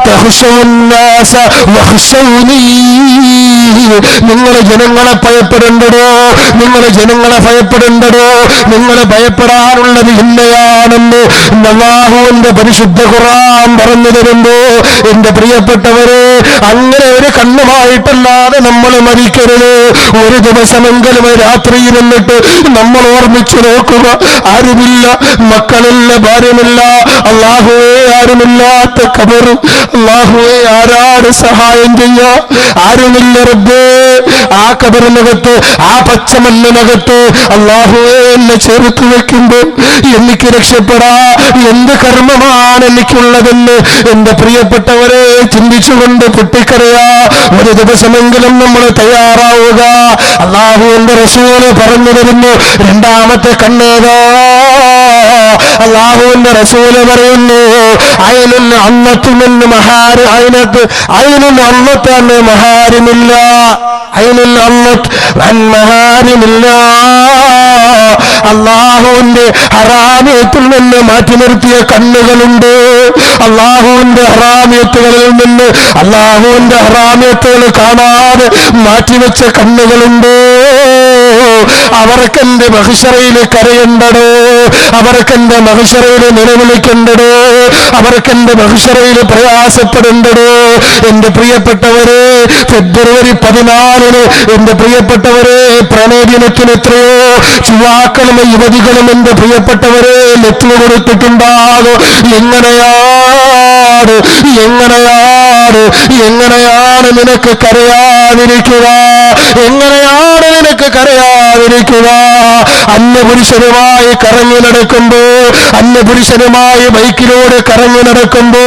തഖ്ശൗന്നാസ വഖ്ശൗനീ, നിങ്ങൾ ജനങ്ങളെ ഭയപ്പെടേണ്ടടോ, നിങ്ങൾ ജനങ്ങളെ ഭയപ്പെടേണ്ടടോ, നിങ്ങൾ ഭയപ്പെടാനുള്ളത് ഇന്നയാണെന്ന് അല്ലാഹുവിന്റെ പരിശുദ്ധ ഖുർആൻ പറഞ്ഞു തരുമ്പോ എന്റെ പ്രിയപ്പെട്ടവരെ അങ്ങനെ ഒരു കണ്ണുമായിട്ടല്ലാതെ നമ്മൾ മരിക്കരുത്. ഒരു ദിവസമെങ്കിലും രാത്രിയിൽ നിന്നിട്ട് നമ്മൾ ഓർമ്മിച്ചു നോക്കുക. ആരുമില്ല, മക്കളില്ല, ഭാര്യമില്ല, അല്ലാഹുവേ ആരുമില്ലാത്ത ഖബർ, അല്ലാഹുവേ ആരാണ് സഹായം ചെയ്യാ? ആരുമില്ല റബ്ബേ. ആ ഖബറിനകത്ത്, ആ പച്ചമണ്ണിനകത്ത് അല്ലാഹുവേ എന്നെ ചേർത്ത് വെക്കുമ്പോൾ എനിക്ക് രക്ഷപ്പെടാ എന്ത് കർമ്മമാണ് എനിക്കുള്ളതെന്ന് എന്റെ പ്രിയപ്പെട്ടവരെ ചിന്തിച്ചുകൊണ്ട് പൊട്ടിക്കരയാ ഒരു ദിവസമെങ്കിലും നമ്മൾ തയ്യാറാവുക. അല്ലാഹുവിന്റെ റസൂല് പറഞ്ഞു തരുന്നു രണ്ടാമത്തെ കണ്ണേതാ? അല്ലാഹുവിന്റെ റസൂല് പറയുന്നു അയിനുൽ അന്നത്തുമെന്ന് മഹാര് അയിനത്ത് അയിനുൽ അന്നത്തന്നെ മഹാരിമില്ല, അയിനുൽ അന്നത്ത് വൻ മഹാരിമില്ല. അല്ലാഹുവിന്റെ ഹറാമിയത്തിൽ നിന്ന് മാറ്റി നിർത്തിയ കണ്ണുകളുണ്ട്. അല്ലാഹുവിന്റെ ഹറാമിയത്തുകളിൽ നിന്ന് അല്ലാഹുവിന്റെ ഹറാമിയത്തുകൾ കാണാതെ മാറ്റിവെച്ച കണ്ണുകളുണ്ട്. അവർക്കെന്റെ മഹ്ശറയിൽ കരയണ്ടടോ, അവർക്കെന്റെ മഹ്ശറയിൽ നിലവിളിക്കണ്ടടോ, അവർക്കെന്റെ മഹ്ശറയിൽ പ്രയാസപ്പെടണ്ടടോ. എന്റെ പ്രിയപ്പെട്ടവരെ ഫെബ്രുവരി 14 എന്റെ പ്രിയപ്പെട്ടവരെ പ്രണയദിനത്തിന് എത്രയോ യുവാക്കളും യുവതികളും എന്റെ പ്രിയപ്പെട്ടവരെ ലെറ്റർ കൊടുത്തിട്ടുണ്ടാകും. എങ്ങനെയാണ് എങ്ങനെയാണ് എങ്ങനെയാണ് നിനക്ക് കരയാതിരിക്കുക? എങ്ങനെയാണ് നിനക്ക് കരയാതിരിക്കുക? അന്യപുരുഷനുമായി കറങ്ങി നടക്കുമ്പോ, അന്യപുരുഷനുമായി ബൈക്കിലൂടെ കറങ്ങി നടക്കുമ്പോ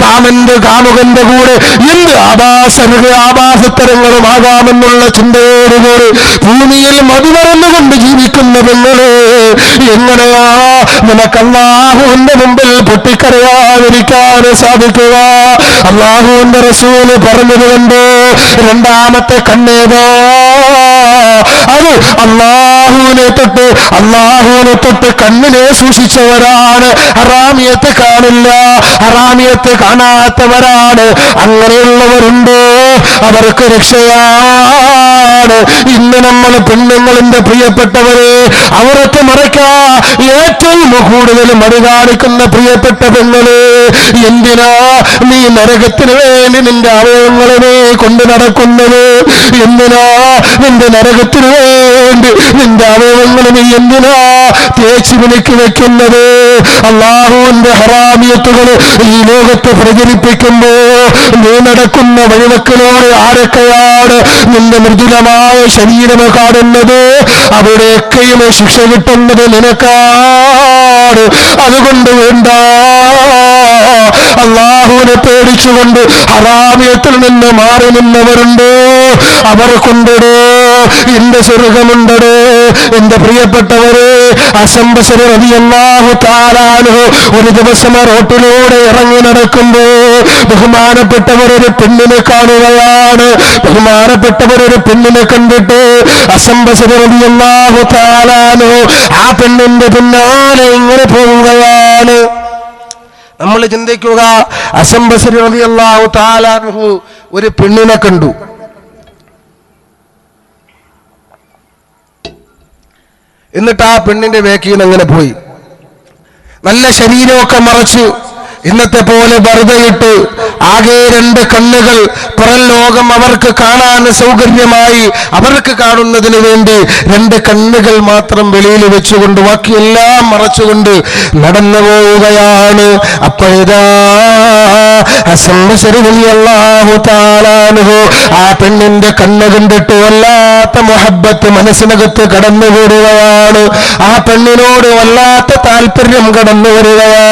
കാമുകന്റെ കൂടെ എന്ത് ആഭാസത്തരങ്ങളുമാകാമെന്നുള്ള ചിന്തയോടുകൂടി ഭൂമിയിൽ മതിമറന്നുകൊണ്ട് ജീവിക്കുന്ന പെങ്ങള് എങ്ങനെയാ നിനക്ക് അല്ലാഹുവിന്റെ മുമ്പിൽ പൊട്ടിക്കരയാതിരിക്കാൻ സാധിക്കുക? അല്ലാഹുവിന്റെ റസൂല് പറഞ്ഞതുകൊണ്ട് രണ്ടാമത്തെ കണ്ണേതാ? അത് അല്ലാഹുവിനെ തൊട്ട് കണ്ണിനെ സൂക്ഷിച്ചവരാണ്. ഹറാമിയത്ത് കാണില്ല, ഹറാമിയത്ത് കാണാത്തവരാണ്. അങ്ങനെയുള്ളവരുണ്ടോ? അവർക്ക് രക്ഷയാണ്. ഇന്ന് നമ്മൾ പെണ്ണുങ്ങളിന്റെ പ്രിയപ്പെട്ടവരെ അവർക്ക് മറയ്ക്കാ ഏറ്റവും കൂടുതൽ മടി കാണിക്കുന്ന പ്രിയപ്പെട്ട പെങ്ങള് എന്തിനാ നീ നരകത്തിന് വേണ്ടി നിന്റെ അവയവങ്ങളെ കൊണ്ട് നടക്കുന്നത്? എന്തിനാ നിന്റെ നരകത്തിന് വേണ്ടി നിന്റെ അവയവങ്ങളെ നീ എന്തിനാ തേച്ചു വിളിക്ക് വെക്കുന്നത്? അല്ലാഹുവിന്റെ ഹറാമിയത്തുകൾ ഈ ലോകത്ത് പ്രചരിപ്പിക്കുമ്പോ നീ നടക്കുന്ന വഴിവെക്കലോട് ആരൊക്കെയാണ് നിന്റെ മൃദുലമായ ശരീരം കാണുന്നത്? അവിടെയൊക്കെയും ശിക്ഷ കിട്ടുന്നത് നിനക്കാണ്. അതുകൊണ്ട് വേണ്ട, അല്ലാഹുവിനെ പേടിച്ചുകൊണ്ട് ഹറാമിയത്തിൽ നിന്ന് മാറി നിന്നവരുണ്ടോ? അവർക്കുണ്ടോ എന്റെ സ്വർഗമുണ്ടോ? എന്റെ പ്രിയപ്പെട്ടവരെ അസംബസർ റളിയല്ലാഹു തആല അൻഹു ഒരു ദിവസം റോട്ടിലൂടെ ഇറങ്ങി നടക്കുമ്പോ ബഹുമാനപ്പെട്ടവരൊരു പെണ്ണിനെ കാണുകയാണ്. ബഹുമാനപ്പെട്ടവരൊരു പെണ്ണിനെ കണ്ടിട്ട് അസംബസർ റളിയല്ലാഹു തആല അൻഹു ആ പെണ്ണിന്റെ പിന്നാലെ ഇങ്ങനെ പോവുകയാണ്. നമ്മൾ ചിന്തിക്കുക, അസംബസർ റളിയല്ലാഹു തആല അൻഹു ഒരു പെണ്ണിനെ കണ്ടു. എന്നിട്ട് ആ പെണ്ണിന്റെ വേക്കിൽ നിന്ന് അങ്ങനെ പോയി. നല്ല ശരീരമൊക്കെ മറച്ച് ഇന്നത്തെ പോലെ വെറുതെയിട്ട് ആകെ 2 കണ്ണുകൾ പുറം ലോകം അവർക്ക് കാണാൻ സൗകര്യമായി അവർക്ക് കാണുന്നതിന് വേണ്ടി 2 കണ്ണുകൾ മാത്രം വെളിയിൽ വെച്ചുകൊണ്ട് ബാക്കിയെല്ലാം മറച്ചുകൊണ്ട് നടന്നു പോവുകയാണ്. അപ്പോഴാ ഹസൻ ബസരി റളിയല്ലാഹു തആല അൻഹു ആ പെണ്ണിന്റെ കണ്ണ് കണ്ടിട്ട് വല്ലാത്ത മുഹബ്ബത്ത് മനസ്സിനകത്ത് കടന്നു കൂടുകയാണ്. ആ പെണ്ണിനോട് വല്ലാത്ത താല്പര്യം കടന്നു വരികയാ.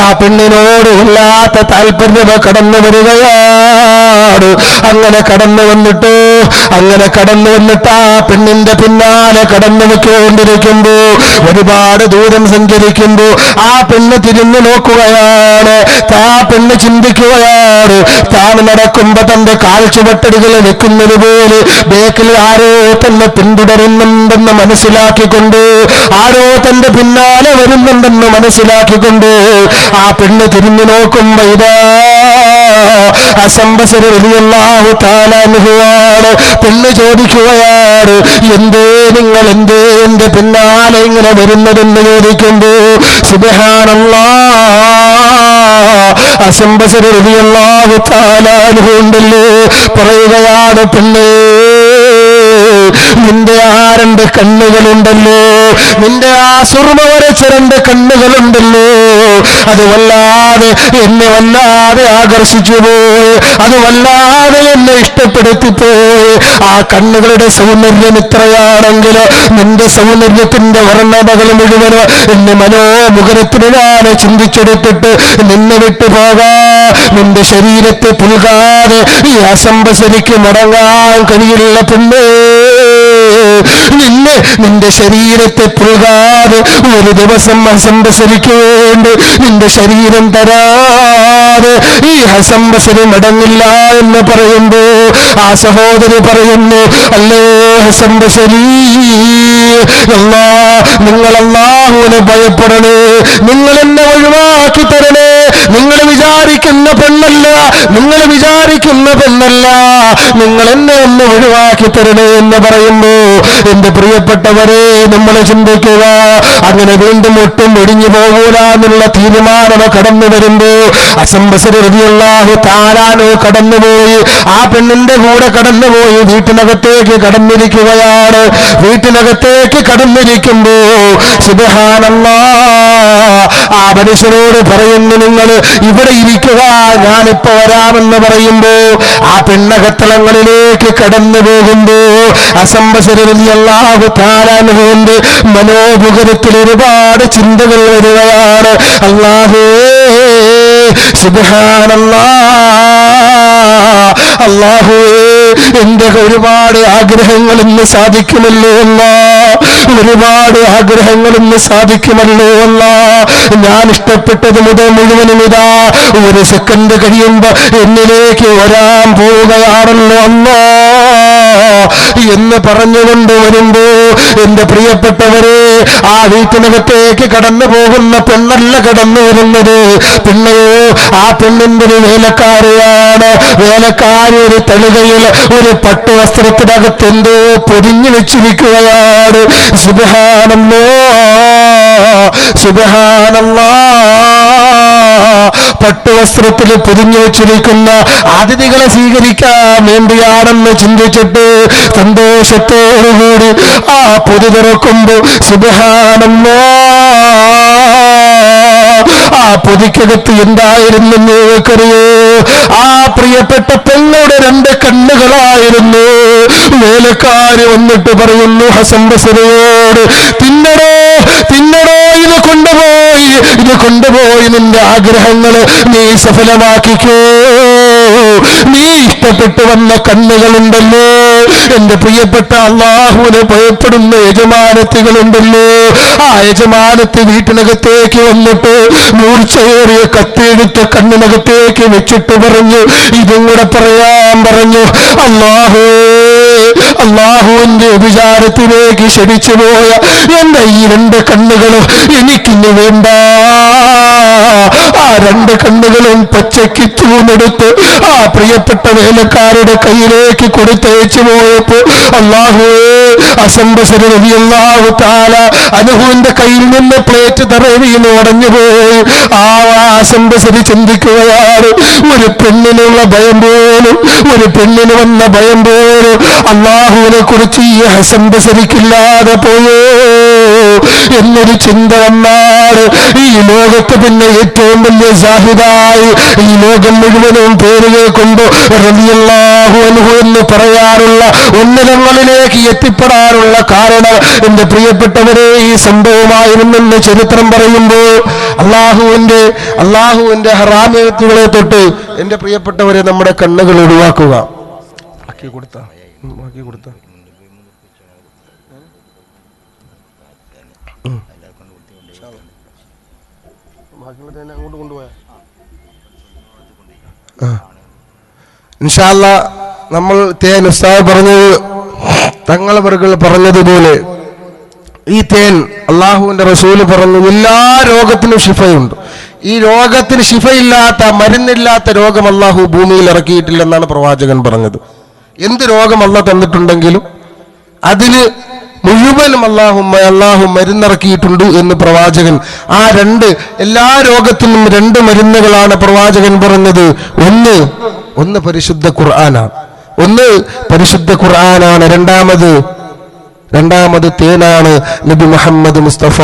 ആ പെണ്ണിനോട് വല്ലാത്ത താല്പര്യം കടന്നു വരികയാണ്. അങ്ങനെ കടന്നു വന്നിട്ട് ആ പെണ്ണിന്റെ പിന്നാലെ കടന്നു വെക്കൊണ്ടിരിക്കുമ്പോ ഒരുപാട് ദൂരം സഞ്ചരിക്കുമ്പോ ആ പെണ്ണ് തിരിഞ്ഞു നോക്കുകയാണ്. ആ പെണ്ണ് ചിന്തിക്കുകയാണ്, താൻ നടക്കുമ്പോ തന്റെ കാൽച്ചുവട്ടടികൾ വെക്കുന്നത് പോലെ ബേക്കിൽ ആരോ തന്നെ പിന്തുടരുന്നുണ്ടെന്ന് മനസ്സിലാക്കിക്കൊണ്ട്, ആരോ തന്റെ പിന്നാലെ വരുന്നുണ്ടെന്ന് മനസ്സിലാക്കിക്കൊണ്ട് ആ പെണ്ണ് തിരിഞ്ഞു നോക്കുമ്പോ ഇതാ ഹസൻ ബസരി റളിയല്ലാഹു തആല അൻഹുവാണ്. പെണ്ണ് ചോദിക്കുകയാണ്, എന്തേ എന്റെ പിന്നാലെ ഇങ്ങനെ വരുന്നതെന്ന് ചോദിക്കുമ്പോ സുബ്ഹാനല്ലാഹ് ഹസൻ ബസരി റളിയല്ലാഹു തആല അൻഹു ഉണ്ടല്ലോ പറയുകയാണ്, പെണ്ണേ നിന്റെ ആ 2 കണ്ണുകളുണ്ടല്ലോ, നിന്റെ ആ സുർമ വരച്ച 2 കണ്ണുകളുണ്ടല്ലോ, അത് വല്ലാതെ എന്നെ വല്ലാതെ ആകർഷിച്ചു പോയി, അത് വല്ലാതെ എന്നെ ഇഷ്ടപ്പെടുത്തിപ്പോയി. ആ കണ്ണുകളുടെ സൗന്ദര്യം ഇത്രയാണെങ്കിൽ നിന്റെ സൗന്ദര്യത്തിന്റെ വർണ്ണതകൾ മുഴുവൻ എന്നെ മനോമുഖരത്തിന് ഞാൻ ചിന്തിച്ചെടുത്തിട്ട് നിന്നെ വിട്ടു പോകാ, നിന്റെ ശരീരത്തെ പുൽകാതെ ഈ ഹസൻ ബസരിക്ക് മടങ്ങാൻ കഴിയില്ല പെണ്ണേ. നിന്റെ ശരീരത്തെ പുൽകാതെ ഒരു ദിവസം ഹസൻ ബസരിക്ക് വേണ്ടി നിന്റെ ശരീരം തരാതെ ഈ ഹസൻ ബസരി മടങ്ങില്ല എന്ന് പറയുമ്പോ ആ സഹോദരി പറയുന്നു, അല്ലേ ഹസൻ ബസരി, നിങ്ങൾ അല്ലാഹുവിനെ ഭയപ്പെടണേ, നിങ്ങൾ എന്നെ ഒഴിവാക്കി തരണേ, നിങ്ങൾ വിചാരിക്കുന്ന പെണ്ണല്ല, നിങ്ങൾ എന്നെ ഒന്ന് ഒഴിവാക്കി തരണേ എന്ന് പറയുമ്പോ എന്റെ പ്രിയപ്പെട്ടവരെ നമ്മൾ ചിന്തിക്കുക, അങ്ങനെ വീണ്ടും ഒട്ടും ഒടിഞ്ഞു പോകൂല എന്നുള്ള തീരുമാനം കടന്നു വരുമ്പോ ഹസൻ ബസരി റളിയല്ലാഹു തആല അൻഹു കടന്നുപോയി, ആ പെണ്ണിന്റെ കൂടെ കടന്നുപോയി വീട്ടിനകത്തേക്ക് കടന്നിരിക്കുകയാണ്. വീട്ടിനകത്തേക്ക് കടന്നിരിക്കുമ്പോ സുബ്ഹാനല്ലാഹ് ആ മനുഷ്യനോട് പറയുന്നു, നിങ്ങൾ ഇവിടെ ഇരിക്കുക, ഞാനിപ്പോ വരാമെന്ന് പറയുമ്പോ ആ പെണ്ണകത്തളങ്ങളിലേക്ക് കടന്നു പോകുമ്പോ ഹസൻ ബസരി റളിയല്ലാഹു തആല അൻഹുവിന്റെ മനോമുഖരത്തിൽ ഒരുപാട് ചിന്തകൾ വരികയാണ്. അല്ലാഹുവേ സുബ്ഹാനല്ലാഹ്, അല്ലാഹുവേ എന്റെ ഒരുപാട് ആഗ്രഹങ്ങൾ ഇന്ന് സാധിക്കുമല്ലോ അല്ലാഹ്, ഒരുപാട് ആഗ്രഹങ്ങൾ ഇന്ന് സാധിക്കുമല്ലോ അല്ലാഹ്. ഞാൻ ഇഷ്ടപ്പെട്ടത് മുഴുവനും ഇതാ ഒരു സെക്കൻഡ് കഴിയുമ്പോ എന്നിലേക്ക് വരാൻ പോവുകയാണല്ലോ അല്ലാഹ് എന്ന് പറഞ്ഞുകൊണ്ട് വരുമ്പോ എന്റെ പ്രിയപ്പെട്ടവരെ ആ വീട്ടിനകത്തേക്ക് കടന്നു പോകുന്ന പെണ്ണല്ല കടന്നു വരുന്നത്, പിന്നെയോ ആ പെണ്ണിന്റെ ഒരു വേലക്കാരിയാണ്. വേലക്കാരി ഒരു തളികയിൽ ഒരു പട്ടുവസ്ത്രത്തിനകത്ത് എന്തോ പൊതിഞ്ഞു വെച്ചിരിക്കുകയാണ്. സുബ്ഹാനല്ലാഹ്, പട്ടുവസ്ത്രത്തിൽ പൊതിഞ്ഞു വെച്ചിരിക്കുന്ന അതിഥികളെ സ്വീകരിക്കാൻ വേണ്ടിയാണെന്ന് ചിന്തിച്ചിട്ട് സന്തോഷത്തോടുകൂടി ആ പൊതി തുറക്കുമ്പോ സുബ്ഹാനല്ലാഹ്, ആ പൊതിക്കകത്ത് എന്തായിരുന്നു നിങ്ങൾക്കറിയോ? ആ പ്രിയപ്പെട്ട പെണ്ണോട് 2 കണ്ണുകളായിരുന്നു. വേലക്കാര് വന്നിട്ട് പറയുന്നു ഹസൻ ബസരിയോട്, തിന്നടോ ഇത് കൊണ്ടുപോയി നിന്റെ ആഗ്രഹങ്ങൾ നീ സഫലമാക്കിക്കോ. നീ ഇഷ്ടപ്പെട്ടു വന്ന കണ്ണുകളുണ്ടല്ലോ, എന്റെ പ്രിയപ്പെട്ട അല്ലാഹുവിനെ ഭയപ്പെടുന്ന യജമാനത്തികളുണ്ടല്ലോ, ആ യജമാനത്ത് വീട്ടിനകത്തേക്ക് വന്നിട്ട് മൂർച്ചയേറിയ കത്തിയെടുത്ത കണ്ണിനകത്തേക്ക് വെച്ചിട്ട് പറഞ്ഞു, ഇതും കൂടെ പറയാൻ പറഞ്ഞു, അല്ലാഹുവിന്റെ വിചാരത്തിലേക്ക് ക്ഷണിച്ചു പോയ എന്റെ ഈ 2 കണ്ണുകളും എനിക്കിന്ന് വേണ്ട. ആ രണ്ട് കണ്ണുകളും പച്ചയ്ക്ക് ചൂന്നെടുത്ത് ആ പ്രിയപ്പെട്ട വേലക്കാരുടെ കയ്യിലേക്ക് കൊടുത്തയച്ചു പോയപ്പോ അല്ലാഹുവേ അസംബസരി റളിയല്ലാഹു തആല അൻഹുവിന്റെ കയ്യിൽ നിന്ന് പ്ലേറ്റ് തറവിന്ന് ഉടഞ്ഞുപോയി. ആ അസംബസരി ചിന്തിക്കുകയാണ്, ഒരു പെണ്ണിനുള്ള ഭയം പോലും, ഒരു പെണ്ണിന് വന്ന ഭയം പോലും അല്ലാഹുവിനെ കുറിച്ച് ഈ അസംബസരിക്കില്ലാതെ പോയോ എന്നൊരു ചിന്ത വന്നാൽ ഈ ലോകത്ത് പിന്നെ ഏറ്റവും വലിയ സാഹിദായി ഈ ലോകം മുഴുവനും പേര് കേൾക്കുമ്പോ റളിയല്ലാഹു അൻഹു എന്ന് പറയാറുള്ള ഉന്നതങ്ങളിലേക്ക് എത്തിപ്പെടാനുള്ള കാരണം എന്റെ പ്രിയപ്പെട്ടവരെ ഈ സംഭവമായിരുന്നെന്ന് ചരിത്രം പറയുമ്പോൾ അള്ളാഹുവിന്റെ ഹറാമിയത്തുകളെ തൊട്ട് എന്റെ പ്രിയപ്പെട്ടവരെ നമ്മുടെ കണ്ണുകൾ ഒഴിവാക്കുക. ബാക്കി കൊടുത്ത അങ്ങോട്ട് കൊണ്ടുപോയാ ഇൻഷാ അല്ലാഹ് നമ്മൾ തേൻ ഉസ്താദ് പറഞ്ഞത് തങ്ങളവറുകൾ പറഞ്ഞതുപോലെ ഈ തേൻ അള്ളാഹുവിന്റെ റസൂല് പറഞ്ഞു എല്ലാ രോഗത്തിനും ശിഫയുണ്ട്. ഈ രോഗത്തിന് ശിഫയില്ലാത്ത മരുന്നില്ലാത്ത രോഗം അള്ളാഹു ഭൂമിയിൽ ഇറക്കിയിട്ടില്ലെന്നാണ് പ്രവാചകൻ പറഞ്ഞത്. എന്ത് രോഗം അള്ളാഹ് തന്നിട്ടുണ്ടെങ്കിലും അതിന് മുഴുവനും അള്ളാഹു മരുന്നിറക്കിയിട്ടുണ്ട് എന്ന് പ്രവാചകൻ. ആ എല്ലാ രോഗത്തിനും രണ്ട് മരുന്നുകളാണ് പ്രവാചകൻ പറഞ്ഞത്. ഒന്ന് പരിശുദ്ധ ഖുർആനാണ്, രണ്ടാമത് തേനാണ് നബി മുഹമ്മദ് മുസ്തഫ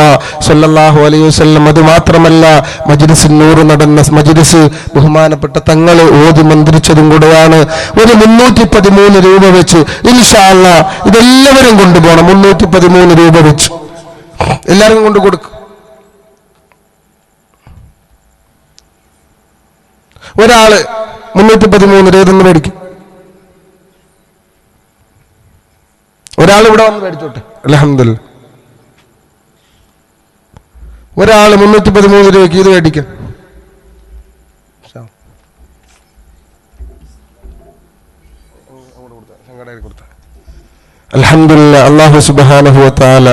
സല്ലല്ലാഹു അലൈഹി വസല്ലം. അത് മാത്രമല്ല മജ്ലിസിൻ നൂർ നടന്ന മജ്ലിസ് ബഹുമാനപ്പെട്ട തങ്ങളെ ഓതി മന്ത്രിച്ചതും കൂടെയാണ്. ഒരു 313 രൂപ വെച്ച് ഇൻഷാ അല്ലാഹ് ഇതെല്ലാവരും കൊണ്ടുപോകണം. 313 രൂപ വെച്ച് എല്ലാവരും കൊണ്ട് കൊടുക്കും. ഒരാള് 313 ഏതെന്ന് മേടിക്കും. ഒരാൾ ഇവിടെ വന്ന് മേടിച്ചോട്ടെ, അൽഹംദുലില്ലാഹ്. ഒരാൾ 313 രൂപയ്ക്ക് ഇത് മേടിക്കാം. അൽഹംദുലില്ലാഹ്. അല്ലാഹു സുബ്ഹാനഹു വ തആല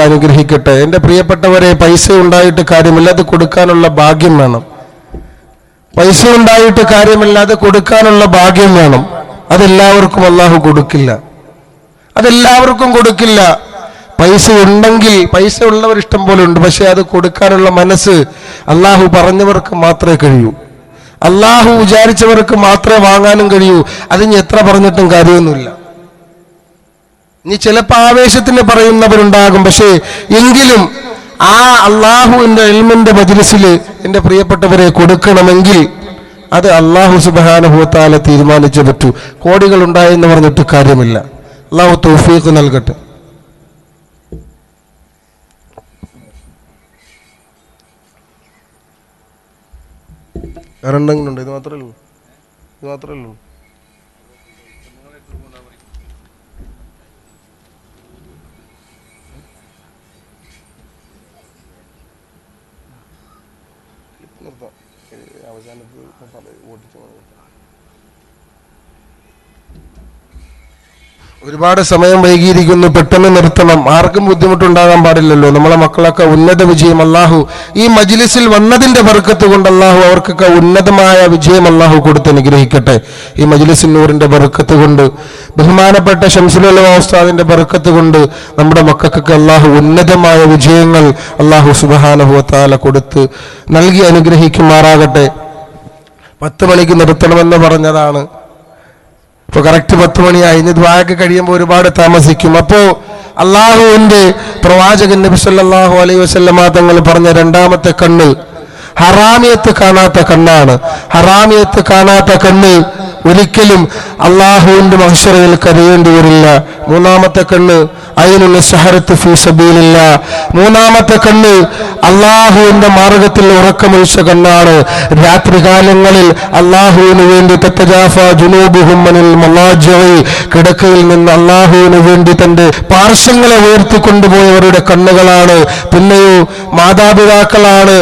അനുഗ്രഹിക്കട്ടെ. എന്റെ പ്രിയപ്പെട്ടവരെ, പൈസ ഉണ്ടായിട്ട് കാര്യമില്ല, അത് കൊടുക്കാനുള്ള ഭാഗ്യം വേണം. പൈസ ഉണ്ടായിട്ട് കാര്യമില്ല, അത് കൊടുക്കാനുള്ള ഭാഗ്യം വേണം. അതെല്ലാവർക്കും അല്ലാഹു കൊടുക്കില്ല. പൈസ ഉണ്ടെങ്കിൽ, പൈസ ഉള്ളവർ ഇഷ്ടം പോലെ ഉണ്ട്, പക്ഷെ അത് കൊടുക്കാനുള്ള മനസ്സ് അല്ലാഹു പറഞ്ഞവർക്ക് മാത്രമേ കഴിയൂ. അല്ലാഹു വിചാരിച്ചവർക്ക് മാത്രമേ വാങ്ങാനും കഴിയൂ. അതിന് എത്ര പറഞ്ഞിട്ടും കാര്യമൊന്നുമില്ല. ഇനി ചിലപ്പോൾ ആവേശത്തിന് പറയുന്നവരുണ്ടാകും, പക്ഷേ എങ്കിലും ആ അള്ളാഹുവിന്റെ ഇൽമിന്റെ മജ്ലിസിൽ എന്റെ പ്രിയപ്പെട്ടവരെ കൊടുക്കണമെങ്കിൽ അത് അല്ലാഹു സുബ്ഹാനഹു വ തആല തീരുമാനിച്ചേ പറ്റൂ. കോടികൾ ഉണ്ടായെന്ന് പറഞ്ഞിട്ട് കാര്യമില്ല. അല്ലാഹു തൗഫീഖ് നൽകട്ടെ. വേറെന്തെങ്കിലും ഉണ്ട്? ഇത് മാത്രമേ ഉള്ളൂ. ഒരുപാട് സമയം വൈകിയിരിക്കുന്നു, പെട്ടെന്ന് നിർത്തണം. ആർക്കും ബുദ്ധിമുട്ടുണ്ടാകാൻ പാടില്ലല്ലോ. നമ്മളെ മക്കളൊക്കെ ഉന്നത വിജയം അല്ലാഹു ഈ മജ്ലിസിൽ വന്നതിന്റെ ബർക്കത്ത് കൊണ്ട് അല്ലാഹു അവർക്കൊക്കെ ഉന്നതമായ വിജയം അല്ലാഹു കൊടുത്ത് അനുഗ്രഹിക്കട്ടെ. ഈ മജ്ലിസിൻ നൂറിന്റെ ബർക്കത്ത് കൊണ്ട്, ബഹുമാനപ്പെട്ട ശംസുൽ ഉലമാ ഉസ്താദിന്റെ ബർക്കത്ത് കൊണ്ട് നമ്മുടെ മക്കൾക്കൊക്കെ അല്ലാഹു ഉന്നതമായ വിജയങ്ങൾ അല്ലാഹു സുബ്ഹാനഹു വ തആല കൊടുത്ത് നൽകി അനുഗ്രഹിക്കുമാറാകട്ടെ. 10 മണിക്ക് നിർത്തണമെന്ന് പറഞ്ഞതാണ്. ഇപ്പൊ കറക്റ്റ് 10 മണിയായി. ഇനി ദുആയൊക്കെ കഴിയുമ്പോൾ ഒരുപാട് താമസിക്കും. അപ്പോ അള്ളാഹുവിന്റെ പ്രവാചകൻ നബി സല്ലല്ലാഹു അലൈഹി വസല്ലമ തങ്ങൾ പറഞ്ഞ രണ്ടാമത്തെ കണ്ണ് ഹറാമിയത്ത് കാണാത്ത കണ്ണാണ്. ഹറാമിയത്ത് കാണാത്ത കണ്ണ് ഒരിക്കലും അള്ളാഹുവിന്റെ മഹ്ശറയിൽ കരയേണ്ടി വരില്ല. മൂന്നാമത്തെ കണ്ണ് ഐനുൽ സഹറത്ത് ഫീ സബീലില്ലാ. മൂന്നാമത്തെ കണ്ണ് അള്ളാഹുവിന്റെ മാർഗത്തിൽ ഉറക്കമൊഴിച്ച കണ്ണാണ്. രാത്രികാലങ്ങളിൽ അള്ളാഹുവിന് വേണ്ടി തതജാഫാ ജുനൂബുഹും അനിൽ മളാജിഇ, കിടക്കയിൽ നിന്ന് അള്ളാഹുവിന് വേണ്ടി തന്റെ പാർശ്വങ്ങളെ ഉയർത്തിക്കൊണ്ടുപോയവരുടെ കണ്ണുകളാണ്. പിന്നെയോ മാതാപിതാക്കളാണ്.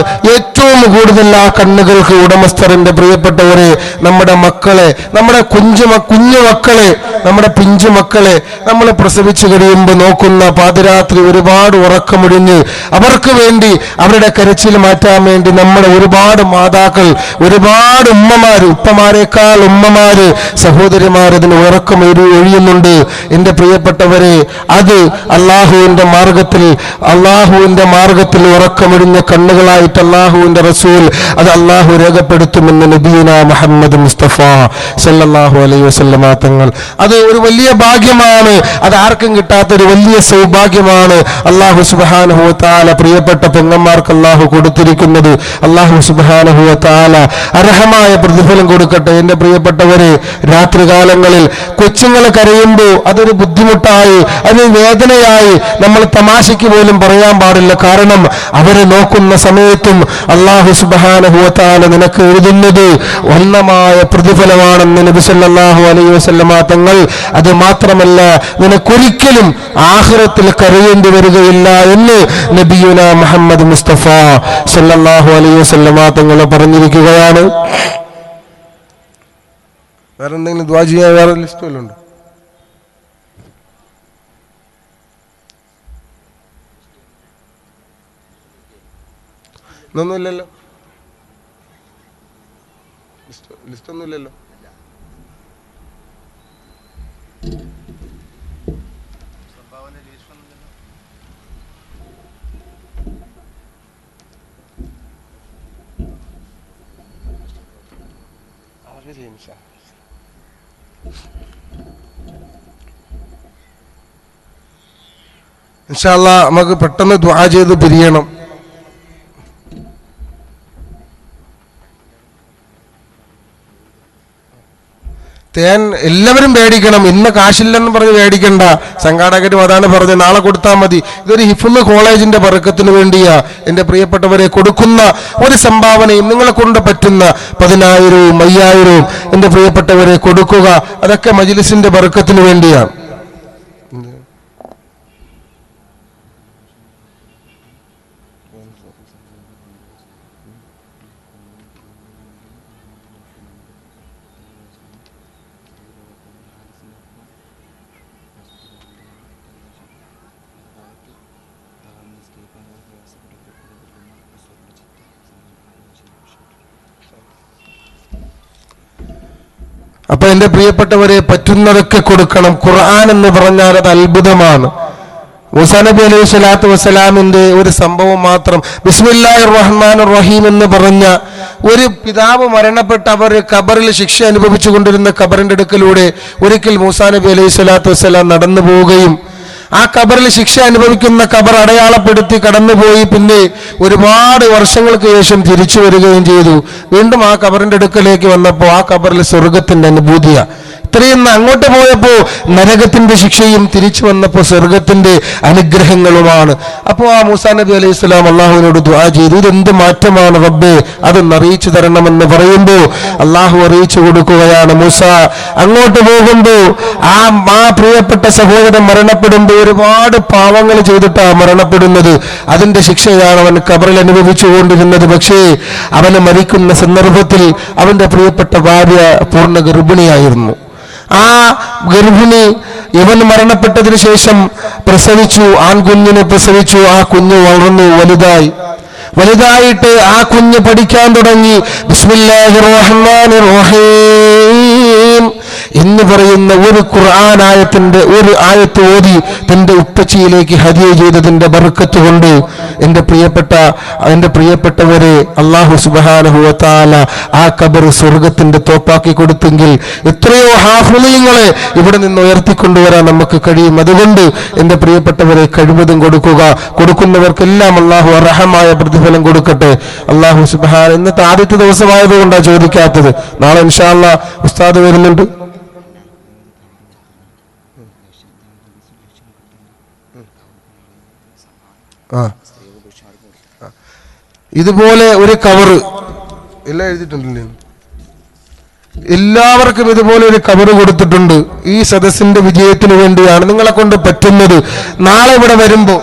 ഏറ്റവും കൂടുതൽ ആ കണ്ണുകൾക്ക് ഉടമസ്ഥറിന്റെ പ്രിയപ്പെട്ടവരെ നമ്മുടെ മക്കളെ, നമ്മുടെ കുഞ്ഞു മക്കളെ, നമ്മുടെ പിഞ്ചു മക്കളെ നമ്മൾ പ്രസവിച്ചു കഴിയുമ്പോൾ നോക്കുന്ന പാതിരാത്രി ഒരുപാട് ഉറക്കമൊഴിഞ്ഞ് അവർക്ക് വേണ്ടി അവരുടെ കരച്ചിൽ മാറ്റാൻ വേണ്ടി നമ്മുടെ ഒരുപാട് മാതാക്കൾ, ഒരുപാട് ഉമ്മമാര്, ഉപ്പമാരെക്കാൾ ഉമ്മമാര്, സഹോദരിമാർ അതിന് ഉറക്കം ഒഴിയുന്നുണ്ട്. എൻ്റെ പ്രിയപ്പെട്ടവരെ, അത് അള്ളാഹുവിന്റെ മാർഗത്തിൽ ഉറക്കമൊഴിഞ്ഞ കണ്ണുകളായിട്ട് അള്ളാഹുവിന്റെ റസൂൽ അത് അള്ളാഹു രേഖപ്പെടുത്തുമെന്ന് നബീന മുഹമ്മദ് മുസ്തഫ സല്ലല്ലാഹു അലൈഹി വസല്ലമ തങ്ങൾ. അത് ഒരു വലിയ ഭാഗ്യമാണ്, അത് ആർക്കും കിട്ടാത്തൊരു വലിയ സൗഭാഗ്യമാണ് അള്ളാഹു സുബ്ഹാനഹു വ തആല പ്രിയപ്പെട്ട പെങ്ങന്മാർക്ക് അള്ളാഹു കൊടുത്തിരിക്കുന്നത്. അള്ളാഹു സുബ്ഹാനഹു വ തആല അർഹമായ പ്രതിഫലം കൊടുക്കട്ടെ. എൻ്റെ പ്രിയപ്പെട്ടവരെ, രാത്രികാലങ്ങളിൽ കൊച്ചുങ്ങൾ കരയുമ്പോൾ അതൊരു ബുദ്ധിമുട്ടായി, അതൊരു വേദനയായി നമ്മൾ തമാശയ്ക്ക് പോലും പറയാൻ പാടില്ല. കാരണം അവരെ നോക്കുന്ന സമയത്തും അള്ളാഹു സുബ്ഹാനഹു വ തആല നിനക്ക് എഴുതുന്നത് ഒന്നമായ പ്രതിഫലമാണെന്ന് നബി സല്ലല്ലാഹു അലൈഹി വസല്ലമ തങ്ങൾ. അത് മാത്രമല്ല, നിനക്കൊരിക്കലും ആഖിറത്തിൽ കരയേണ്ടി വരികയില്ല എന്ന് നബിയുന മുഹമ്മദ് മുസ്തഫ സല്ലല്ലാഹു അലൈഹി വസല്ലമ തങ്ങൾ പറഞ്ഞിരിക്കുകയാണ്. വേറെ എന്തെങ്കിലും ദുആ ചെയ്യാൻ വേറെ ലിസ്റ്റ് വല്ലതും ഉണ്ടോ? ഒന്നുമില്ലല്ലോ, ലിസ്റ്റ് ഒന്നുമില്ലല്ലോ. ഇൻഷാ അല്ലാഹ് നമുക്ക് പെട്ടെന്ന് ദുആ ചെയ്ത് പിരിയണം. തേൻ എല്ലാവരും പേടിക്കണം. ഇന്ന് കാശില്ലെന്ന് പറഞ്ഞ് പേടിക്കണ്ട. സംഘാടകരും അതാണ് പറഞ്ഞത്, നാളെ കൊടുത്താൽ മതി. ഇതൊരു ഹിഫ്ള് കോളേജിന്റെ ബർക്കത്തിന് വേണ്ടിയാ എൻ്റെ പ്രിയപ്പെട്ടവരെ കൊടുക്കുന്ന ഒരു സംഭാവനയും നിങ്ങളെ കൊണ്ട് പറ്റുന്ന 10,000-വും 5,000-വും എൻ്റെ പ്രിയപ്പെട്ടവരെ കൊടുക്കുക. അതൊക്കെ മജ്ലിസിന്റെ ബർക്കത്തിന് വേണ്ടിയാണ്. അപ്പൊ എൻ്റെ പ്രിയപ്പെട്ടവരെ, പറ്റുന്നതൊക്കെ കൊടുക്കണം. ഖുർആൻ എന്ന് പറഞ്ഞാൽ അത് അത്ഭുതമാണ്. മൂസാ നബി അലൈഹി സ്വലാത്തു വസ്സലാമിന്റെ ഒരു സംഭവം മാത്രം. ബിസ്മില്ലാഹിർ റഹ്മാനിർ റഹീം എന്ന് പറഞ്ഞ ഒരു പിതാവ് മരണപ്പെട്ട് അവർ ഖബറിൽ ശിക്ഷ അനുഭവിച്ചു കൊണ്ടിരുന്ന ഖബറിന്റെ അടുക്കലൂടെ ഒരിക്കൽ മൂസാ നബി അലൈഹി സ്വലാത്തു വസ്സലാം നടന്നു പോവുകയും ആ ഖബറിൽ ശിക്ഷ അനുഭവിക്കുന്ന ഖബർ അടയാളപ്പെടുത്തി കടന്നുപോയി. പിന്നെ ഒരുപാട് വർഷങ്ങൾക്ക് ശേഷം തിരിച്ചു വരികയും ചെയ്തു. വീണ്ടും ആ ഖബറിന്റെ അടുക്കലേക്ക് വന്നപ്പോൾ ആ ഖബറിൽ സ്വർഗത്തിന്റെ അനുഭൂതിയാണ്. ഇത്രയും അങ്ങോട്ട് പോയപ്പോൾ നരകത്തിന്റെ ശിക്ഷയും, തിരിച്ചു വന്നപ്പോൾ സ്വർഗത്തിന്റെ അനുഗ്രഹങ്ങളുമാണ്. അപ്പോൾ ആ മൂസാ നബി അലൈഹി സ്വലാം അള്ളാഹുവിനോട് ദുആ ചെയ്തു, ഇതെന്ത് മാറ്റമാണ് റബ്ബേ, അതൊന്ന് അറിയിച്ചു തരണമെന്ന് പറയുമ്പോൾ അള്ളാഹു അറിയിച്ചു കൊടുക്കുകയാണ്. മൂസ, അങ്ങോട്ട് പോകുമ്പോൾ ആ പ്രിയപ്പെട്ട സഹോദരൻ മരണപ്പെടുമ്പോൾ ഒരുപാട് പാവങ്ങൾ ചെയ്തിട്ടാണ് മരണപ്പെടുന്നത്. അതിന്റെ ശിക്ഷയാണ് അവൻ ഖബറിൽ അനുഭവിച്ചു കൊണ്ടിരുന്നത്. പക്ഷേ അവന് മരിക്കുന്ന സന്ദർഭത്തിൽ അവന്റെ പ്രിയപ്പെട്ട ഭാര്യ പൂർണ്ണ ഗർഭിണിയായിരുന്നു. ആ ഗർഭിണി ഇവൻ മരണപ്പെട്ടതിന് ശേഷം പ്രസവിച്ചു, ആൺകുഞ്ഞിനെ പ്രസവിച്ചു. ആ കുഞ്ഞ് വളർന്നു വലുതായിട്ട് ആ കുഞ്ഞ് പഠിക്കാൻ തുടങ്ങി. ബിസ്മില്ലാഹിർ റഹ്മാനിർ റഹീം എന്ന് പറയുന്ന ഒരു ഖുർആൻ ആയത്തിന്റെ ഒരു ആയത്ത് ഓതി തന്റെ ഉപ്പച്ചിയിലേക്ക് ഹദിയ ചെയ്തതിന്റെ ബർക്കത്ത് കൊണ്ട് എൻ്റെ പ്രിയപ്പെട്ടവരെ, അല്ലാഹു സുബ്ഹാനഹു വ തആല ആ ഖബർ സ്വർഗത്തിന്റെ തോപ്പാക്കി കൊടുത്തെങ്കിൽ എത്രയോ ഹാഫിളീങ്ങളെ ഇവിടെ നിന്ന് ഉയർത്തിക്കൊണ്ടുവരാൻ നമുക്ക് കഴിയും. അതുകൊണ്ട് എൻ്റെ പ്രിയപ്പെട്ടവരെ, കഴിവതും കൊടുക്കുന്നവർക്കെല്ലാം അല്ലാഹു അർഹമായ പ്രതിഫലം കൊടുക്കട്ടെ. അല്ലാഹു സുബ്ഹാന. ഇന്നത്തെ ആദ്യത്തെ ദിവസമായതുകൊണ്ടാണ് ചോദിക്കാത്തത്. നാളെ ഇൻഷാ അല്ലാഹ് ഉസ്താദ് വരുന്നുണ്ട്. ഇതുപോലെ ഒരു കവറ് എല്ലാം എഴുതിയിട്ടുണ്ടല്ലേ, എല്ലാവർക്കും ഇതുപോലെ ഒരു കവറ് കൊടുത്തിട്ടുണ്ട്. ഈ സദസ്സിന്റെ വിജയത്തിന് വേണ്ടിയാണ്, നിങ്ങളെ കൊണ്ട് പറ്റുന്നത്. നാളെ ഇവിടെ വരുമ്പോ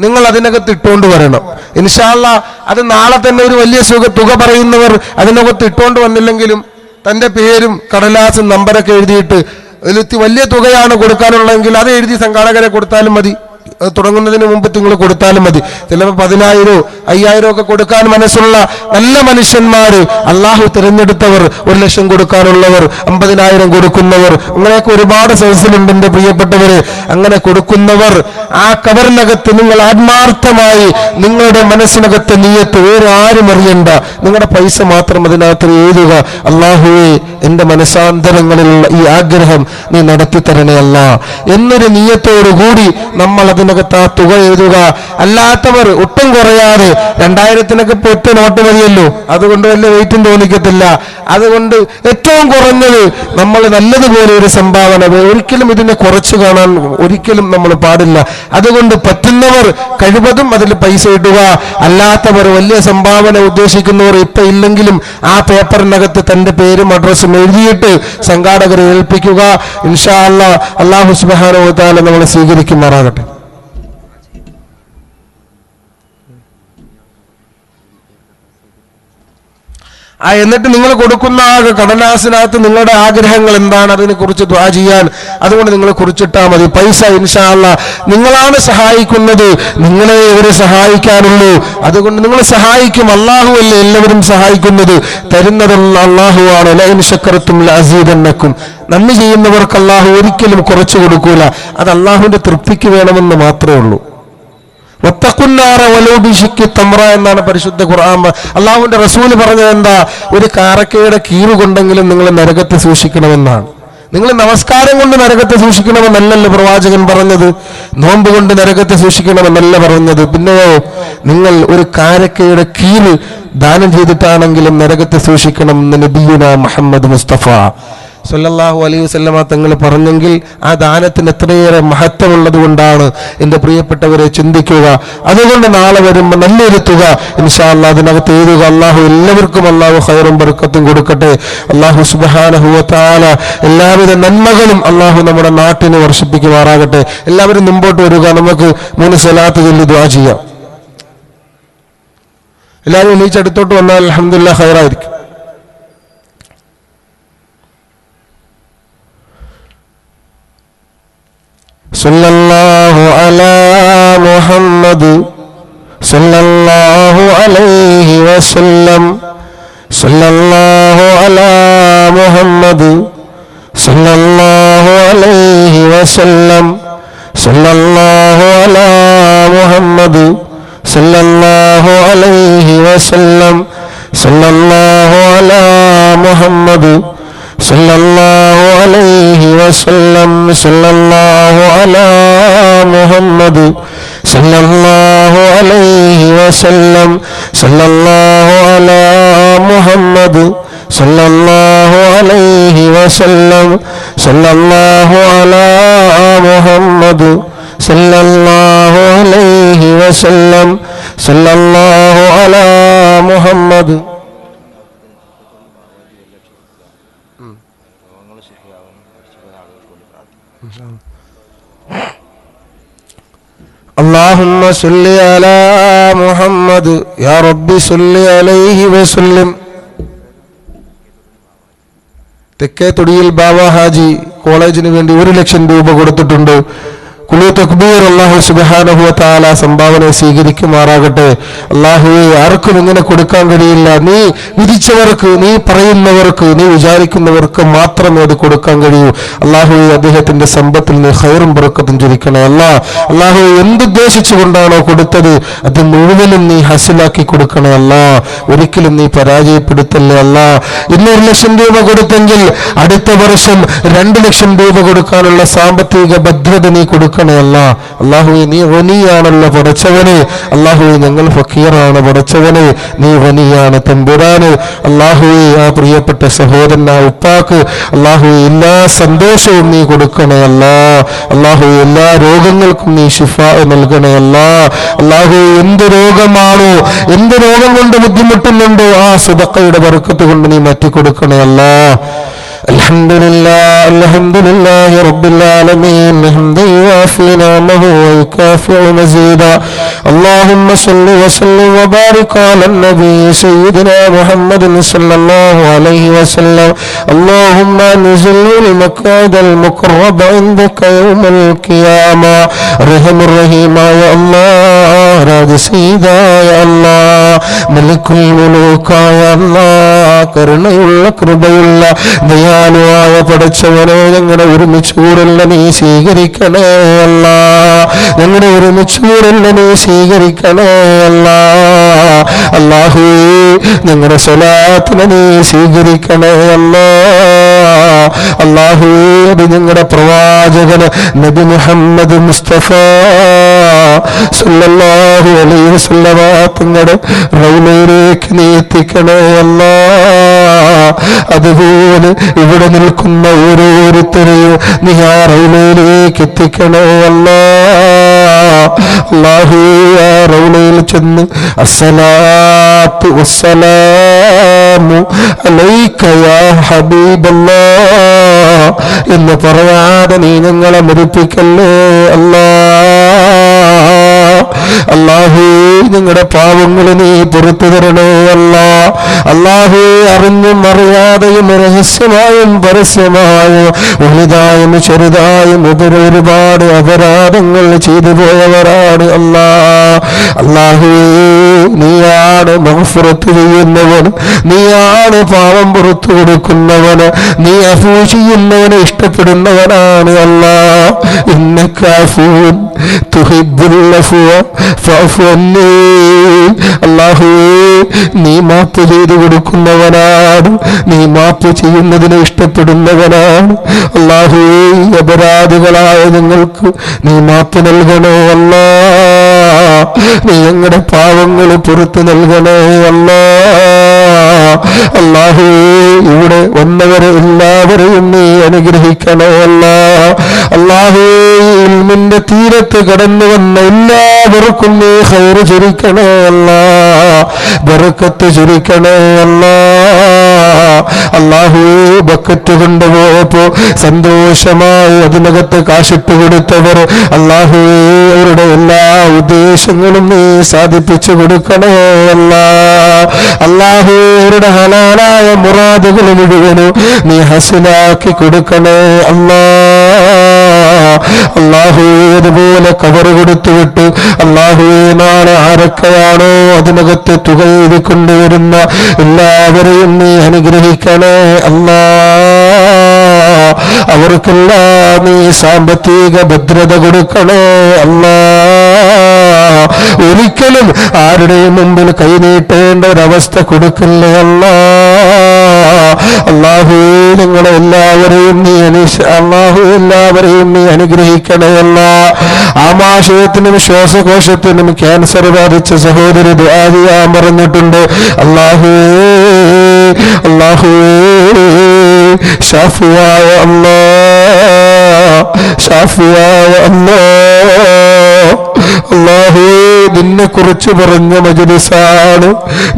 നിങ്ങൾ അതിനകത്ത് ഇട്ടുകൊണ്ട് വരണം. ഇൻഷാ അല്ലാഹ് അത് നാളെ തന്നെ ഒരു വലിയ തുക പറയുന്നവർ അതിനകത്ത് ഇട്ടുകൊണ്ട് വന്നില്ലെങ്കിലും തൻ്റെ പേരും കടലാസും നമ്പരൊക്കെ എഴുതിയിട്ട് വലിയ തുകയാണ് കൊടുക്കാനുള്ളതെങ്കിൽ അത് എഴുതി സംഘാടകരെ കൊടുത്താലും മതി. തുടങ്ങുന്നതിന് മുമ്പ് നിങ്ങൾ കൊടുത്താലും മതി. ചിലപ്പോൾ 10,000 5,000 ഒക്കെ കൊടുക്കാൻ മനസ്സുള്ള നല്ല മനുഷ്യന്മാർ, അള്ളാഹു തിരഞ്ഞെടുത്തവർ, 1,00,000 കൊടുക്കാനുള്ളവർ, 50,000 കൊടുക്കുന്നവർ, അങ്ങനെയൊക്കെ ഒരുപാട് സദസ്സിലുണ്ട് എൻ്റെ പ്രിയപ്പെട്ടവര്. അങ്ങനെ കൊടുക്കുന്നവർ ആ കബറിനകത്ത് നിങ്ങൾ ആത്മാർത്ഥമായി നിങ്ങളുടെ മനസ്സിനകത്ത് നിയത്ത് വേറെ ആരും അറിയണ്ട, നിങ്ങളുടെ പൈസ മാത്രം അതിനകത്ത് എഴുതുക. അള്ളാഹുവേ, എൻ്റെ മനസാന്തരങ്ങളിലുള്ള ഈ ആഗ്രഹം നീ നടത്തി തരണേ അല്ലാ എന്നൊരു നിയത്തോടുകൂടി നമ്മൾ അതിനകത്ത് ആ തുക എഴുതുക. അല്ലാത്തവർ ഒട്ടും കുറയാതെ 2,000-നൊക്കെ ഒറ്റ നോട്ട് മതിയല്ലോ, അതുകൊണ്ട് വലിയ വെയിറ്റും തോന്നിക്കത്തില്ല. അതുകൊണ്ട് ഏറ്റവും കുറഞ്ഞത് നമ്മൾ നല്ലതുപോലെ ഒരു സംഭാവന, ഒരിക്കലും ഇതിനെ കുറച്ച് കാണാൻ ഒരിക്കലും നമ്മൾ പാടില്ല. അതുകൊണ്ട് പറ്റുന്നവർ കഴിവതും അതിൽ പൈസ ഇടുക. അല്ലാത്തവർ വലിയ സംഭാവന ഉദ്ദേശിക്കുന്നവർ ഇപ്പൊ ഇല്ലെങ്കിലും ആ പേപ്പറിനകത്ത് തന്റെ പേരും അഡ്രസ്സും എഴുതിയിട്ട് സംഘാടകരെ ഏൽപ്പിക്കുക. ഇൻഷാ അല്ലാഹ് അല്ലാഹു സുബ്ഹാനഹു വ തആല നമ്മളെ സ്വീകരിക്കുമാറാകട്ടെ. എന്നിട്ട് നിങ്ങൾ കൊടുക്കുന്ന ആ കടലാസിനകത്ത് നിങ്ങളുടെ ആഗ്രഹങ്ങൾ എന്താണ് അതിനെ കുറിച്ച് ദുആ ചെയ്യാൻ അതുകൊണ്ട് നിങ്ങൾ കുറിച്ചിട്ടാൽ മതി. പൈസ ഇൻഷാ അല്ലാഹ് നിങ്ങളാണ് സഹായിക്കുന്നത്, നിങ്ങളെ ഇവരെ സഹായിക്കാനുള്ളൂ. അതുകൊണ്ട് നിങ്ങൾ സഹായിക്കും, അല്ലാഹു അല്ലേ എല്ലാവരും സഹായിക്കുന്നത്, തരുന്നത് അല്ലാഹു ആണ്. ലഇൻ ശക്കർതും ലഅസീദന്നക്കും, നന്ദി ചെയ്യുന്നവർക്ക് അല്ലാഹു ഒരിക്കലും കുറച്ചു കൊടുക്കൂല. അത് അല്ലാഹുവിന്റെ തൃപ്തിക്ക് വേണമെന്ന് മാത്രമേ ഉള്ളൂ. എന്നാണ് പരിശുദ്ധ ഖുർആൻ. അള്ളാഹുവിന്റെ റസൂല് പറഞ്ഞത് എന്താ? ഒരു കാരക്കയുടെ കീറ് കൊണ്ടെങ്കിലും നിങ്ങൾ നരകത്തെ സൂക്ഷിക്കണമെന്നാണ്. നിങ്ങൾ നമസ്കാരം കൊണ്ട് നരകത്തെ സൂക്ഷിക്കണമെന്നല്ലല്ലോ പ്രവാചകൻ പറഞ്ഞത്, നോമ്പ് കൊണ്ട് നരകത്തെ സൂക്ഷിക്കണമെന്നല്ല പറഞ്ഞത്. പിന്നെയോ നിങ്ങൾ ഒരു കാരക്കയുടെ കീറ് ദാനം ചെയ്തിട്ടാണെങ്കിലും നരകത്തെ സൂക്ഷിക്കണം എന്ന് നബിയുനാ മുഹമ്മദ് മുസ്തഫ സല്ലല്ലാഹു അലൈഹി വസല്ലമ തങ്ങൾ പറഞ്ഞെങ്കിൽ ആ ദാനത്തിന് എത്രയേറെ മഹത്വമുള്ളത് കൊണ്ടാണ് എൻ്റെ പ്രിയപ്പെട്ടവരെ ചിന്തിക്കുക. അതുകൊണ്ട് നാളെ വരുമ്പോൾ നല്ലൊരു തുക ഇൻഷാ അല്ലാഹ് അതിനകത്ത് എഴുതുക. അള്ളാഹു എല്ലാവർക്കും അള്ളാഹു ഖൈറും ബർക്കത്തും കൊടുക്കട്ടെ. അള്ളാഹു സുബ്ഹാനഹു വ തആല എല്ലാവിധ നന്മകളും അള്ളാഹു നമ്മുടെ നാട്ടിന് വർഷിപ്പിക്കുമാറാകട്ടെ. എല്ലാവരും മുമ്പോട്ട് വരിക, നമുക്ക് 3 സ്വലാത്ത് ചൊല്ലി ദുആ ചെയ്യാം. എല്ലാവരും എണീച്ചടുത്തോട്ട് വന്നാൽ അൽഹംദുലില്ലാഹ് ഖൈറായിരിക്കും. സല്ലല്ലാഹു അലാ മുഹമ്മദ് സല്ലല്ലാഹു അലൈഹി വസല്ലം സല്ലല്ലാഹു അലാ മുഹമ്മദ് സല്ലല്ലാഹു അലൈഹി വസല്ലം സല്ലല്ലാഹു അലാ മുഹമ്മദ് സല്ലല്ലാഹു അലൈഹി വസല്ലം സല്ലല്ലാഹു അലാ മുഹമ്മദ് സല്ലല്ലാഹു അലൈഹി വസല്ലം സല്ലല്ലാഹു അലാ മുഹമ്മദ് സല്ലല്ലാഹു അലൈഹി വസല്ലം സല്ലല്ലാഹു അലാ മുഹമ്മദ് സല്ലല്ലാഹു അലൈഹി വസല്ലം സല്ലല്ലാഹു അലാ മുഹമ്മദ് സല്ലല്ലാഹു അലൈഹി വസല്ലം സല്ലല്ലാഹു അലാ മുഹമ്മദ്. اللهم صل على محمد يا رب صل عليه وسلم. തെക്കേ തൊടിയിൽ ബാബ ഹാജി കോളേജിന് വേണ്ടി 1,00,000 രൂപ കൊടുത്തിട്ടുണ്ട്. കുലു തക്ബീർ. അല്ലാഹു സുബ്ഹാനഹു വ തആല സംഭാവന സ്വീകരിക്കുമാറാകട്ടെ. അല്ലാഹുവേ, ആർക്കും ഇങ്ങനെ കൊടുക്കാൻ കഴിയില്ല. നീ വിധിച്ചവർക്ക്, നീ പറയുന്നവർക്ക്, നീ വിചാരിക്കുന്നവർക്ക് മാത്രമേ അത് കൊടുക്കാൻ കഴിയൂ. അല്ലാഹുവേ, അദ്ദേഹത്തിന്റെ സമ്പത്തിൽ നീ ഖൈറും ബറക്കത്തും ചൊരിക്കണേ അല്ലാഹ്. അല്ലാഹുവേ, എന്തുദ്ദേശിച്ചുകൊണ്ടാണോ കൊടുത്തത് അത് മുഴുവനും നീ ഹസിലാക്കി കൊടുക്കണേ അല്ലാഹ്. ഒരിക്കലും നീ പരാജയപ്പെടുത്തല്ലേ അല്ലാഹ്. ഇന്ന് 1,00,000 രൂപ കൊടുത്തെങ്കിൽ അടുത്ത വർഷം 2,00,000 രൂപ കൊടുക്കാനുള്ള സാമ്പത്തിക ഭദ്രത നീ കൊടുക്കണം അല്ലാഹ്. അല്ലാഹുവേ, നീ വനിയാണല്ലോ പടച്ചവനെ. അല്ലാഹുവേ, ഞങ്ങൾ ഫക്കീറാണ് പടച്ചവനെ, നീ വനിയാണ് തമ്പുരാന്. അല്ലാഹുവേ, ആ പ്രിയപ്പെട്ട സഹോദരൻ, ആ ഉപ്പാക്ക് അല്ലാഹുവേ എല്ലാ സന്തോഷവും നീ കൊടുക്കണേ അല്ലാഹ്. അല്ലാഹുവേ, എല്ലാ രോഗങ്ങൾക്കും നീ ശിഫാ നൽകണേ അല്ലാഹ്. അല്ലാഹുവേ, എന്ത് രോഗമാണോ, എന്ത് രോഗം കൊണ്ട് ബുദ്ധിമുട്ടുന്നുണ്ടോ ആ സദഖയുടെ ബർക്കത്ത് കൊണ്ട് നീ മാറ്റി കൊടുക്കണേ അല്ലാഹ്. الحمد لله رب العالمين حمدا يوافي نعمه ويكافئ مزيدا اللهم صل وسلم وبارك على النبي سيدنا محمد صلى الله عليه وسلم اللهم انزل المقعد المقرب عندك يوم القيامة رحم الرحيم يا الله راضي سيدا يا الله ملك الملوك يا الله കരുണയുള്ള കൃപയുള്ള ദയാലുവായ പടച്ചവനെ ഞങ്ങളുടെ ഒരുമിച്ച് കൂടല്ല നീ സ്വീകരിക്കണേ അല്ല ഞങ്ങളുടെ ഒരുമിച്ച് കൂടല്ല നീ സ്വീകരിക്കണേ അല്ല അല്ലാഹുവേ ഞങ്ങളുടെ സ്വലാത്തിനെ നീ സ്വീകരിക്കണേ അല്ല അല്ലാഹുവേ അത് ഞങ്ങളുടെ പ്രവാചകൻ നബി മുഹമ്മദ് മുസ്തഫ സല്ലല്ലാഹു അലൈഹി വസല്ലമ തങ്ങളുടെ റൗളയിലേക്ക് നീ എത്തിക്കണേ അല്ലാ അതുപോലെ ഇവിടെ നിൽക്കുന്ന ഓരോരുത്തരെയും നീ ആ റൗളയിലേക്ക് എത്തിക്കണേ അല്ലാ അല്ലാഹുവേ ആ റൗളയിൽ ചെന്ന് അസ്സലാത്തു വസ്സലാമു അലൈക യാ ഹബീബല്ലാഹ് എന്ന് പറയാതെ നീ ഞങ്ങളെ മരിപ്പിക്കല്ലേ അല്ലാ അല്ലാഹു ഞങ്ങളുടെ പാവങ്ങൾ നീ പുറത്തു തരണേ അല്ലാ അല്ലാഹു അറിഞ്ഞും അറിയാതെയും രഹസ്യമായും പരസ്യമായും വലുതായും ചെറുതായും ഒരുപാട് അപരാധങ്ങൾ ചെയ്തു പോയവരാണ് അല്ലാ അല്ലാഹു നീയാണ് മഗ്ഫിറത്ത് ചെയ്യുന്നവൻ നീയാണ് പാവം പുറത്തു കൊടുക്കുന്നവന് നീ അഫൂ ചെയ്യുന്നവനെ ഇഷ്ടപ്പെടുന്നവനാണ് അല്ലാ ഇന്നക അഫൂൻ തുഹിബ്ബുൽ അഫ്വ ഫഅഫു അന്നീ അല്ലാഹുവേ നീ മാപ്പ് ചെയ്തു കൊടുക്കുന്നവനാണ് നീ മാപ്പ് ചെയ്യുന്നതിനെ ഇഷ്ടപ്പെടുന്നവനാണ് അല്ലാഹുവേ അപരാധികളായ ഞങ്ങൾക്ക് നീ മാപ്പ് നൽകണേ അല്ലാ നീ ഞങ്ങളുടെ പാവങ്ങൾ പുറത്തു നൽകണേ അല്ലാ അല്ലാഹുവേ ഇവിടെ വന്നവരെ എല്ലാവരെയും നീ അനുഗ്രഹിക്കണേ അല്ലാ അല്ലാഹുവേ ഇൽമിന്റെ തീരത്ത് കടന്നു വന്ന എല്ലാവർക്കും നീ ഖൈറ് ചൊരിക്കണേ അല്ലാ ബറക്കത്ത് ചൊരിക്കണേ അല്ലാ അല്ലാഹുവേ ബക്കറ്റ് കൊണ്ടുപോയപ്പോ സന്തോഷമായി അതിനകത്ത് കാശിട്ട് കൊടുത്തവർ അല്ലാഹുവേ അവരുടെ എല്ലാ ഉദ്ദേശങ്ങളും നീ സാധിപ്പിച്ചു കൊടുക്കണേ അല്ലാ അല്ലാഹുവേ അവരുടെ ഹലാലായ മുറാദുകൾ മുഴുവനും നീ ഹസനാക്കി കൊടുക്കണേ അല്ലാ അല്ലാഹുവേ അതുപോലെ കവർ കൊടുത്തുവിട്ട് അല്ലാഹുവേ നാളെ ആരൊക്കെയാണോ അതിനകത്ത് തുക എഴുതി കൊണ്ടുവരുന്ന എല്ലാവരെയും നീ അനുഗ്രഹിക്കണേ അല്ലാ അവർക്കെല്ലാം നീ സാമ്പത്തിക ഭദ്രത കൊടുക്കണേ അല്ലാ ഒരിക്കലും ആരുടെയും മുമ്പിൽ കൈനീട്ടേണ്ട ഒരവസ്ഥ കൊടുക്കല്ലേ അല്ലാ അല്ലാഹുവേ ഞങ്ങളെ എല്ലാവരെയും നീ എല്ലാവരെയും നീ അനുഗ്രഹിക്കണേ അല്ലാ ആമാശയത്തിനും ശ്വാസകോശത്തിനും ക്യാൻസർ ബാധിച്ച സഹോദരി ദുആ ചെയ്യാൻ പറഞ്ഞിട്ടുണ്ട് അല്ലാഹുവേ അല്ലാഹുവേ ഷാഫിയായ അല്ലാ ഷാഫിയായ അല്ലാ അല്ലാഹുവേ നിന്നെ കുറിച്ച് പറഞ്ഞ മജ്‌ലിസാണ്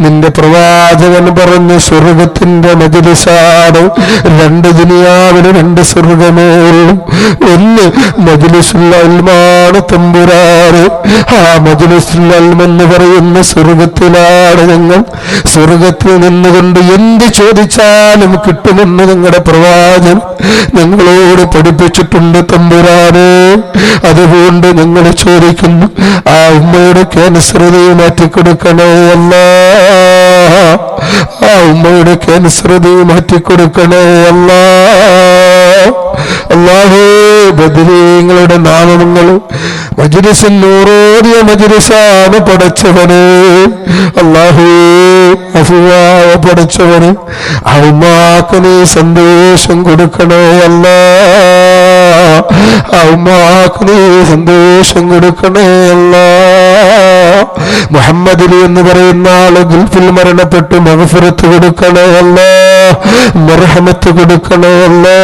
നിന്റെ പ്രവാചകൻ പറഞ്ഞ സ്വർഗത്തിന്റെ മജ്‌ലിസാണ് രണ്ട് ദുനിയാവിന് രണ്ട് സ്വർഗമേ ഉള്ളൂ ഒന്ന് മജ്‌ലിസുൽ ഇൽമാണ് തമ്പുരാന് ആ മജ്‌ലിസുൽ ഇൽം എന്ന് പറയുന്ന സ്വർഗത്തിലാണ് ഞങ്ങൾ സ്വർഗത്തിൽ നിന്നുകൊണ്ട് എന്ത് ചോദിച്ചാലും കിട്ടുമെന്ന് നിങ്ങളുടെ പ്രവാചകൻ ഞങ്ങളോട് പഠിപ്പിച്ചിട്ടുണ്ട് തമ്പുരാനെ അതുകൊണ്ട് ഞങ്ങൾ ചോദിക്കുന്നു ആ ഉമ്മയുടെ ക്യാൻസർ നീ മാറ്റിക്കൊടുക്കണേ അല്ലാ ആ ഉമ്മയുടെ ക്യാൻസർ നീ മാറ്റിക്കൊടുക്കണേ അല്ലാ അല്ലാഹുവേ ബദരീങ്ങളുടെ നാമങ്ങളും മജ്‌ലിസിൽ നൂറോടിയ മജ്‌ലിസാണ് പടച്ചവനെ അല്ലാഹുവേ അഫ്വായ പടച്ചവനെ ആ ഉമ്മാക്ക് നീ സന്തോഷം കൊടുക്കണേ അല്ലാ ആ ഉമ്മാക്ക് നീ സന്തോഷം കൊടുക്കണേ അല്ലാ മുഹമ്മദ് അലി എന്ന് പറയുന്ന ആള് ഗൾഫിൽ മരണപ്പെട്ടു മഗ്ഫിറത്ത് കൊടുക്കണേ അല്ലാ മർഹമത്ത് കൊടുക്കണേ അല്ലാ